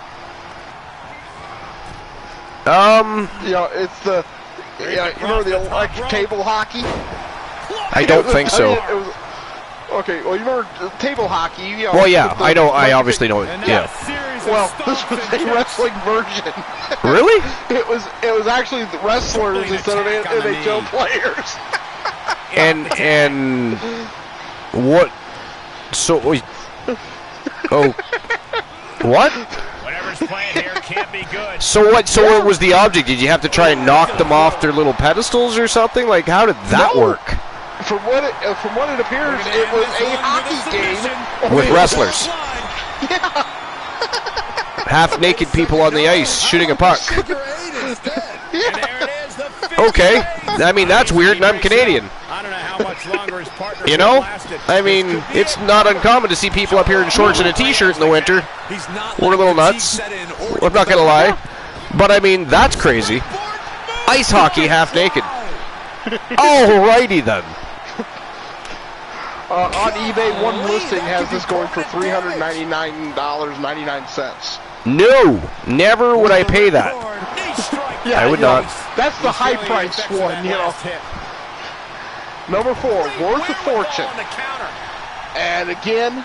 It's the you remember the electric table hockey? I don't think so. Okay, well, you remember table hockey? Well, yeah, I know. I obviously know it. Yeah. Well, this was a wrestling version. Really? It was actually the wrestlers instead of NHL players. and what? So, oh, what? Whatever's playing here can't be good. So what? So what was the object? Did you have to try and knock them off their little pedestals or something? Like, how did that work? From what it appears, it was a hockey game with wrestlers. Yeah. Half-naked people on the ice shooting a puck. Okay, I mean, that's weird, and I'm Canadian. I don't know how much longer his partner I mean, it's not uncommon to see people up here in shorts and a t-shirt in the winter. We're a little nuts. I'm not gonna lie, but I mean, that's crazy. Ice hockey, half-naked. Alrighty then. On eBay, one listing has this going for $399.99. No, never would I pay that. Yeah, I would not. That's the high price one, Number 4, worth a fortune. And again,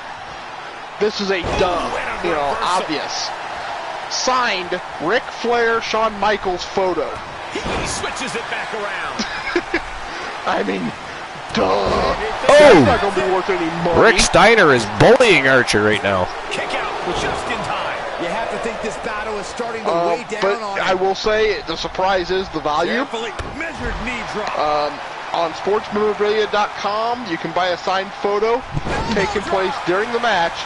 this is a dumb, obvious. Signed, Ric Flair, Shawn Michaels photo. He switches it back around. I mean, duh. Oh! That's not going to be worth any money. Rick Steiner is bullying Archer right now. Kick out just in time. You have to think this battle is starting to weigh down but on I will say the surprise is the value. Carefully measured knee drop. On sportsmemorabilia.com, you can buy a signed photo taking place during the match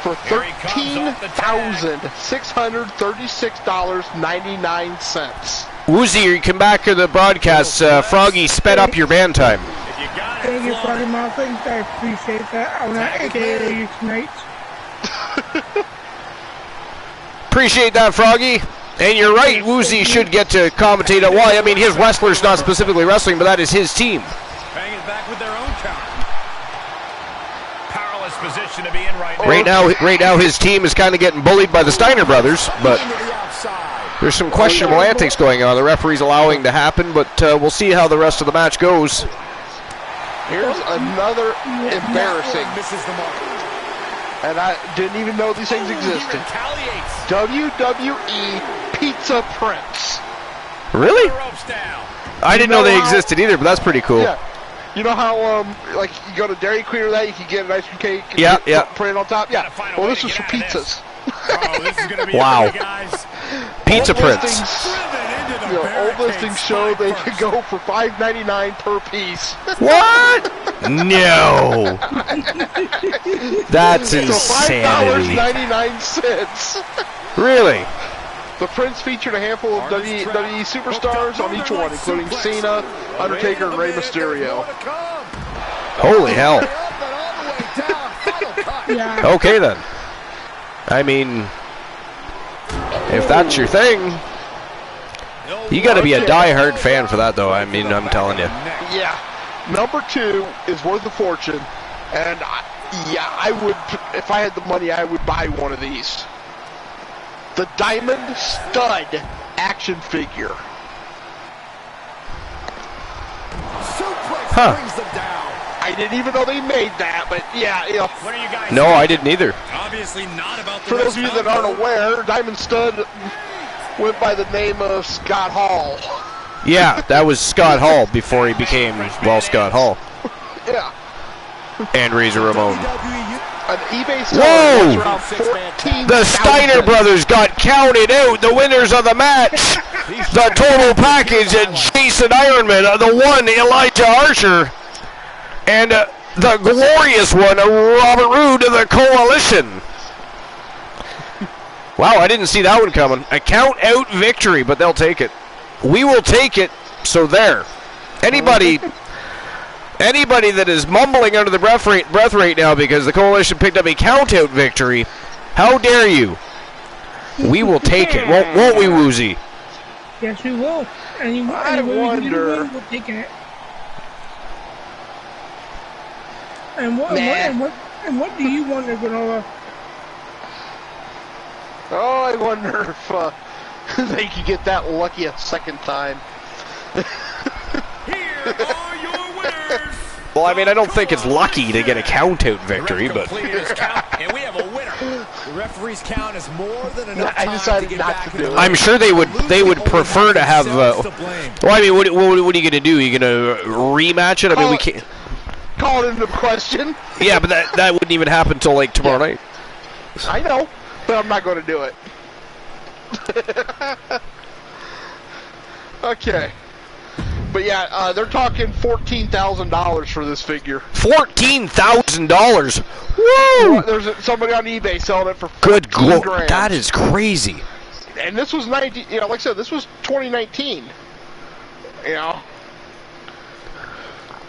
for $13,636.99. Woozy, you come back to the broadcast. Froggy sped up your band time. Thank you, Froggy Muffins. I appreciate that. I want to AKA you tonight. Appreciate that, Froggy. And you're right, Woozy should get to commentate at why. I mean, his wrestler's not specifically wrestling, but that is his team. Hanging back with their own counter. Powerless position to be in right now. Right now, his team is kind of getting bullied by the Steiner brothers, but there's some questionable antics going on. The referee's allowing to happen, but we'll see how the rest of the match goes. Here's another embarrassing. Misses the mark. And I didn't even know these things existed. WWE Pizza Prince. Really? I didn't know they existed either, but that's pretty cool. Yeah. You know how, like, you go to Dairy Queen or that, you can get an ice cream cake and put it on top? Yeah. Well, this is for pizzas. Wow. Pizza Prince. Old listings show they could go for $5.99 per piece. What? No. That's insanity. $5.99. Really? The Prince featured a handful of WWE superstars on each one, including Cena, Undertaker, and Rey Mysterio. Holy hell. Okay then. I mean, if that's your thing, you got to be a die-hard fan for that, though. I mean, I'm telling you. Yeah. Number 2 is worth a fortune, and I would, if I had the money, I would buy one of these. The Diamond Stud action figure. Huh. I didn't even know they made that, but yeah, you know. What are you guys No, I didn't either. Obviously not about the For those of you that aren't aware, Diamond Stud went by the name of Scott Hall. Yeah, that was Scott Hall before he became, well, Scott Hall. Yeah. And Razor Ramon. An eBay seller Whoa! was around 14,000. The Steiner brothers got counted out, the winners of the match. The total package, Jason Ironman, the one, Elijah Archer, and the glorious one, Robert Roode of the Coalition. Wow, I didn't see that one coming. A count-out victory, but they'll take it. We will take it, so there. Anybody that is mumbling under the breath right now because the Coalition picked up a count-out victory, how dare you? We will take it, won't we, Woozy? Yes, we will. I wonder. We're taking it. And what do you wonder, Granola? Oh, I wonder if they could get that lucky a second time. Here are your winners. Well, I mean, I don't think it's lucky to get a count-out victory, but... And we have a winner. The referee's count is more than enough I time decided to get not back to in do the it. I'm sure they would prefer to have... well, I mean, what are you going to do? Are you going to rematch it? I mean, we can't... Call it into question. Yeah, but that wouldn't even happen until, like, tomorrow night. I know, but I'm not going to do it. Okay. But yeah, they're talking $14,000 for this figure. $14,000. Woo! There's somebody on eBay selling it for Good $14,000. God, that is crazy. And this was like I said, this was 2019. You know.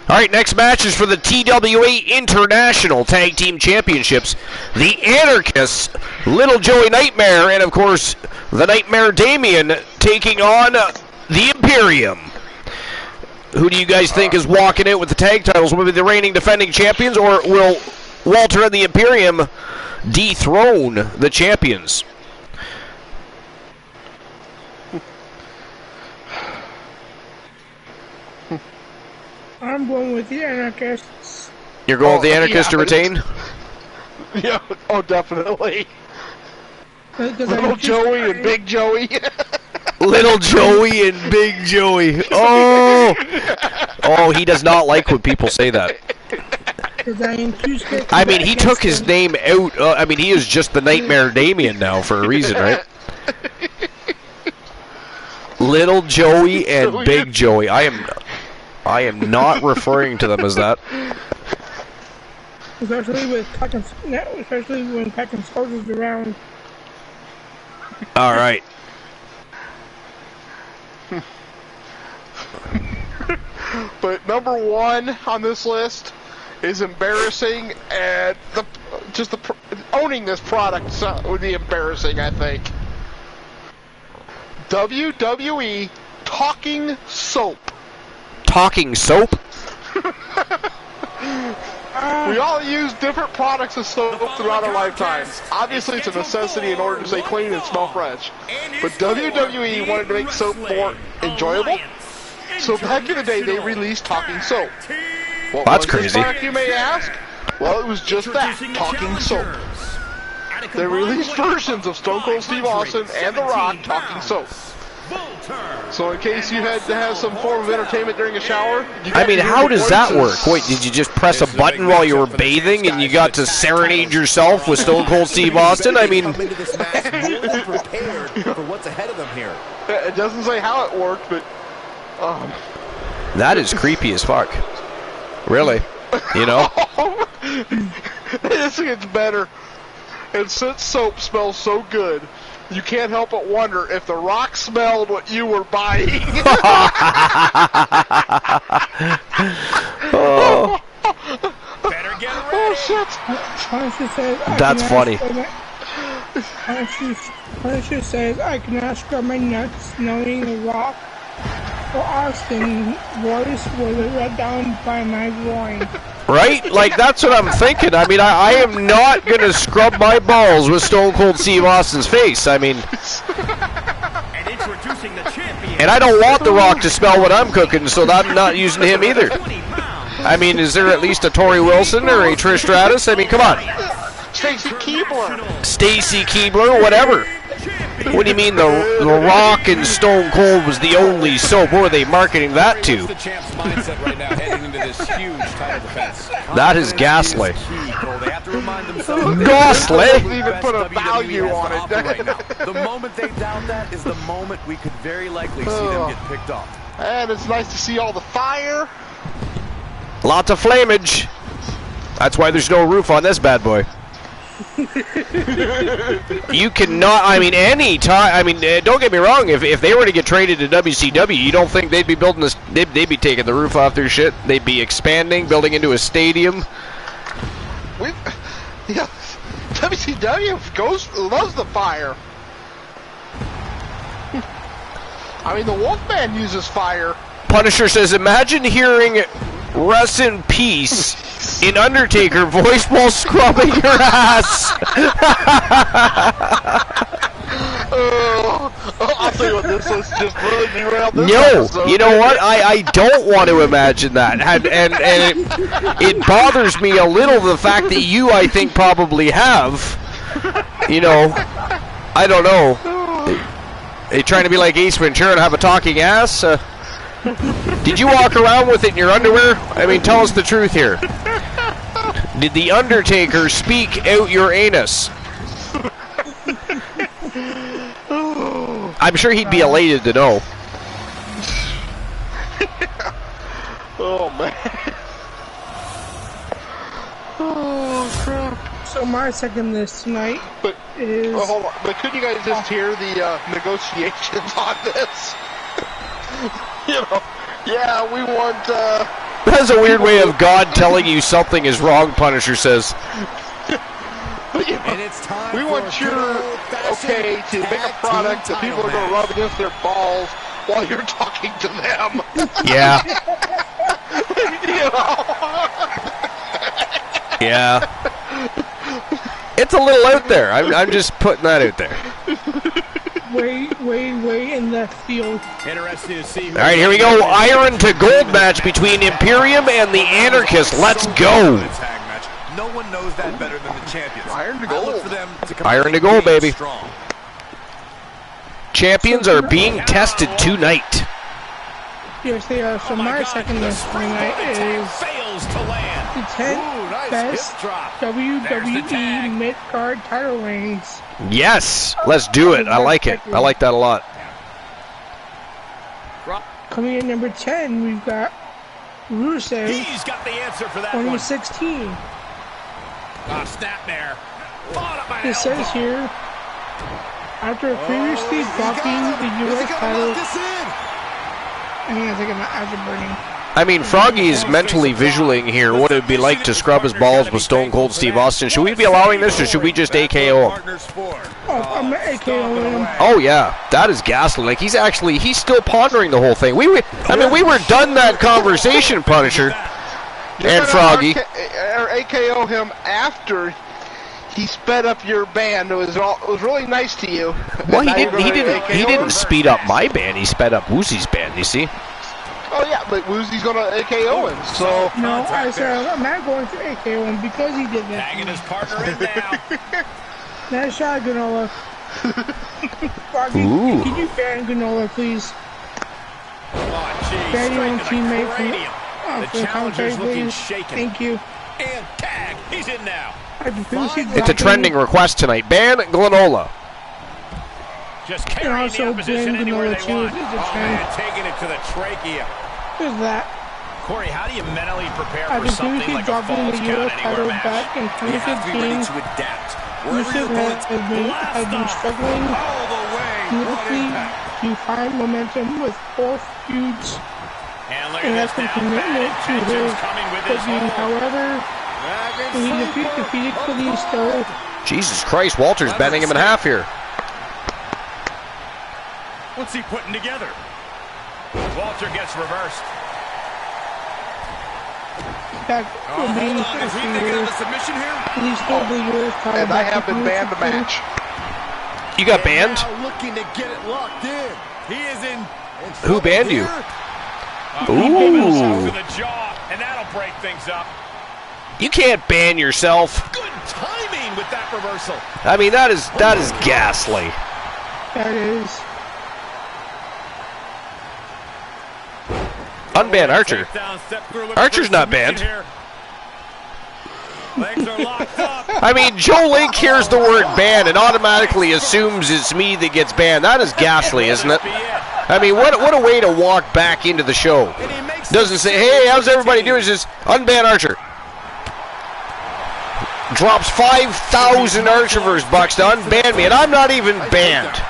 All right, next match is for the TWA International Tag Team Championships. The Anarchists, Little Joey Nightmare, and of course the Nightmare Damien taking on the Imperium. Who do you guys think is walking out with the tag titles? Will it be the reigning defending champions, or will Walter and the Imperium dethrone the champions? I'm going with the Anarchists. You're going with the Anarchists to retain? Yeah, oh, definitely. Little Joey and Big Joey. Little Joey and Big Joey. Oh! Oh, he does not like when people say that. I mean, he took his name out. I mean, he is just the Nightmare Damien now for a reason, right? Little Joey and Big Joey. I am not referring to them as that. Especially when Pack and Soldiers around. All right. But number one on this list is embarrassing, and owning this product would be embarrassing, I think. WWE talking soap. Talking soap? We all use different products of soap throughout our lifetimes. Obviously, it's a necessity in order to stay clean and smell fresh. But WWE wanted to make soap more enjoyable. So back in the day, they released talking soap. What That's was crazy. This product, you may ask? Well, it was just that, talking soap. They released versions of Stone Cold Steve Austin and The Rock talking soap. So in case you had to have some form of entertainment during a shower, I mean, how does that work? Wait, did you just press a button while you were bathing and you got to serenade yourself with Stone Cold Steve Austin? I mean, prepared for what's ahead of them here. It doesn't say how it worked, but that is creepy as fuck. Really, you know? This gets better. And since soap smells so good, you can't help but wonder if The Rock smelled what you were buying. Oh. Better get ready. Oh, shit. That's funny. Punisher says, I cannot scrub my nuts knowing The Rock or Austin voice was let down by my groin. Right? Like, that's what I'm thinking. I mean, I am not going to scrub my balls with Stone Cold Steve Austin's face. I mean, And introducing the champion. and I don't want The Rock to smell what I'm cooking, so I'm not using him either. 20 pounds. I mean, is there at least a Tori Wilson or a Trish Stratus? I mean, come on. Stacy Keibler. Stacy Keibler, whatever. What do you mean the Rock and Stone Cold was the only soap? What were they marketing that to? The champ's mindset right now heading into this huge title defense. That is ghastly. They have to remind themselves Ghastly? Doesn't even put a value on it. right now. The moment they doubt that is the moment we could very likely see them get picked off. And it's nice to see all the fire. Lots of flamage. That's why there's no roof on this bad boy. You cannot, I mean, any time, I mean, don't get me wrong, if they were to get traded to WCW, you don't think they'd be building this, they'd be taking the roof off their shit, they'd be expanding, building into a stadium. WCW loves the fire. I mean, the Wolfman uses fire. Punisher says, imagine hearing "Rest in Peace" in Undertaker voice while scrubbing your ass. I'll tell you what, this list just really derailed this No, episode. you know what? I don't want to imagine that, and it bothers me a little the fact that you, I think, probably have. You know, I don't know. Are you trying to be like Ace Ventura and have a talking ass? Did you walk around with it in your underwear? I mean, tell us the truth here. Did the Undertaker speak out your anus? I'm sure he'd be elated to know. Oh, man. Oh, crap. So my second list tonight But, is... hold on. But could you guys just hear the negotiations on this? You know, yeah, we want... That's a weird way of God telling you something is wrong, Punisher says. And it's time we want for your okay to make a product that people are going to rub against their balls while you're talking to them. Yeah. You know? Yeah. It's a little out there. I'm just putting that out there. Way in left field. Interesting to see. All right, here we go. Iron to gold match between Imperium and the Anarchists. Let's go. Tag match. No one knows that better than the champions. Iron to I look gold. for them to come Iron out to gold, being baby. strong. Champions are being tested tonight. Yes, they are. So my second list tonight is fails to land. The 10th best WWE mid-card title reigns. Yes, let's do it. I like it. I like that a lot. Coming in number 10, we've got Rusev. He's got the answer for that 2016. Ah, snapmare. It says here, after previously dropping the U.S. title, I think my eyes are burning. I mean, Froggy is mentally visualing here what it would be like to scrub his balls with Stone Cold Steve Austin. Should we be allowing this, or should we just AKO him? Oh, I'm AKO him. Oh yeah, that is ghastly. Like he's still pondering the whole thing. We were done that conversation, Punisher and Froggy. Or AKO him after he sped up your band. It was really nice to you. Well, he didn't speed up my band. He sped up Woozy's band. You see? Oh yeah, but Woozy's gonna AKO him. So no, I said I'm not going to AKO him because he did that. Tagging his partner in now. Nice shot, Granola. Froggy, can you ban Granola, please? Ban your own teammate from the commentary, please. Thank you. And tag, he's in now. It's a trending request tonight. Ban Granola. Just carrying the opposition anywhere they want. Man, taking it to the trachea. Who's that? Corey, how do you mentally prepare for something like a falls count anywhere match? You have to be ready to adapt. Rusev has been struggling beautifully to find momentum with 4 feuds, and that's been commitment to his booking. However, when he defeated Kalisto. Jesus Christ, Walter's bending him in half here. What's he putting together? Walter gets reversed. Back for being submission here? And I have been banned a match. You got banned? Looking to get it locked in. He is in. Who banned you? Ooh. To the jaw, and that'll break things up. You can't ban yourself. Good timing with that reversal. I mean, that is ghastly. That is. Unban Archer. Archer's not banned. Legs are locked up. I mean, Joe Link hears the word ban and automatically assumes it's me that gets banned. That is ghastly, isn't it? I mean, what a way to walk back into the show. Doesn't say, hey, how's everybody doing? It's just unban Archer. Drops 5,000 Archerverse bucks to unban me, and I'm not even banned.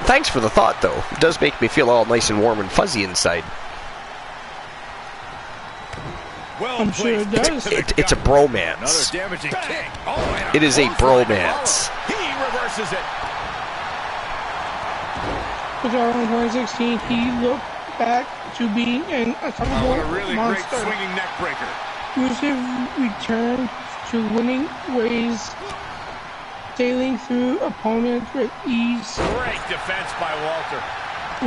Thanks for the thought, though. It does make me feel all nice and warm and fuzzy inside. I'm sure it does. It's a bromance. It is a bromance. He reverses it. In 2016, he looked back to being an unstoppable monster. Great swinging neck breaker. Rusev returned to winning ways, sailing through opponents with ease. Great defense by Walter.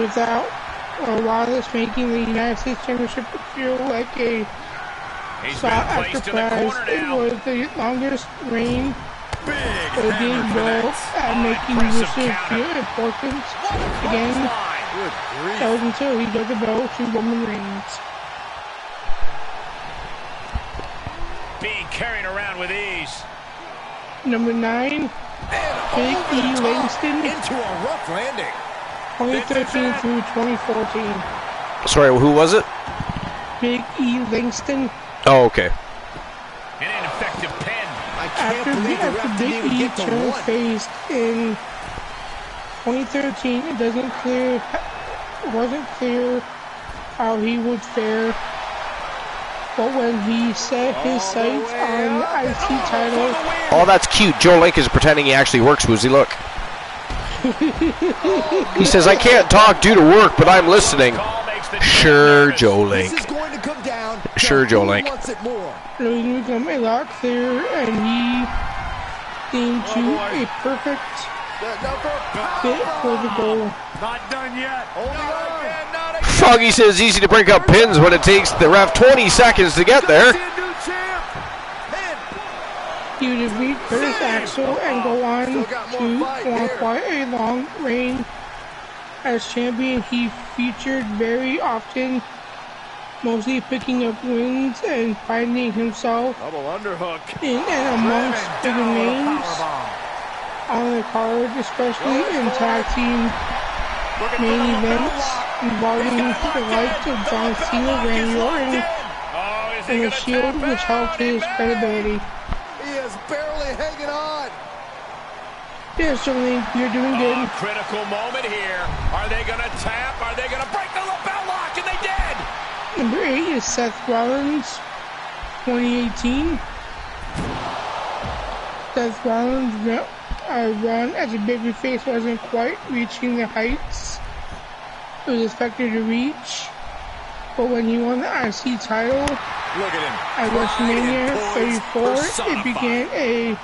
Without Wallace making the United States Championship feel like a sought-after prize. It was the longest reign, but it did well at making Rusev feel important again. That was until he got the belt to Roman Reigns. Being carried around with ease. Number 9, Big E Langston. Into a rough landing. 2013 through 2014. Sorry, who was it? Big E Langston. Oh, okay. An ineffective pin. After Big E turned face in 2013, it wasn't clear how he would fare. But when he set his sights on the IC title... Oh, that's cute. Joe Link is pretending he actually works, Woozy. Look. He says, I can't talk due to work, but I'm listening. Sure, Joe Link. Sure, Joe Link. It was become a lot clearer, and he seemed to a perfect fit for the goal. Not done yet. Froggy says easy to break up pins when it takes the ref 20 seconds to get there. He would defeat Curtis Axel and go on to quite a long reign as champion. He featured very often mostly picking up wins and finding himself Double underhook. in and amongst bigger names on the card, especially in tag team main events involving the likes of John Cena, Randy Orton, and The Shield, which helped his credibility. He is barely hanging on. Yeah, certainly, you're doing good. Critical moment here. Are they going to tap? Are they going to break the lapel lock? And they did! Number 8 is Seth Rollins, 2018. Seth Rollins' run as a babyface wasn't quite reaching the heights it was expected to reach, but when he won the IC title at WrestleMania 34, it began a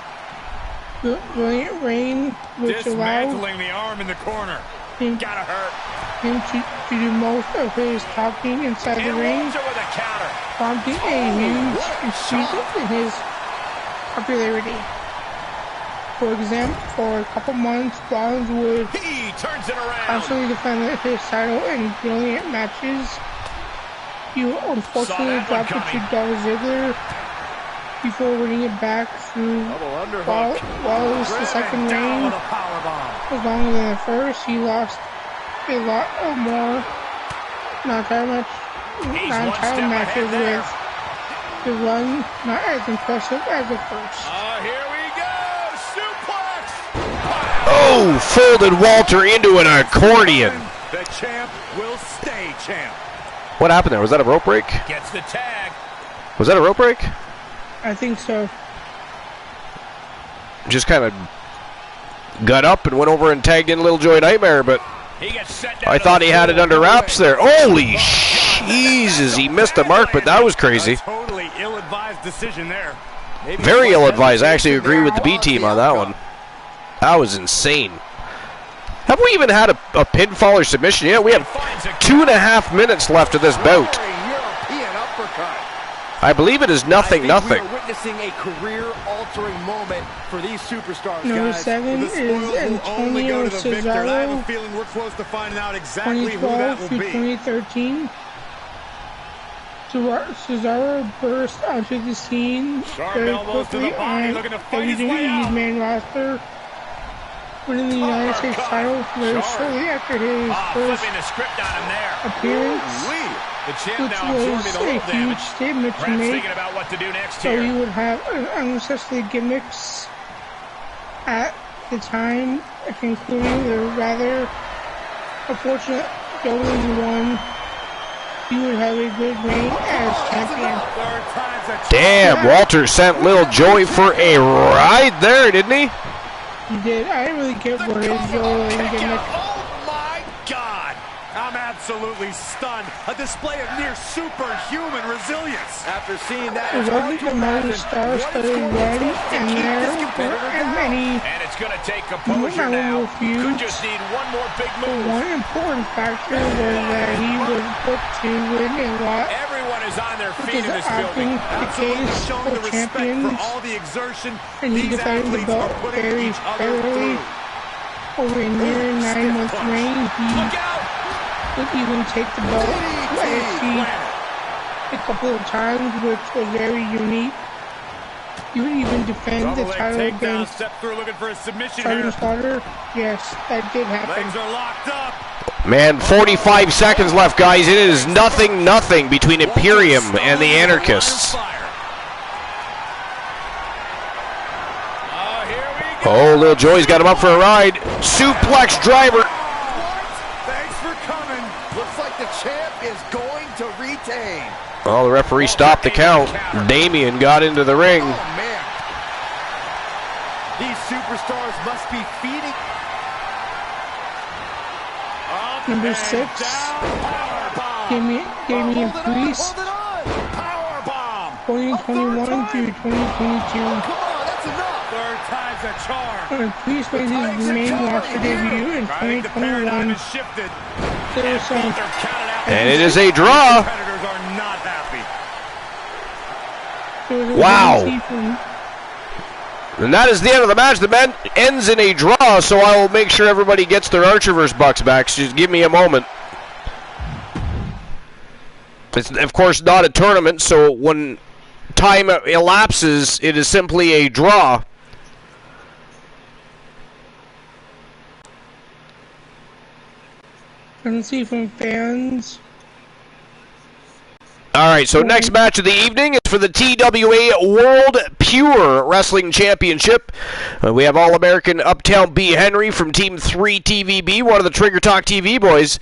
brilliant reign, which allowed the arm in the corner. him to do most of his talking inside the ring, prompting a huge increase in his popularity. For example, for a couple months, Rollins would constantly defend his title in brilliant matches. He unfortunately dropped it to Dolph Ziggler before winning it back through Wallace. The second reign was longer than the first. He lost a lot of more non-title matches with the run not as impressive as the first. Here we go! Suplex! Oh, folded Walter into an accordion. The champ will stay champ. What happened there? Was that a rope break? Gets the tag. Was that a rope break? I think so. Just kind of got up and went over and tagged in Little Joy Nightmare, but I thought he had it under wraps there. Holy Jesus, he missed the mark, but that was crazy. Totally ill-advised decision there. Very ill-advised. I actually agree with the B team on that one. That was insane. Have we even had a pinfall or submission yet? We have 2.5 minutes left of this bout. I believe it is nothing. We are witnessing a career-altering moment for these superstars. Number guys. 7 is Antonio Cesaro, I have a feeling we're close to finding out exactly who that 2012 will through be. 2013. Cesaro burst onto the scene very quickly on WWE's main roster, winning the United States title very shortly after his first appearance, which was a huge statement to make, so he would have unnecessary gimmicks at the time, including the rather unfortunate Golden One. He would have a good reign as champion. Damn, Walter sent Little Joey for a ride there, didn't he? He did. I didn't really get what his gimmick. Oh my God! I'm absolutely stunned. A display of near superhuman resilience. After seeing that, It wasn't the most star-studded run, and there weren't many memorable feuds. But one important factor was that he was put to win a lot, which is often the case for champions, and he defended the belt very fairly. Over a near 9-month reign, he would even take the belt to NXT a couple of times, which was very unique. He would even defend the title against Sergeant Slaughter. Yes, that did happen. Man, 45 seconds left, guys. It is nothing between Imperium and the Anarchists. Oh, Little Joey's got him up for a ride. Suplex driver. Thanks for coming. Looks like the champ is going to retain. Oh, the referee stopped the count. Damien got into the ring. Oh, man. These superstars must be feeding. Number 6, Damian Priest, 2021 through 2022. Priest made his main roster debut in 2021. There was some, and it is a draw. Wow. And that is the end of the match. The match ends in a draw, so I will make sure everybody gets their Archerverse bucks back. So just give me a moment. It's, of course, not a tournament, so when time elapses, it is simply a draw. Let's see from fans. Alright, so next match of the evening is for the TWA World Pure Wrestling Championship. We have All-American Uptown B. Henry from Team 3 TVB, one of the Trigger Talk TV boys,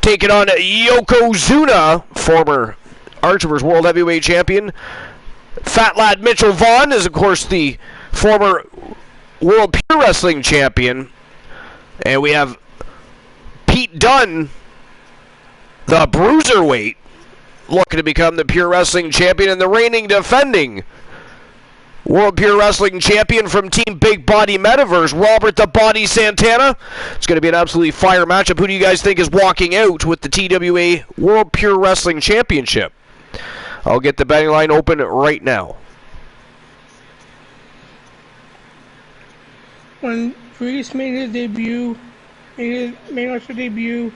taking on Yokozuna, former Archivers World Heavyweight Champion. Fat Lad Mitchell Vaughn is, of course, the former World Pure Wrestling Champion. And we have Pete Dunne, the Bruiserweight, looking to become the Pure Wrestling Champion, and the reigning defending World Pure Wrestling Champion from Team Big Body Metaverse, Robert the Body Santana. It's going to be an absolutely fire matchup. Who do you guys think is walking out with the TWA World Pure Wrestling Championship? I'll get the betting line open right now. When Priest made his debut, made his debut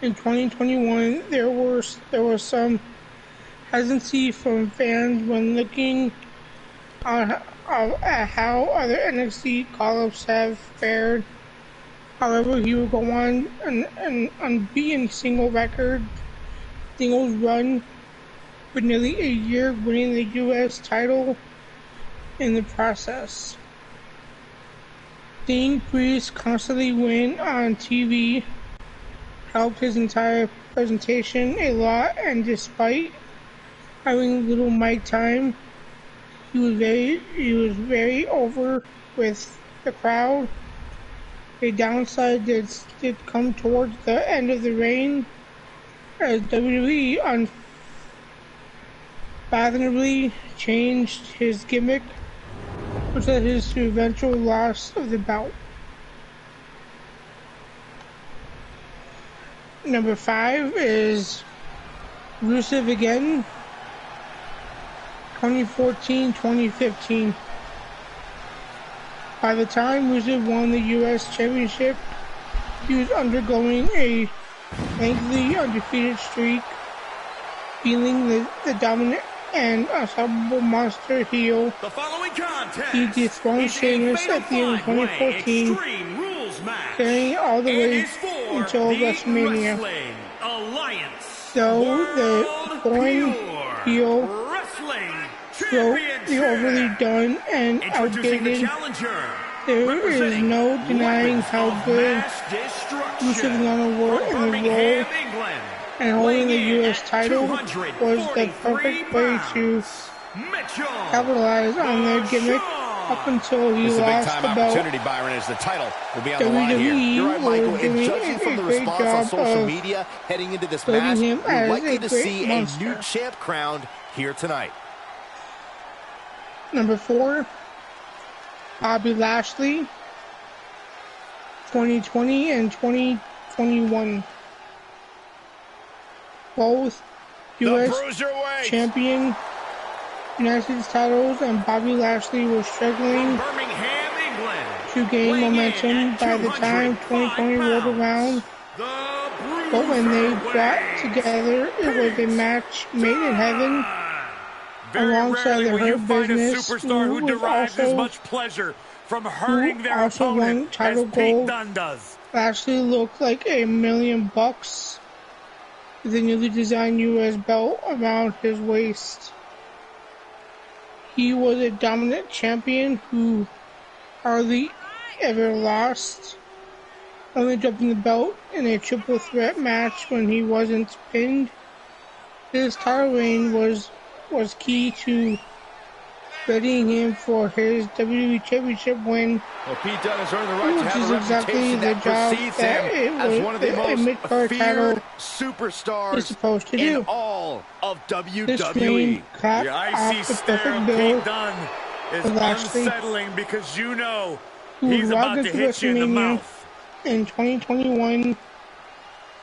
in 2021, there was some hesitancy from fans when looking at how other NXT call-ups have fared. However, he will go on an unbeaten singles run with nearly a year, winning the U.S. title in the process. Seeing Priest constantly win on TV helped his entire presentation a lot, and despite having little mic time, he was very over with the crowd. A downside did come towards the end of the reign, as WWE unfathomably changed his gimmick, which led his eventual loss of the bout. Number 5 is Rusev again, 2014-2015. By the time Rusev won the U.S. Championship, he was undergoing a lengthy undefeated streak, feeling the dominant and unstoppable monster heel. The following contest he dethroned Sheamus at the end of 2014, carrying all the way until WrestleMania. Though the thorn heel broke the overly done and outdated, there is no denying how good Rusev Lana were in the role, and holding the U.S. title was the perfect way to capitalize on their gimmick up until he lost the belt. Byron, as the title will be on the WWE line here. You're right, Michael. And doing judging from the a great response on job social of media heading into this building match, him you're as likely a to great see monster. a new champ crowned here tonight. Number 4, Bobby Lashley, 2020 and 2021. Both U.S. champion, United States titles, and Bobby Lashley was struggling to gain momentum by the time 2020 rolled around. But when they got together, it was a match made in heaven, alongside the Hurt Business, who also won title gold. Lashley looked like $1 million with a newly designed U.S. belt around his waist. He was a dominant champion who hardly ever lost, only dropping the belt in a triple threat match when he wasn't pinned. His title reign was key to readying him for his WWE Championship win, Well, Pete Dunne has earned the right to which have is a exactly reputation the that job precedes that him as one of the a mid-card most title feared superstars is supposed to in do. all of This WWE. reign capped off the perfect bill is for Lashley, unsettling because you know who he's about rocked to hit you in the WrestleMania mouth. in 2021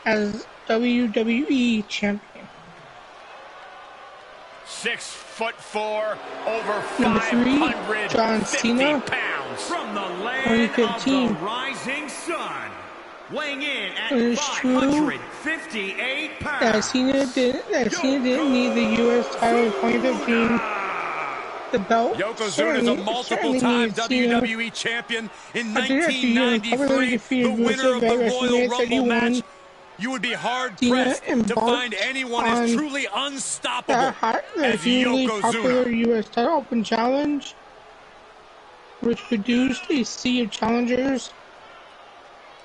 as WWE Champion. 6'4", over Number 3, 550 John Cena, pounds. From the land 2015. of the rising sun. weighing in at It is true 558 pounds. that Cena didn't need the U.S. title in 2015. The belt Yokozuna is a multiple-time WWE champion. In 1993, the winner of the Royal Rumble match. You would be hard-pressed to find anyone as truly unstoppable as popular Yokozuna. U.S. title open challenge, which produced a sea of challengers,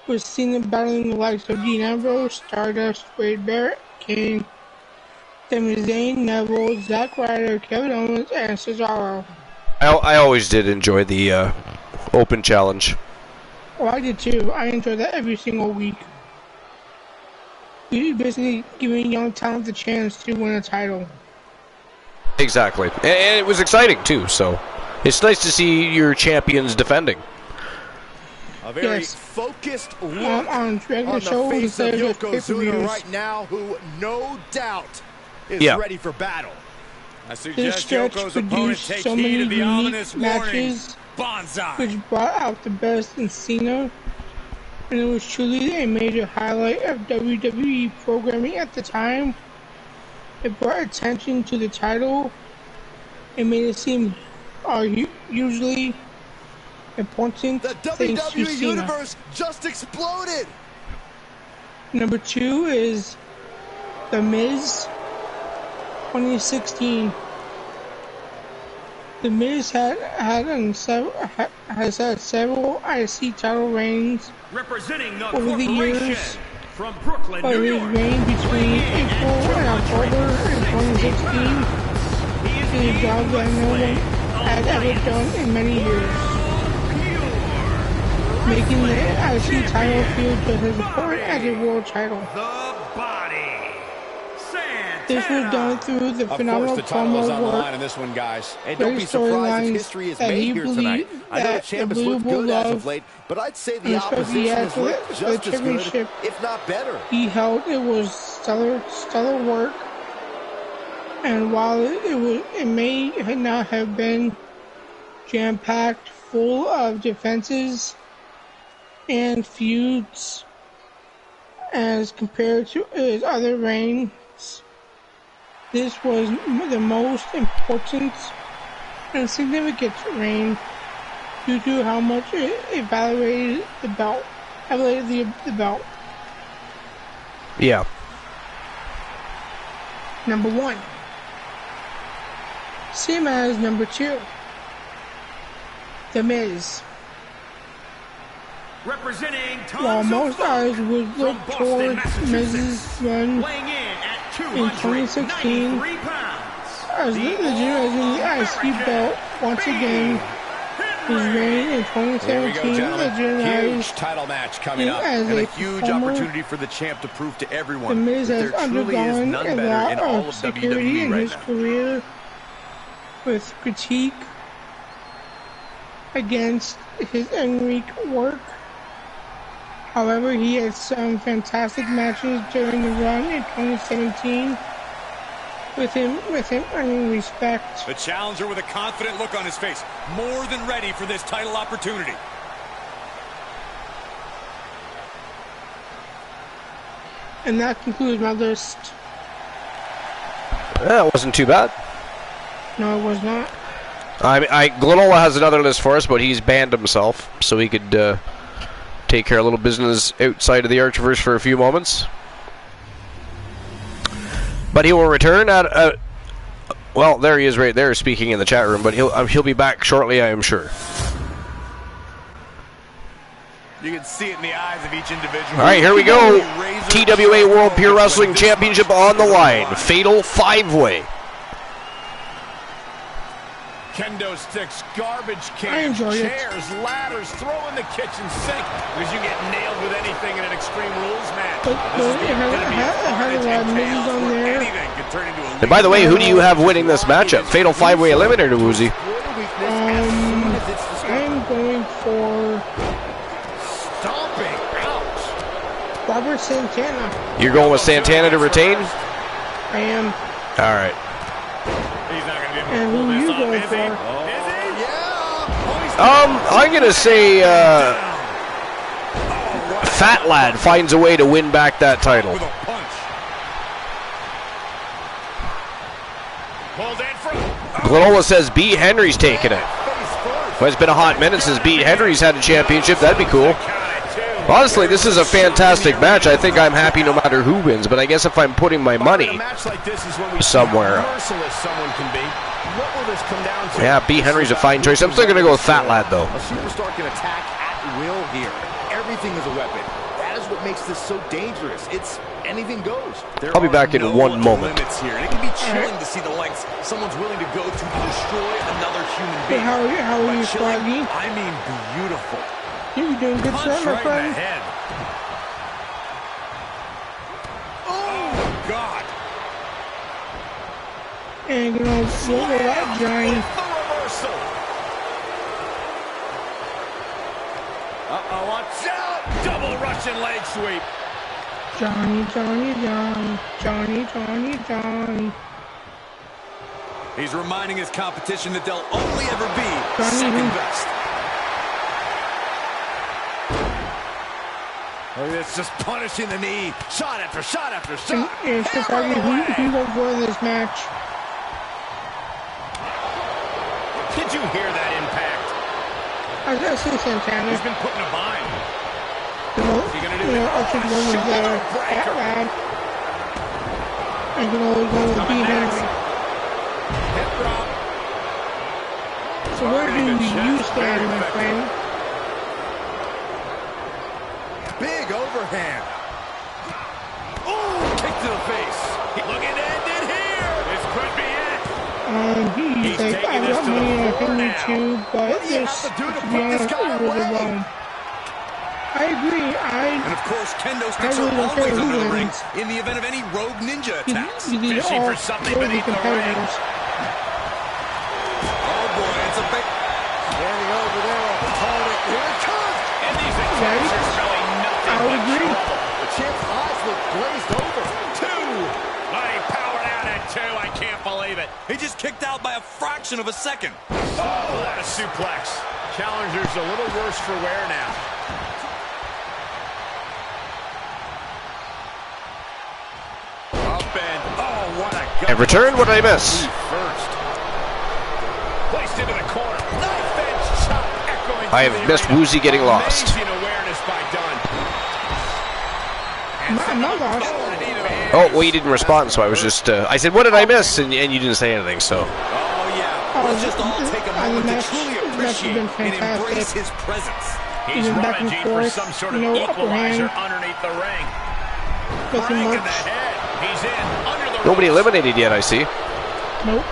with Cena battling the likes of Dean Ambrose, Stardust, Wade Barrett, Kane, Sami Zayn, Neville, Zack Ryder, Kevin Owens, and Cesaro. I always did enjoy the open challenge. Oh, I did too. I enjoy that every single week. You're basically giving young talent the chance to win a title. Exactly. And it was exciting too, so it's nice to see your champions defending. A very focused look on the face of Yokozuna right now, who no doubt is ready for battle. I suggest Yoko's opponent take heed of the ominous warning. Bonsai. Which brought out the best in Cena, and it was truly a major highlight of WWE programming at the time. It brought attention to the title. It made it seem usually important. The WWE Universe just exploded. Number 2 is The Miz 2016. The Miz has had several IC title reigns over the years, from Brooklyn, but his reign between April and October in 2016 is a job that no one had ever done in many years, making the IC title feel just as important as a world title. This was done through the phenomenal promo work, in this one, guys. And great don't be surprised if storylines history is that made he here tonight. believed I know the that champ the has looked believable good as love, of late, but I'd say and the especially opposition has for looked the just as good, championship if not better. he held. It was stellar work, and while it may not have been jam-packed full of defenses and feuds as compared to his other reigns, this was the most important and significant reign due to how much it elevated the belt. Yeah. Number 1. Same as number 2. The Miz. While most eyes would look towards Miz's run in 2016 as legitimizing the IC belt once again, his reign in 2017 legitimized title match coming up, as and a a huge opportunity for the champ to prove to everyone The Miz that has there truly is undergone none a better lot in all of of security WWE in right his now. career, with critique against his in-ring work. However, he had some fantastic matches during the run in 2017, with him earning respect. The challenger with a confident look on his face, more than ready for this title opportunity. And that concludes my list. That wasn't too bad. No, it was not. Glenola has another list for us, but he's banned himself, so he could take care of a little business outside of the Archiverse for a few moments. But he will return at well, there he is right there speaking in the chat room, but he'll be back shortly, I am sure. You can see it in the eyes of each individual. All right, here we go. TWA World Pure Wrestling Championship on the line. Fatal 5-way. Kendo sticks, garbage I cans, enjoy it. chairs, ladders, throw in the kitchen sink because you get nailed with anything in an Extreme Rules match. But it had a lot of moves on there. Anything could turn into a And by the way, who do you have winning this matchup? Fatal 5-way eliminator, Woozy. I'm going for Stomping. Ouch. Robert Santana. You're going with Santana to retain? I am. All right. He's not going to be able to And pull who this you off, going is he? for? Is he? Yeah. I'm going to say Fat Lad finds a way to win back that title. With a punch. Pulled in from. Glenola says B. Henry's taking it. Well, it's been a hot minute since B. Henry's had a championship. That'd be cool. Honestly, this is a fantastic match. I think I'm happy no matter who wins, but I guess if I'm putting my money somewhere. Yeah, B. Henry's a fine choice. I'm still going to go with Fat Lad, though. A superstar can attack at will here. Everything is a weapon. That is what makes this so dangerous. It's anything goes. I'll be back in one moment. Here. And it can be chilling to see the lengths someone's willing to go to destroy another human being. How are you, Froggy? I mean, beautiful. You're doing good, sir, my friend. Oh, God. And you know, look at that giant. Uh-oh, watch out! Double Russian leg sweep. Johnny. He's reminding his competition that they'll only ever be second best. Oh, it's just punishing the knee. Shot after shot after shot. And it's just like who will win this match. Did you hear that impact? I see Santana. He's been put in a bind. What's he gonna do? I should go with Fat Lad. I'm gonna go with B. Henry. Hip drop. So where do you stand, my friend? Big overhand. Ooh, kick to the face. Looking to end it here. This could be it. He's like, I got money on Henry too, but this, to be honest, it was a wrong. I agree. And of course, kendo sticks are always under the ring in the event of any rogue ninja attacks. These are all worthy competitors. Oh boy, it's a big... Standing over there, opponent. Here it comes. And these attacks are showing nothing I would agree. The champ's eyes look glazed over. Two. He powered out at two. I can't believe it. He just kicked out by a fraction of a second. Oh, what a suplex. Challenger's a little worse for wear now. Up and, oh, what a gut. And return, what did I miss? First. Placed into the corner. Knife edge chop echoing. I have missed Woozy getting lost. Amazing awareness by Dunn. I'm not lost. Oh, well, you didn't respond, so I was just, I said, what did I miss? And you didn't say anything, so. Oh yeah, let's just all take a moment to truly appreciate and embrace his presence. He's back and rummaging for forth, some sort of you know, upper equalizer hand. underneath the ring. Nothing Crank in much. the head. He's in under the Nobody ropes. eliminated yet, I see. Nope.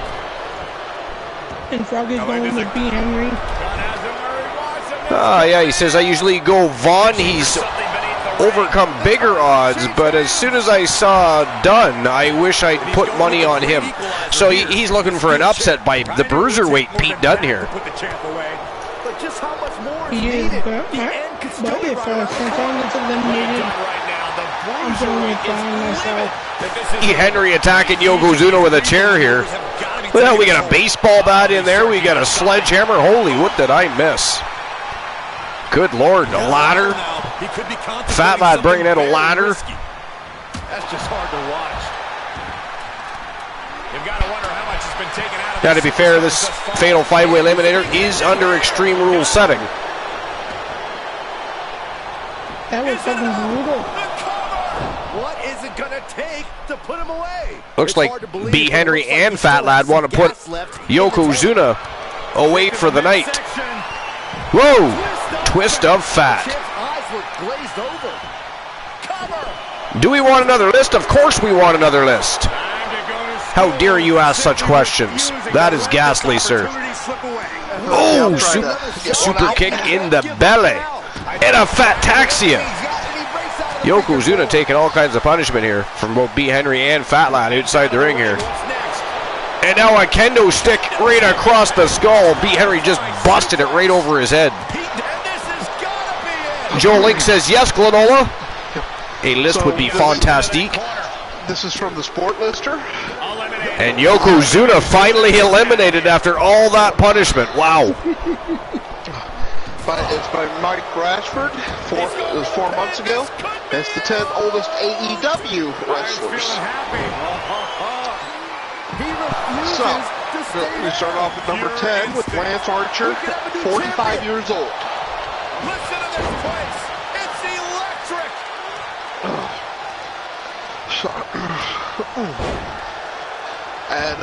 And Froggy's going with B. Henry. Dunn has it where he wants him. Ah, yeah, he says I usually go Vaughn. He's overcome bigger odds, but as soon as I saw Dunn, I wish I'd put money on him. So he's looking for an upset by the bruiserweight Pete Dunne here. Put the champ away. But just how much more is He is, needed? but The end could still if be right Santana gets eliminated, Right now, the I'm going with Vaughn myself. E. Henry attacking Yokozuna with a chair here. Well, we got a baseball bat in there. We got a sledgehammer. Holy, what did I miss? Good Lord, a ladder. Fat Lad bringing out a ladder. That's just hard to watch. You've got to wonder how much has been taken out of Now, to be fair, this fatal five-way eliminator is under Extreme Rules setting. That was fucking brutal. What is it gonna take to put him away? Looks like B. Henry and Fat Lad want to put Yokozuna away for the night. Whoa! Twist of fat. Eyes were glazed over. Cover. Do we want another list? Of course we want another list. How dare you ask such questions? That is ghastly, sir. Oh, super kick in the belly. And a fat taxia. Yokozuna taking all kinds of punishment here from both B. Henry and Fat Lad outside the ring here. And now a kendo stick right across the skull. B. Henry just busted it right over his head. Joe Link says, yes, Glenola. A list would be fantastic. This is from the Sport Lister. And Yokozuna finally eliminated after all that punishment. Wow. It's by Mike Rashford. It was 4 months ago. It's the 10th oldest AEW wrestlers. So, we start off at number 10 with Lance Archer, 45 years old. Listen to this place. It's electric. And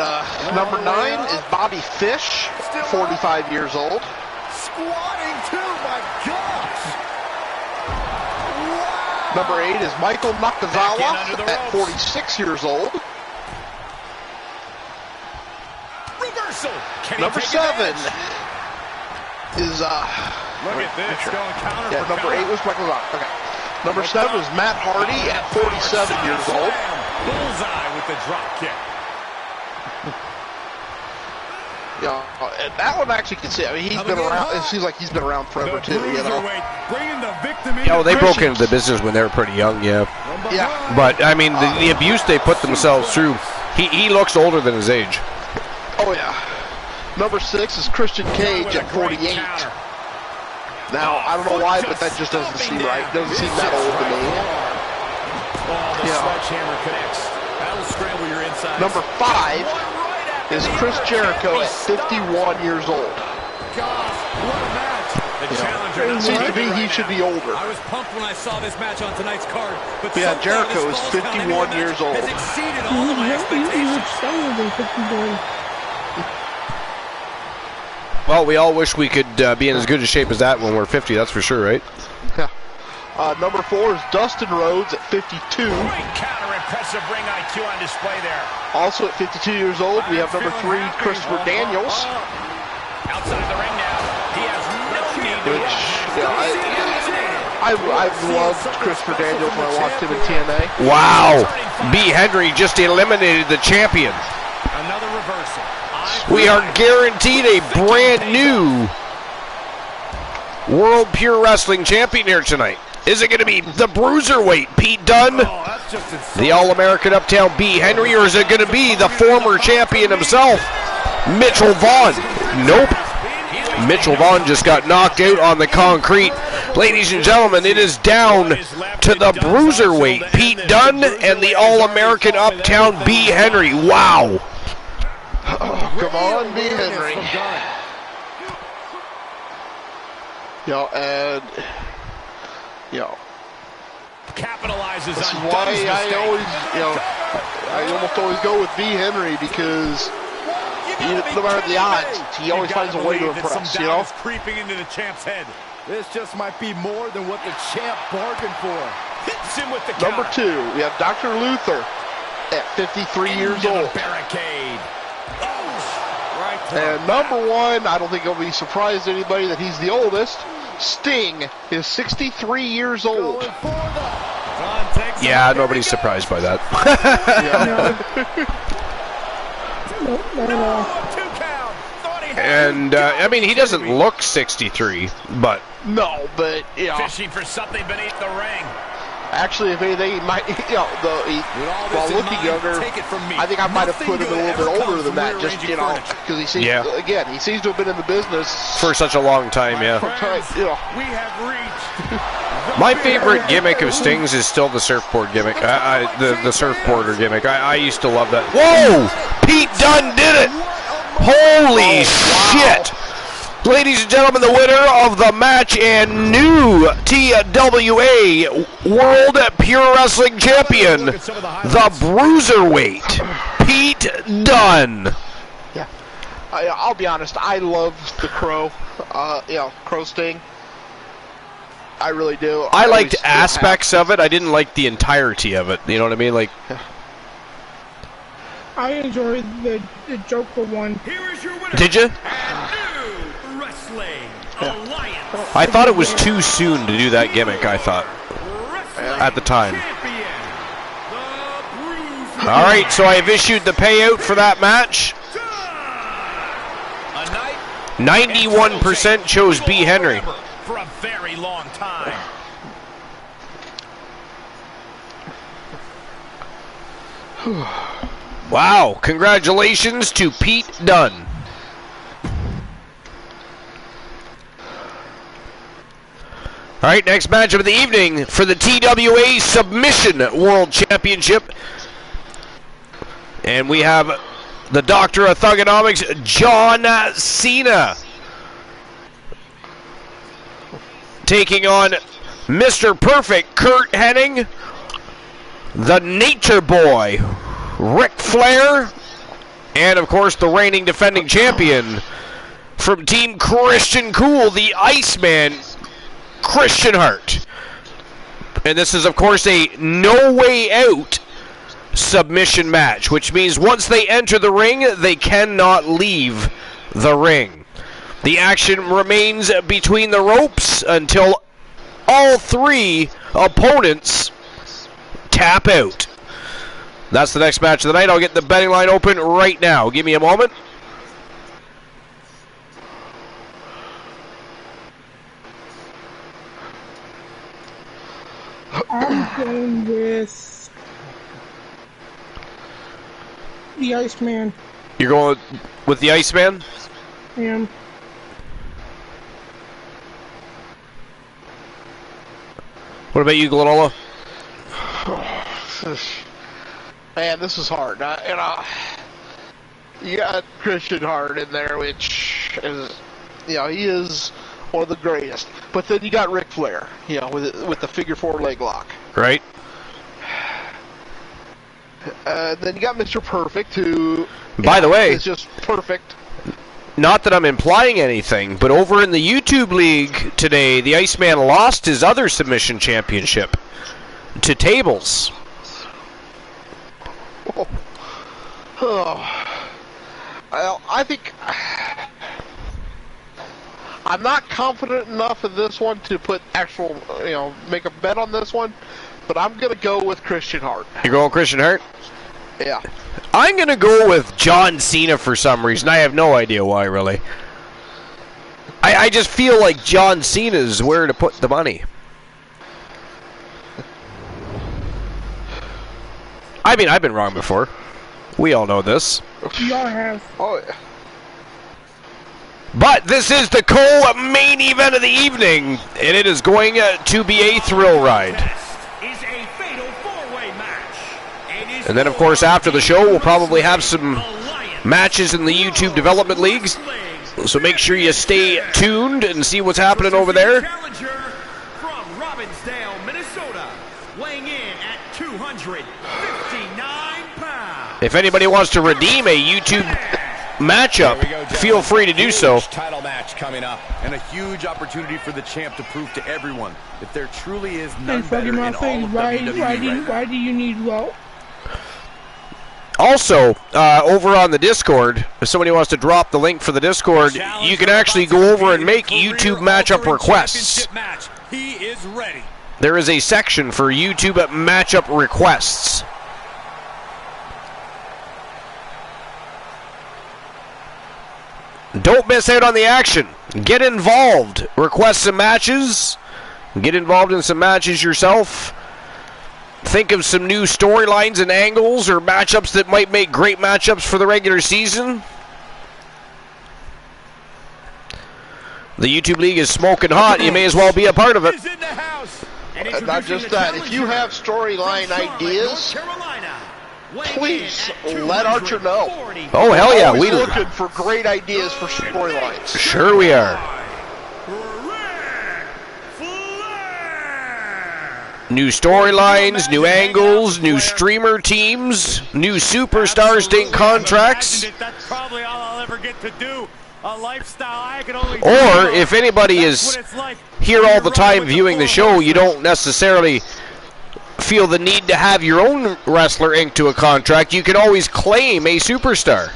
number 9 is Bobby Fish, 45 years old. Squatting too, my gosh. Wow. Number 8 is Michael Nakazawa at 46 years old. Reversal. Number 7 is Look at this. Going counter yeah, for number counter. 8 was Michael Nakazawa. Okay. Number 7 is Matt Hardy at 47 years old. Bullseye with the drop kick. Yeah, and that one actually can see. I mean, he's been around. It seems like he's been around forever too. You know. Bringing the victim in. Yeah, well, they broke into the business when they were pretty young, yeah. Yeah. But, I mean, the abuse they put themselves through, he looks older than his age. Oh yeah. Number 6 is Christian Cage at 48. Now I don't know why, but that just doesn't seem right. Doesn't seem that old to me. Oh, the sledgehammer connects. That'll scramble your inside. Number 5 is Chris Jericho at 51 years old. Gosh, what a match. The challenger. It seems to me he should be older. I was pumped when I saw this match on tonight's card, but Yeah, so far, Jericho this is Falls Count 51 Anywhere years match old. has exceeded all of my He expectations. looks younger than 51. Well, we all wish we could be in as good a shape as that when we're 50, that's for sure, right? Yeah. Number 4 is Dustin Rhodes at 52. Great counter, impressive ring IQ on display there. Also at 52 years old, we have number 3, Christopher Daniels. Outside the ring now. He has no need to Which, rush. yeah, I've loved Christopher Daniels when I watched him in TNA. Wow! B. Henry just eliminated the champion. Another reversal. We are guaranteed a brand new World Pure Wrestling Champion here tonight. Is it going to be the Bruiserweight Pete Dunne, the All-American Uptown B. Henry, or is it going to be the former champion himself, Mitchell Vaughn? Nope. Mitchell Vaughn just got knocked out on the concrete. Ladies and gentlemen, it is down to the Bruiserweight Pete Dunne and the All-American Uptown B. Henry. Wow. Oh, come on, B. Henry. And Capitalizes this is on why Dunn's I mistake. always, I almost always go with B. Henry because no matter the odds, he always finds a way to impress. You know. Creeping into the champ's head. This just might be more than what the champ bargained for. Hits him with the Number counter. 2, we have Dr. Luther at 53 years Into the old. barricade. And number 1, I don't think it'll be surprised to anybody that he's the oldest. Sting is 63 years old. Yeah, nobody's surprised by that. Nope, not at all. And, I mean, he doesn't look 63, but... No, but, Fishing for something beneath the ring. actually, if anything, he might, while looking younger, I think I might have put him a little bit older than that, just, because he seems, again, he seems to have been in the business for such a long time, yeah. We have reached. My favorite gimmick of Sting's is still the surfboard gimmick. The surfboarder gimmick. I used to love that. Whoa! Pete Dunne did it! Holy shit! Ladies and gentlemen, the winner of the match and new TWA World Pure Wrestling Champion, the Bruiserweight, Pete Dunne. Yeah, I'll be honest. I love the Crow. Crow Sting. I really do. I liked aspects of it. I didn't like the entirety of it. You know what I mean? Like. I enjoyed the Joker one. Here is your winner. Did you? New Wrestling Alliance. I thought it was too soon to do that gimmick, I thought. At the time. Alright, so I have issued the payout for that match. 91% chose B. Henry. For a very long time. Wow, congratulations to Pete Dunne. All right, next matchup of the evening for the TWA Submission World Championship. And we have the Doctor of Thugonomics, John Cena, taking on Mr. Perfect, Kurt Hennig, the Nature Boy, Ric Flair, and of course the reigning defending champion from Team Christian Cool, the Iceman, Christian Hart. And this is of course a no way out submission match, which means once they enter the ring, they cannot leave the ring. The action remains between the ropes until all three opponents tap out. That's the next match of the night. I'll get the betting line open right now. Give me a moment. I'm going with the Iceman. You're going with the Iceman? I am. What about you, Glenola? Man, this is hard. You got Christian Hart in there, which is, he is one of the greatest. But then you got Ric Flair, with the figure four leg lock. Right. Then you got Mr. Perfect, who, by the way, is just perfect. Not that I'm implying anything, but over in the YouTube League today, the Iceman lost his other submission championship to Tables. Well, I think I'm not confident enough in this one to put actual, make a bet on this one, but I'm going to go with Christian Hart. You're going Christian Hart? Yeah. I'm going to go with John Cena for some reason. I have no idea why, really. I just feel like John Cena is where to put the money. I mean, I've been wrong before. We all know this. You all have. Oh, yeah. But this is the co-main event of the evening, and it is going to be a thrill ride. And then, of course, after the show, we'll probably have some matches in the YouTube development leagues. So make sure you stay tuned and see what's happening over there. From Robbinsdale, Minnesota, weighing in at 259 pounds. If anybody wants to redeem a YouTube matchup, feel free to do so. Title match coming up, and a huge opportunity for the champ to prove to everyone that there truly is none better in all of WWE. Why do you need Walt? Also, over on the Discord, if somebody wants to drop the link for the Discord, you can actually go over and make YouTube matchup requests. He is ready. There is a section for YouTube matchup requests. Don't miss out on the action. Get involved. Request some matches. Get involved in some matches yourself. Think of some new storylines and angles or matchups that might make great matchups for the regular season. The YouTube League is smoking hot. You may as well be a part of it. Not just that. If you have storyline ideas, please let Archer know. Oh, hell yeah. We're looking for great ideas for storylines. Sure we are. New storylines, new angles, new streamer teams, new superstars getting contracts. That's probably all I'll ever get to do. A lifestyle I can only or if anybody is here all the time viewing the show, you don't necessarily feel the need to have your own wrestler inked to a contract, you can always claim a superstar.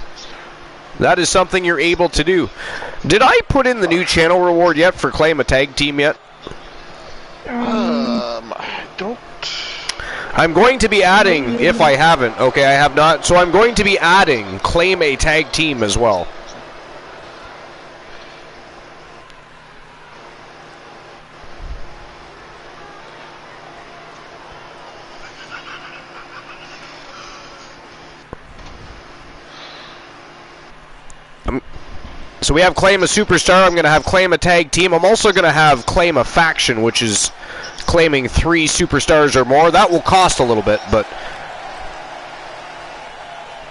That is something you're able to do. Did I put in the new channel reward yet for claim a tag team yet? I don't. I'm going to be adding, if I haven't, okay, I have not, so I'm going to be adding claim a tag team as well. So we have claim a superstar. I'm going to have claim a tag team. I'm also going to have claim a faction, which is claiming 3 superstars or more. That will cost a little bit, but...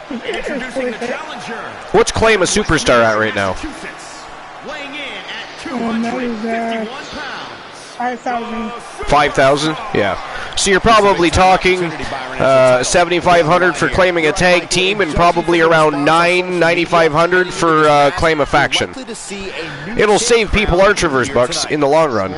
Introducing the challenger. What's claim a superstar at right now? Weighing in at 251 pounds. 5,000. 5,000? Yeah. So you're probably talking 7,500 for claiming a tag team and probably around 9,500 for claim a faction. It'll save people Archerverse bucks in the long run.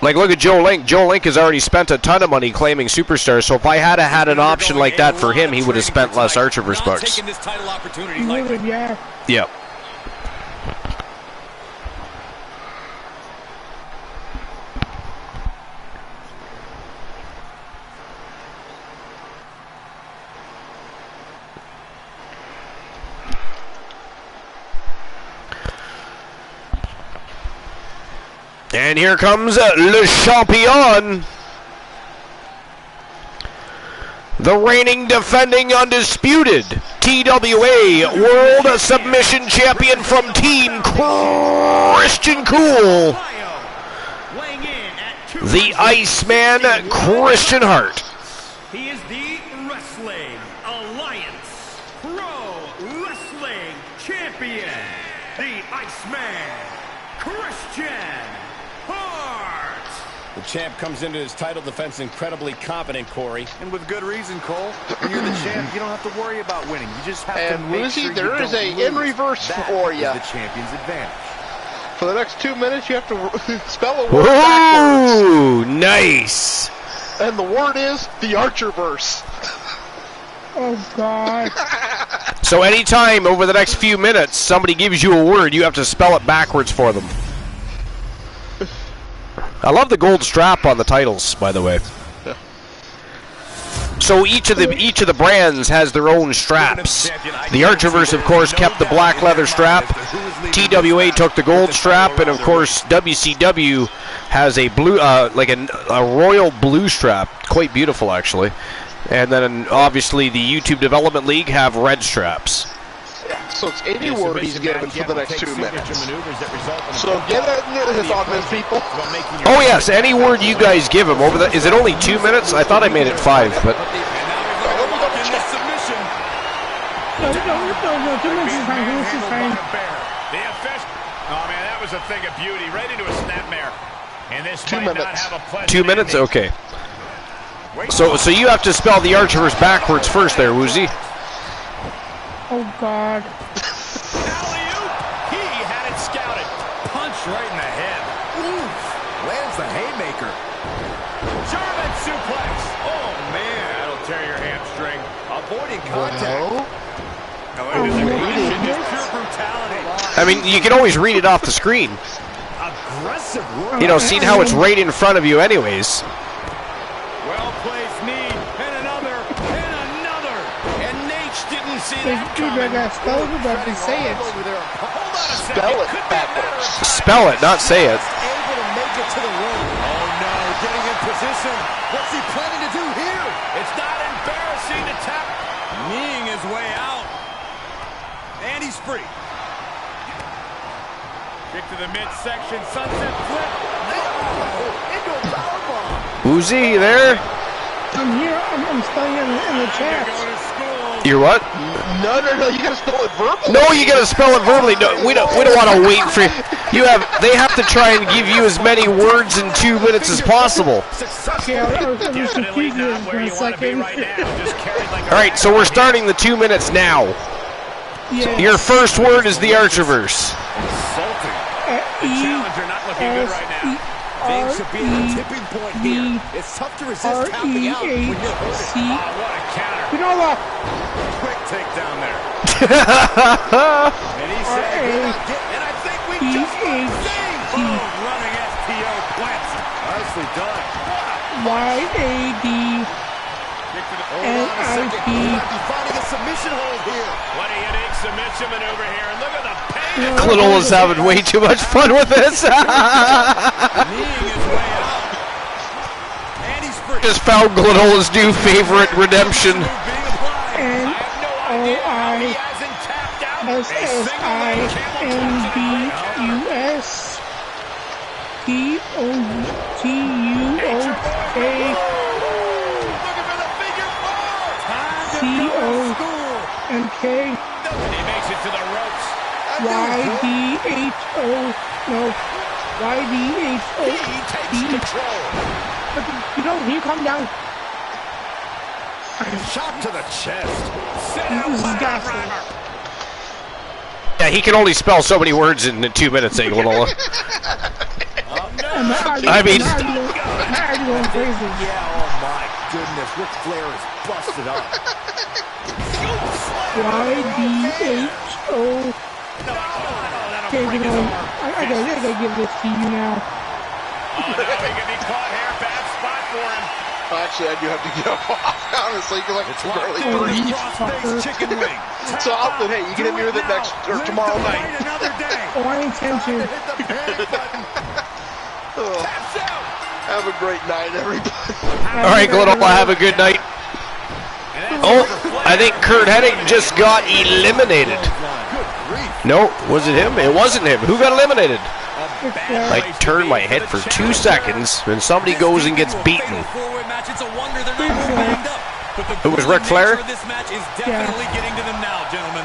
Like, look at Joe Link. Joe Link has already spent a ton of money claiming superstars, so if I had had an option like that for him, he would have spent less Archerverse bucks. Yeah. Yep. And here comes Le Champion, the reigning, defending, undisputed TWA World Submission Champion from Team Christian Cool, the Iceman Christian Hart. He is the Wrestling Alliance Pro Wrestling Champion, the Iceman Christian Hart. The champ comes into his title defense incredibly confident, Corey. And with good reason, Cole. When you're the champ, you don't have to worry about winning. You just have to make sure there is a in reverse for you. The champion's advantage. For the next 2 minutes, you have to spell a word Ooh, backwards. nice. And the word is the Archerverse. Oh, God. So anytime over the next few minutes somebody gives you a word, you have to spell it backwards for them. I love the gold strap on the titles, by the way. Yeah. So each of the brands has their own straps. The Archerverse, of course, kept the black leather strap. TWA took the gold strap, and of course WCW has a blue, like a royal blue strap, quite beautiful actually. And then obviously the YouTube Development League have red straps. So it's any word he's given for the next 2 minutes. So get his on this, people. Oh yes, any word you guys give him over the. Is it only 2 minutes? I thought I made it 5, but. No, 2 minutes is fine. 2 minutes is fine. Oh man, that was a thing of beauty, right into a snapmare. And this 2 might not minutes. have a pleasant 2 minutes? ending. Okay. So you have to spell the Archerverse backwards first there, Woozy. Oh, God. Alley-oop! He had it scouted. Punch right in the head. Oof. Lands the haymaker. German suplex. Oh man, that'll tear your hamstring. Avoiding contact. Oh, it is aggression, just pure brutality. I mean, you can always read it off the screen. Aggressive work. You know, seeing how it's right in front of you anyways. Well-placed knee, and another, and another. And Nate didn't see Dude, that I coming. got spelled it, but they say it. Hold on a second. Spell it Could be a matter backwards. of time. Spell it, not say it. Able to make it to the rope. Oh no, getting in position. What's he planning to do here? It's not embarrassing to tap. Kneeing his way out. And he's free. Kick to the midsection, sunset flip. Into a powerbomb. Woozy, you there? I'm here. I'm spelling it in the chat. Go to school. You're what? No, you gotta spell it verbally. No, you gotta spell it verbally. No, we don't want to wait for you. They have to try and give you as many words in 2 minutes as possible. Okay, I was Definitely confused not for where a you want to be second. right now. Just carried like a All right, so we're starting the 2 minutes now. Yeah. Your first word is the Archerverse. insulting. The challenger not looking good right now. Things should be at a tipping point here. It's tough to resist tapping out when you're hurting. Oh, what a counter. Pinola. Quick takedown there. And he said, and I think we just won the thing. Boom, running STO plants. Nicely done. Y-A-D. N-I-P. Might be finding a submission hold here. What a unique submission maneuver here. And look at the pain. Clinola's having way too much fun with this. Kneeing his way out. And he's free. Kurt has found Glenola's new favorite redemption. NOISSINBUS TOUACONK He makes it to the ropes. YDHO. He takes control. You know, he come down. Shot to the chest. This is ghastly. Yeah, he can only spell so many words in 2 minutes, Glenola. I mean... Yeah, oh my goodness. Ric Flair is busted up. YDHO. Okay, you know, I gotta give this to you now. Oh, no, he can be caught here. Bad spot for him. Actually, I do have to get up, honestly, because I can barely breathe. Chicken wing. So, hey, you can hit me with it next, or tomorrow night. Another day. Oh, I intend to. Have a great night, everybody. All right, Glenola, have a good night. Oh, I think Kurt Hennig just got eliminated. No, was it him? It wasn't him. Who got eliminated? I turned my head for 2 seconds, and somebody goes and gets beaten. It was Ric Flair? This match is definitely getting to them now, gentlemen.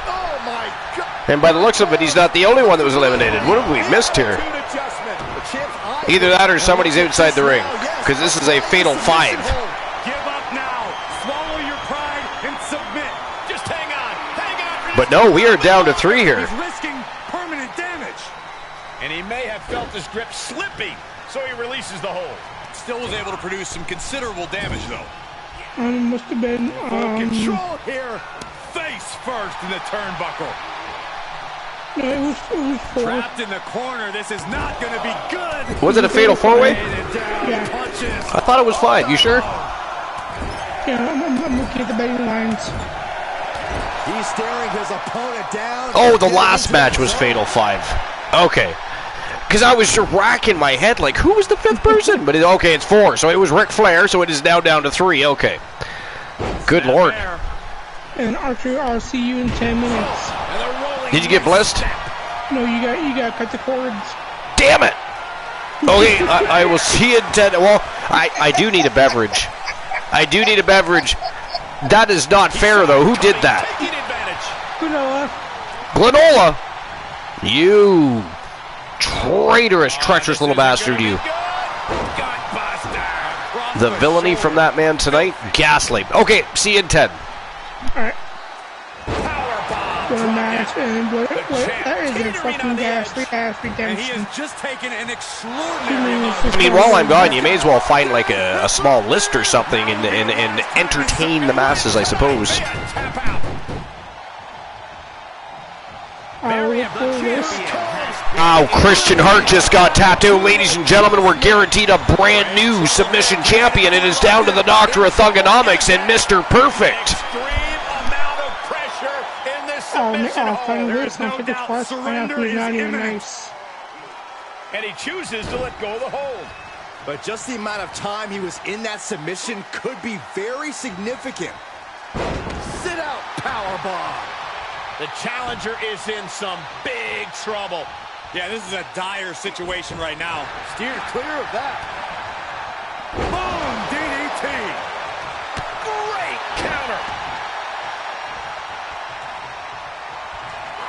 Oh my God. And by the looks of it, he's not the only one that was eliminated. What have we missed here? Either that or somebody's outside the ring, because this is a fatal 5. Give up now. Swallow your pride and submit. Just hang on. Hang on. But no, we are down to 3 here. He's risking permanent damage. And he may have felt his grip slipping, so he releases the hold. Still was able to produce some considerable damage, though. Must have been, Control here. Face first in the turnbuckle. no, it was 4. Trapped in the corner. This is not going to be good. Was it a fatal 4-way? Yeah. Punches. I thought it was 5. You sure? Yeah, I'm looking at the betting lines. He's staring his opponent down. Oh, the last match was fatal 5. Okay. Because I was just racking my head like, who was the 5th person? But okay, it's 4. So it was Ric Flair, so it is now down to 3. Okay. Good Lord. And Archer, I'll see you in 10 minutes. Did you get blessed? No, you got to cut the cords. Damn it! Okay, I will see you in 10. Well, I do need a beverage. I do need a beverage. That is not fair, though. Who did that? Glenola. Glenola? You traitorous, treacherous little bastard, you. The villainy from that man tonight? Ghastly. Okay, see you in 10. Alright. What a match, and what that is a fucking ghastly ass redemption. And he has just taken an extraordinary amount of I mean, while I'm gone, you may as well find like a small list or something and entertain the masses, I suppose. Oh, Christian Hart just got tapped out. Ladies and gentlemen, we're guaranteed a brand new submission champion. It is down to the Doctor of Thugonomics and Mr. Perfect. And he chooses to let go of the hold. But just the amount of time he was in that submission could be very significant. Sit out powerbomb. The challenger is in some big trouble. Yeah, this is a dire situation right now. Steered clear of that. Boom, DDT. Great counter.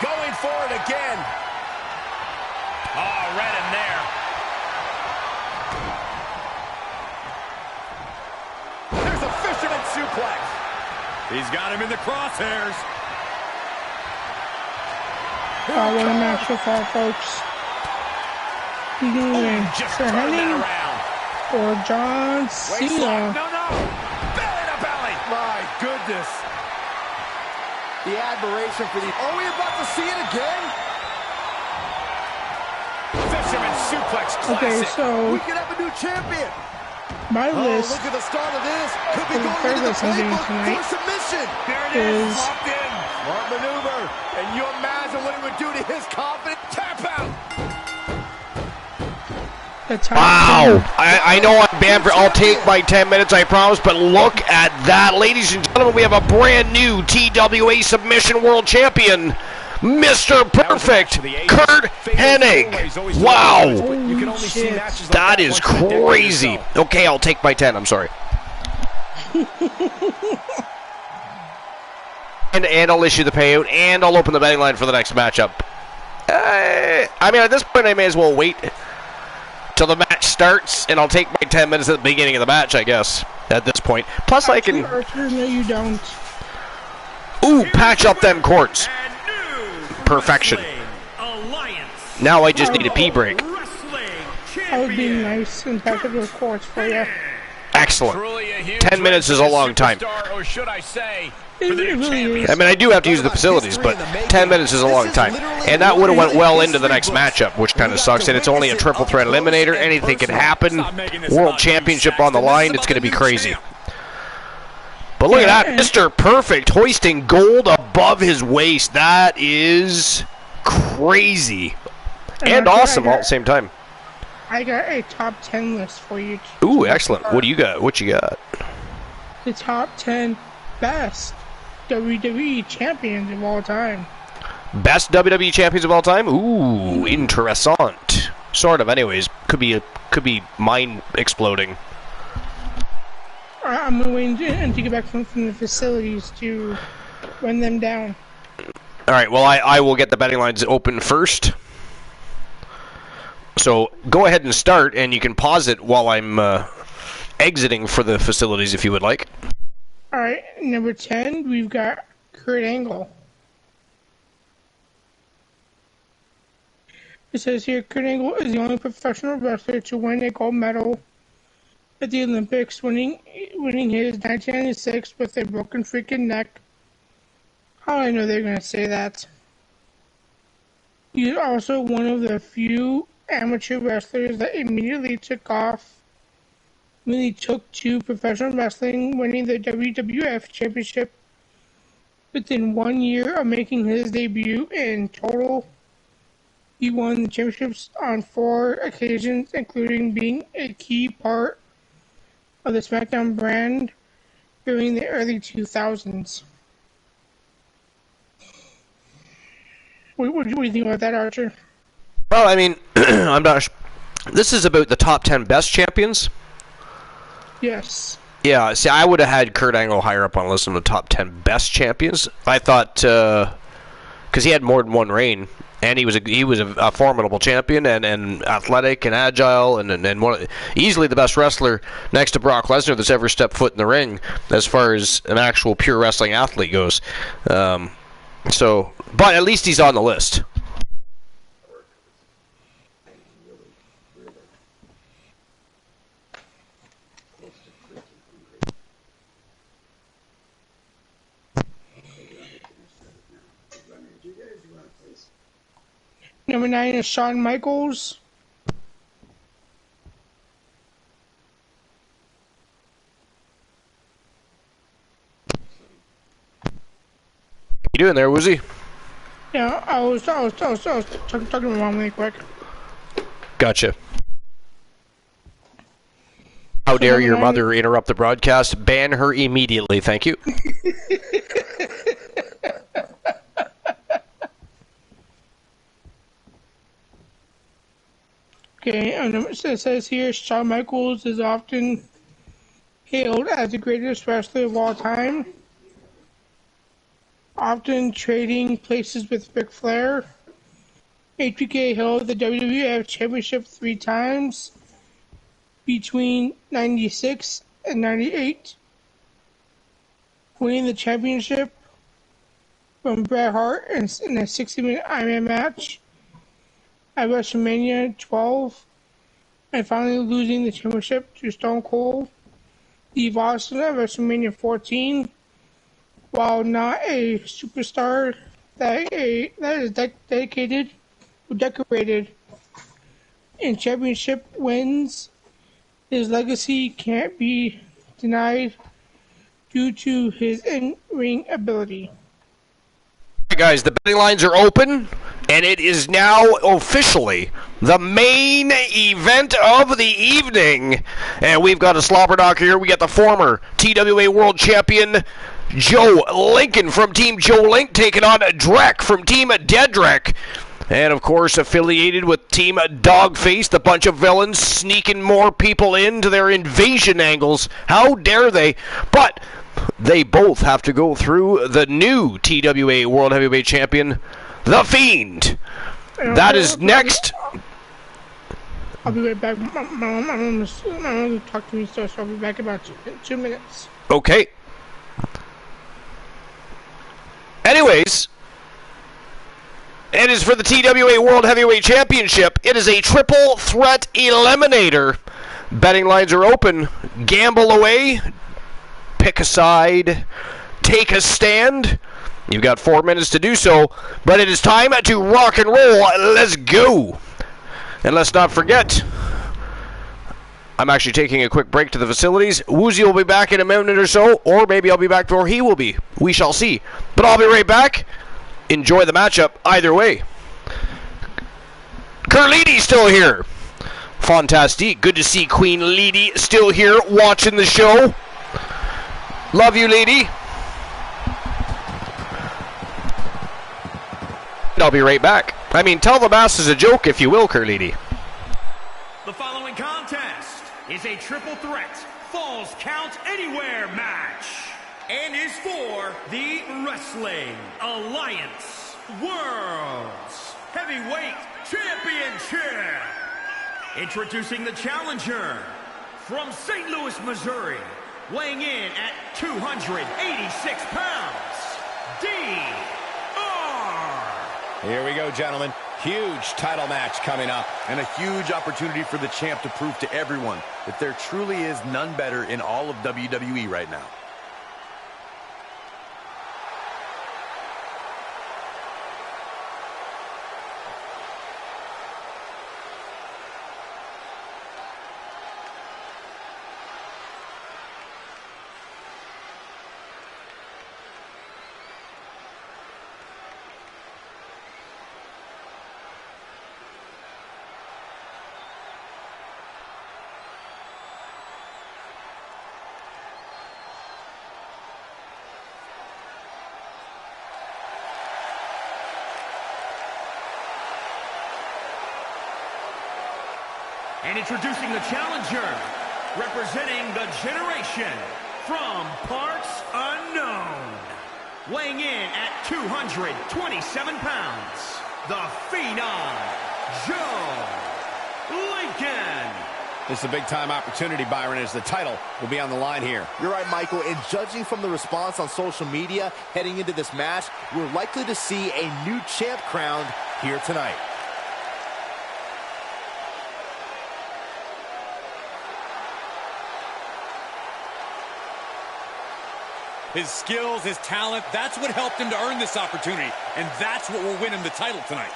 Going for it again. Oh, right in there. There's a fisherman suplex. He's got him in the crosshairs. What a match so far, folks. He's going to win. Sir Hennig or John Cena. No. Belly to belly. My goodness. The admiration for the... Are we about to see it again? Fisherman suplex classic. Okay, so... We could have a new champion. My list... Look at the start of this. Could be going into the playbook for submission. There it is. Locked in. Smart maneuver. And you imagine what it would do to his confidence. Tap out. Wow! I know I'm banned for. I'll take my 10 minutes, I promise. But look at that, ladies and gentlemen. We have a brand new TWA Submission World Champion, Mr. Perfect, Kurt Hennig. Wow! That is crazy. Okay, I'll take my 10. I'm sorry. and I'll issue the payout, and I'll open the betting line for the next matchup. I mean, at this point, I may as well wait till the match starts, and I'll take my 10 minutes at the beginning of the match, I guess, at this point. Plus, I can... Arthur, no, you don't. Ooh, patch up them cords. Perfection. Now I just need a pee break. That would be nice and patch up those cords for you. Excellent. 10 minutes is a long time. Or should I say, I mean, I do have to use the facilities, but 10 minutes is a long time. And that would have went well into the next matchup, which kind of sucks. And it's only a triple threat eliminator. Anything can happen. World Championship on the line. It's going to be crazy. But look at that. Mr. Perfect hoisting gold above his waist. That is crazy. And awesome all at the same time. I got a top 10 list for you. Ooh, excellent. What do you got? What you got? The top 10 best WWE champions of all time. Best WWE champions of all time? Ooh, interessant. Sort of, anyways. Could be mind exploding. I'm gonna wait until you get back from the facilities to run them down. All right. Well, I will get the betting lines open first. So go ahead and start, and you can pause it while I'm exiting for the facilities if you would like. All right, number 10, we've got Kurt Angle. It says here, Kurt Angle is the only professional wrestler to win a gold medal at the Olympics, winning his 1996 with a broken freaking neck. How do I know they're going to say that? He is also one of the few amateur wrestlers that immediately took off when he took to professional wrestling, winning the WWF Championship within 1 year of making his debut. In total, he won the championships on 4 occasions, including being a key part of the SmackDown brand during the early 2000s. What do you think about that, Archer? Well, I mean, I'm not. This is about the top 10 best champions. Yes. Yeah. See, I would have had Kurt Angle higher up on the list of the top 10 best champions. I thought because he had more than one reign, and he was a formidable champion and athletic and agile and easily the best wrestler next to Brock Lesnar that's ever stepped foot in the ring as far as an actual pure wrestling athlete goes. But at least he's on the list. Number 9 is Shawn Michaels. You doing there, Woozy? Yeah, I was talking to my mom really quick. Gotcha. How dare your mother interrupt the broadcast? Ban her immediately, thank you. Okay, and it says here, Shawn Michaels is often hailed as the greatest wrestler of all time, often trading places with Ric Flair. HBK held the WWF Championship 3 times between 96 and 98, winning the championship from Bret Hart in a 60-minute Iron Man match at WrestleMania 12, and finally losing the championship to Stone Cold Steve Austin at WrestleMania 14. While not a superstar that is decorated in championship wins, his legacy can't be denied due to his in-ring ability. All right, guys, the betting lines are open. And it is now officially the main event of the evening. And we've got a slobber knocker here. We got the former TWA World Champion Joe Lincoln from Team Joe Link taking on Drek from Team Dedrick. And, of course, affiliated with Team Dogface, the bunch of villains sneaking more people into their invasion angles. How dare they? But they both have to go through the new TWA World Heavyweight Champion, The Fiend. That is next. I'll be right back. My mom will talk to me, so I'll be back in about 2 minutes. Okay. Anyways, it is for the TWA World Heavyweight Championship. It is a triple threat eliminator. Betting lines are open. Gamble away. Pick a side. Take a stand. You've got 4 minutes to do so, but it is time to rock and roll. Let's go. And let's not forget, I'm actually taking a quick break to the facilities. Woozy will be back in a minute or so, or maybe I'll be back before he will be. We shall see. But I'll be right back. Enjoy the matchup either way. Curleedy's still here. Fantastic. Good to see Queen Lady still here watching the show. Love you, lady. I'll be right back. I mean, tell the masses a joke, if you will, Curleedy. The following contest is a triple threat Falls Count Anywhere match and is for the Wrestling Alliance World's Heavyweight Championship. Introducing the challenger from St. Louis, Missouri, weighing in at 286 pounds, Here we go, gentlemen. Huge title match coming up. And a huge opportunity for the champ to prove to everyone that there truly is none better in all of WWE right now. And introducing the challenger, representing the generation from parts unknown, weighing in at 227 pounds, the Phenom, Joe Lincoln. This is a big-time opportunity, Byron, as the title will be on the line here. You're right, Michael, and judging from the response on social media heading into this match, we're likely to see a new champ crowned here tonight. His skills, his talent, that's what helped him to earn this opportunity. And that's what will win him the title tonight.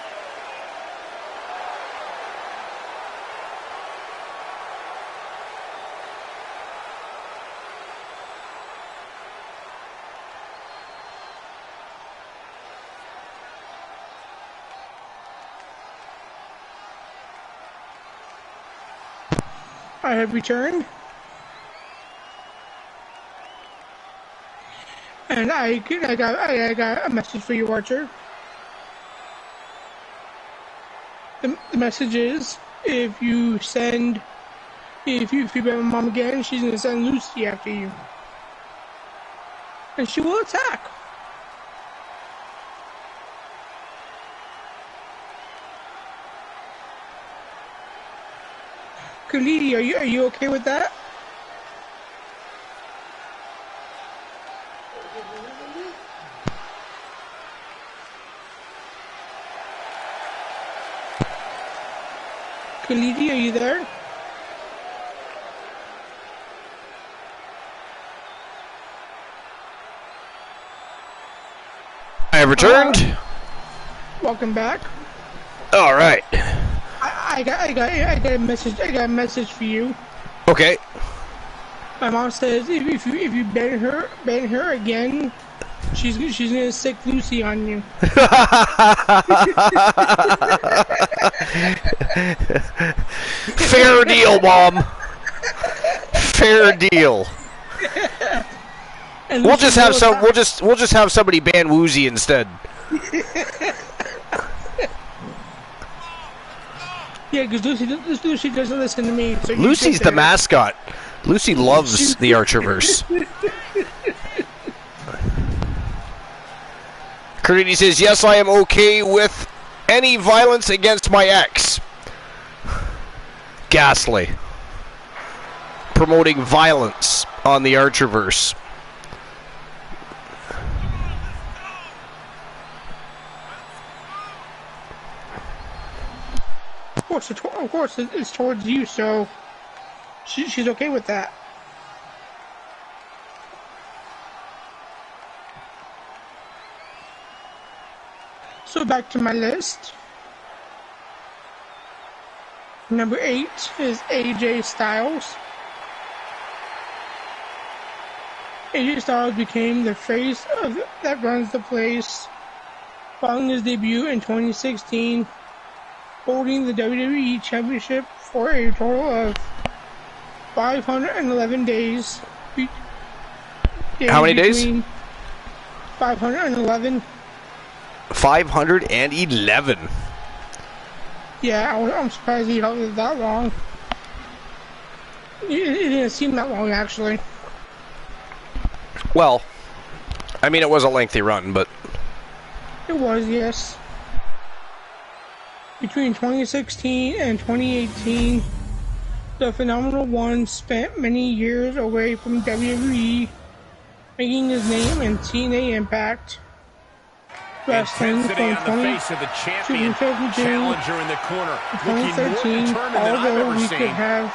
I have returned. And I got a message for you, Archer. The message is, if you bet my mom again, she's gonna send Lucy after you, and she will attack. Khalidi, are you okay with that? Khalidi, are you there? I have returned. Welcome back. All right. I got a message. I got a message for you. Okay. My mom says if you ban her again, She's gonna sick Lucy on you. Fair deal, Mom. Fair deal. We'll just have some. We'll just have somebody ban Woozy instead. Yeah, because Lucy doesn't listen to me. So Lucy's the mascot. Lucy loves the Archerverse. Cardini says, yes, I am okay with any violence against my ex. Ghastly. Promoting violence on the Archerverse. Of course, it's towards you, so she's okay with that. So back to my list. Number 8 is AJ Styles. AJ Styles became the face that runs the place following his debut in 2016, holding the WWE Championship for a total of 511 days. How many days? 511. 511. Yeah, I'm surprised he held it that long. It didn't seem that long, actually. Well, I mean, it was a lengthy run, but... It was, yes. Between 2016 and 2018, the Phenomenal One spent many years away from WWE, making his name in TNA Impact Wrestling from 2013, although we could have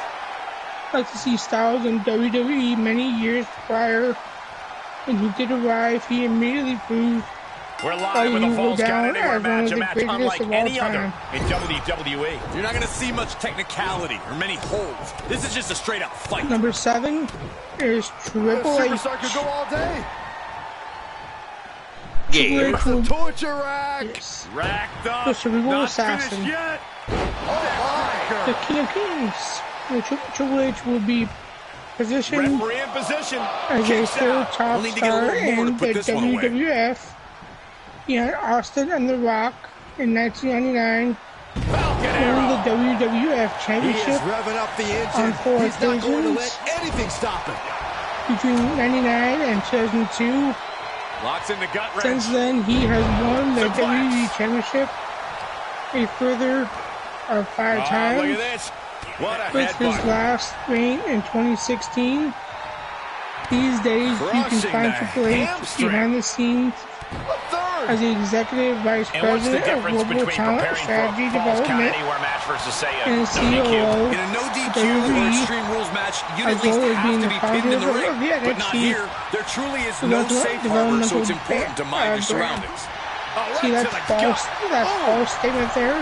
liked to see Styles in WWE many years prior. When he did arrive, he immediately proved we're live with a Falls Count Anywhere match, a match unlike any other in WWE. You're not going to see much technicality or many holds. This is just a straight-up fight. Number 7 is Triple H. Superstar could go all day. Yeah. The torture rack. Yes. Racked up. The Cerebral Not Assassin. finished yet. The King of Kings. Triple H will be positioned Referee in position. as a third top star in the WWF. Behind Austin and The Rock in 1999, won the WWF Championship on 4 occasions between 1999 and 2002. Locks in the gut wrench. Since then, he has won the WWE Championship a further of 5 times. Look at this. What a With his headbutt. last reign in 2016. These days, you can find Triple H behind the scenes as the Executive Vice President of Global Talent Strategy Development and COO In a no DQ or WWE, Extreme Rules match, you as at least well as have being to the be pinned in the founder ring. of the But not NXT here. There truly is no safe harbor, so it's important to mind your surroundings. See, that's false. That's false statement there.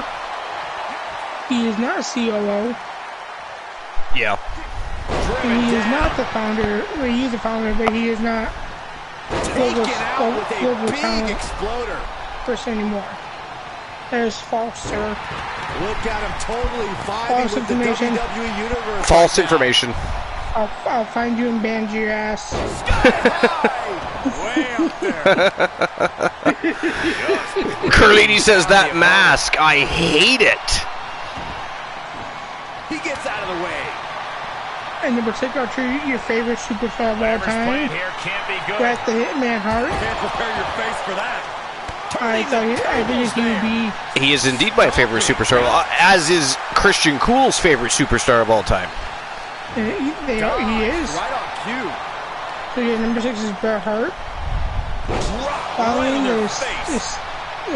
He is not COO. Yeah. And he is not the founder. Well, he is the founder, but he is not global talent person anymore. That is false, sir. Look at him totally False vibing with the information. WWE Universe. False information. I'll find you and ban your ass. Way up there. Carlini says that mask. I hate it. He gets out of the way. And number 6, I'll treat your favorite superstar of all time, Here can't be good. Bret the Hitman Hart. Can't prepare your face for that. I think he would be. He is indeed my favorite superstar, as is Christian Cool's favorite superstar of all time. He is. Right on cue. So yeah, number 6 is Bret Hart. Following the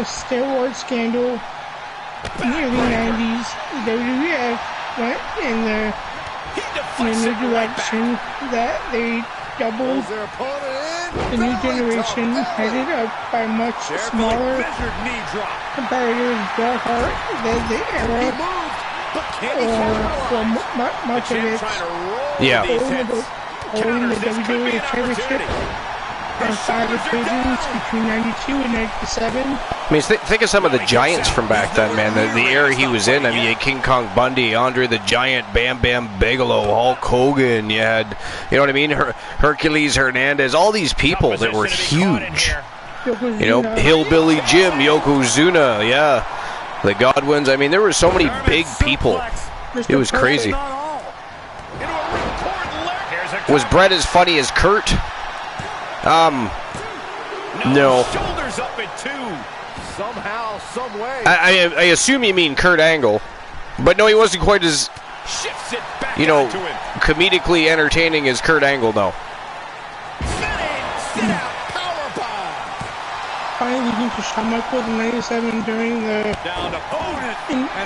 steroid scandal in the early 90s, the WWF went in the new direction that they doubled Their opponent in. the new generation, headed up by much smaller competitors. Bret Hart led the era, or for much of it, Yeah. holding the WWE Championship on 5 occasions between 92 and 97. I mean, think of some of the giants from back then, man. The era he was in. I mean, you had King Kong Bundy, Andre the Giant, Bam Bam Bigelow, Hulk Hogan. You had, you know what I mean, Hercules Hernandez. All these people that were huge. You know, Hillbilly Jim, Yokozuna, yeah. The Godwins. I mean, there were so many big people. It was crazy. Was Brett as funny as Kurt? No. Shoulders up at 2. Somehow, some way. I assume you mean Kurt Angle, but no, he wasn't quite as, you know, comedically entertaining as Kurt Angle, though. Finally losing to Shawn Michaels in 97 during the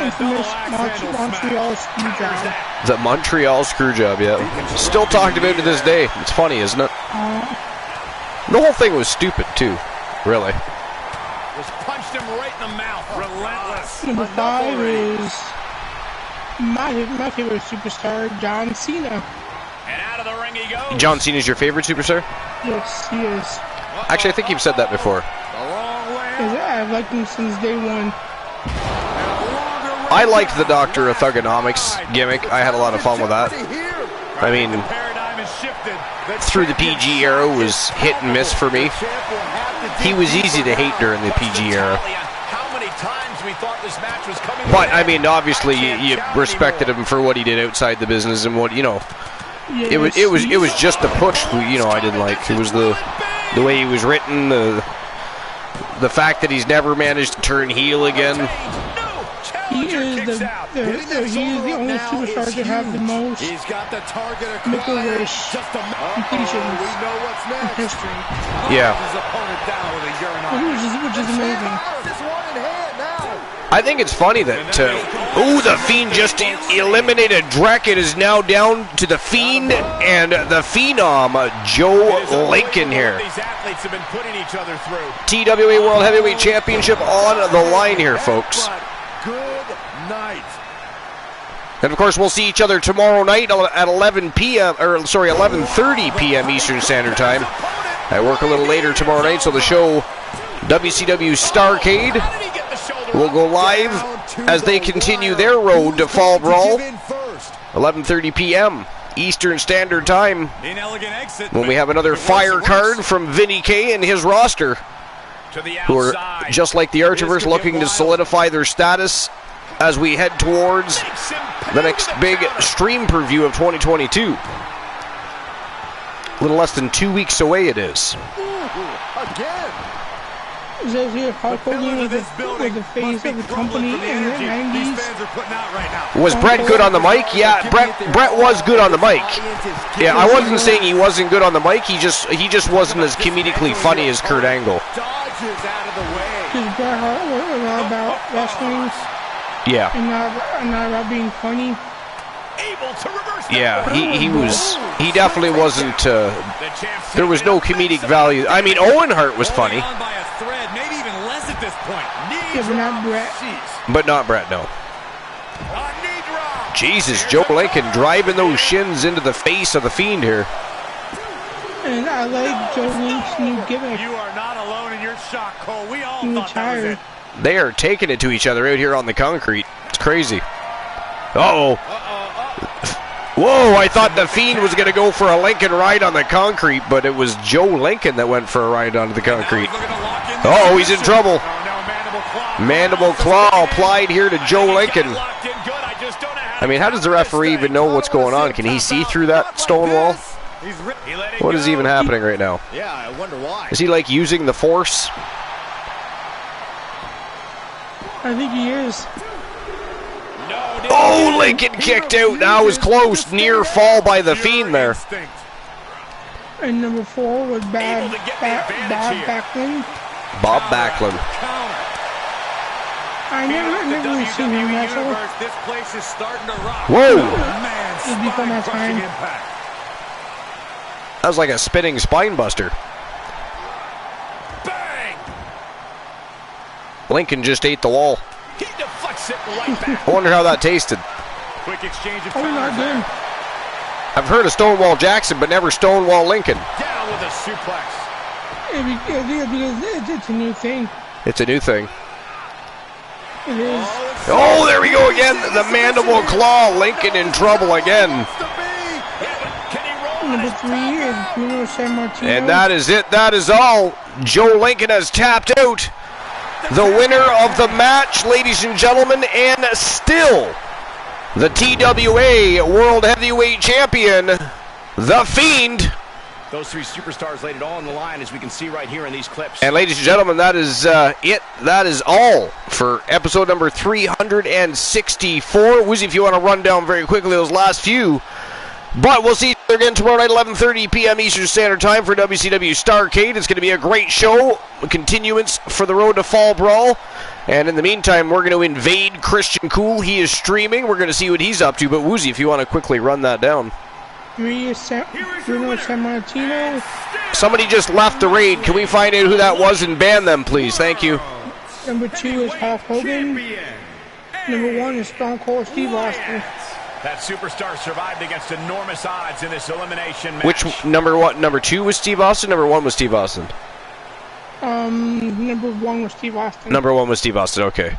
infamous Montreal Screwjob. The Montreal Screwjob, yeah. Still talked about to this day. It's funny, isn't it? The whole thing was stupid, too. Really. Just punched him right in the mouth. Relentless. Number 5 is my favorite superstar, John Cena. And out of the ring he goes. John Cena's your favorite superstar? Yes, he is. Actually, I think you've said that before. I've liked him since day one. I liked the Doctor of Thugonomics gimmick. I had a lot of fun with that. I mean, through the PG era was hit and miss for me. He was easy to hate during the PG era. But, I mean, obviously, you respected him for what he did outside the business and what, you know. It was just the push, you know, I didn't like. It was the way he was written, the fact that he's never managed to turn heel again. He is the only superstar to have the most Make-A-Wish completions in history. Yeah. Which is amazing. I think it's funny that, the Fiend just eliminated Drek. It is now down to the Fiend and the Phenom, Joe Lincoln here. TWA World Heavyweight Championship on the line here, folks. Good night. And of course, we'll see each other tomorrow night at 11:30 p.m. Eastern Standard Time. I work a little later tomorrow night, so the show WCW Starrcade will go live as they continue their road to Fall Brawl. 11:30 p.m. Eastern Standard Time. When we have another fire card from Vinny K and his roster, who are just like the Archiverse, looking to solidify their status as we head towards the next big stream preview of 2022. A little less than 2 weeks away it is. Is that here Hulk Hogan was the face of the company in the 90s? Was Brett good on the mic? Yeah, Brett was good on the mic. Yeah, I wasn't saying he wasn't good on the mic. He just wasn't as comedically funny as Kurt Angle. Because Bret Hart was all about wrestling. Yeah. And not about being funny. Yeah, he definitely wasn't, there was no comedic value. I mean, Owen Hart was funny. Yeah, but not Brett. But not Brett, no. Jesus, Joe Lincoln driving those shins into the face of the Fiend here. And I like Joe Lincoln's new gimmick. You are not alone in your shock, Cole. We all He thought that was retired. it. They are taking it to each other out here on the concrete. It's crazy. Uh-oh. Whoa, I thought the Fiend was going to go for a Lincoln ride on the concrete, but it was Joe Lincoln that went for a ride onto the concrete. Oh, he's in trouble. Mandible claw applied here to Joe Lincoln. I mean, how does the referee even know what's going on? Can he see through that stone wall? What is even happening right now? Yeah, I wonder why. Is he like using the force? I think he is. Oh, Lincoln kicked out. That was close. Near fall by the Fiend there. And number 4 was Bob Backlund. Bob Backlund. I never really seen him wrestle. This place is starting to rock. Whoa! It was before my time. That was like a spinning spine buster. Bang! Lincoln just ate the wall. He deflects it right back. I wonder how that tasted. Quick exchange of Oh, not good. I've heard of Stonewall Jackson, but never Stonewall Lincoln. Down with a suplex. Because it's a new thing. It's a new thing. It is. Oh, there we go again. The mandible claw. Lincoln in trouble again. Number 3 is Bruno Sammartino. And that is it. That is all. Joe Lincoln has tapped out. The winner of the match, ladies and gentlemen, and still the TWA World Heavyweight Champion, The Fiend. Those three superstars laid it all on the line, as we can see right here in these clips. And ladies and gentlemen, that is it. That is all for episode number 364. Woozy, if you want to run down very quickly those last few. But we'll see you again tomorrow night, 11:30 p.m. Eastern Standard Time for WCW Starrcade. It's going to be a great show. A continuance for the Road to Fall Brawl. And in the meantime, we're going to invade Christian Cool. He is streaming. We're going to see what he's up to. But Woozy, if you want to quickly run that down. 3 is Bruno Sammartino. Somebody just left the raid. Can we find out who that was and ban them, please? Thank you. Number 2 is Hulk Hogan. Number 1 is Stone Cold Steve Austin. That superstar survived against enormous odds in this elimination match. Which number 2 was Steve Austin? Number 1 was Steve Austin? Number 1 was Steve Austin. Number 1 was Steve Austin, okay.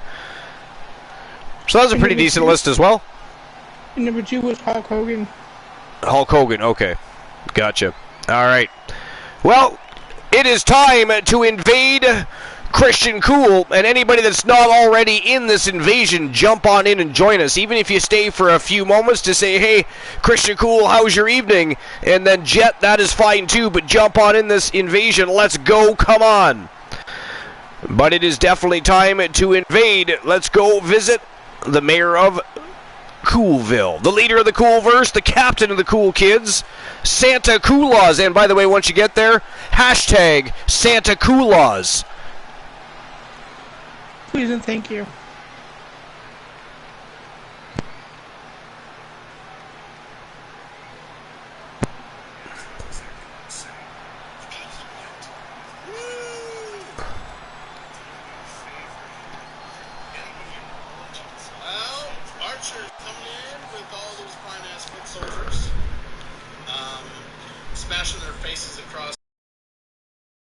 So that was a pretty decent list as well. And number 2 was Hulk Hogan. Hulk Hogan, okay. Gotcha. All right. Well, it is time to invade Christian Cool, and anybody that's not already in this invasion, jump on in and join us. Even if you stay for a few moments to say, hey, Christian Cool, how's your evening? And then jet, that is fine too, but jump on in this invasion. Let's go, come on. But it is definitely time to invade. Let's go visit the mayor of Coolville, the leader of the Coolverse, the captain of the Cool Kids, Santa Coolaws. And by the way, once you get there, hashtag Santa Coolaws. Please and thank you.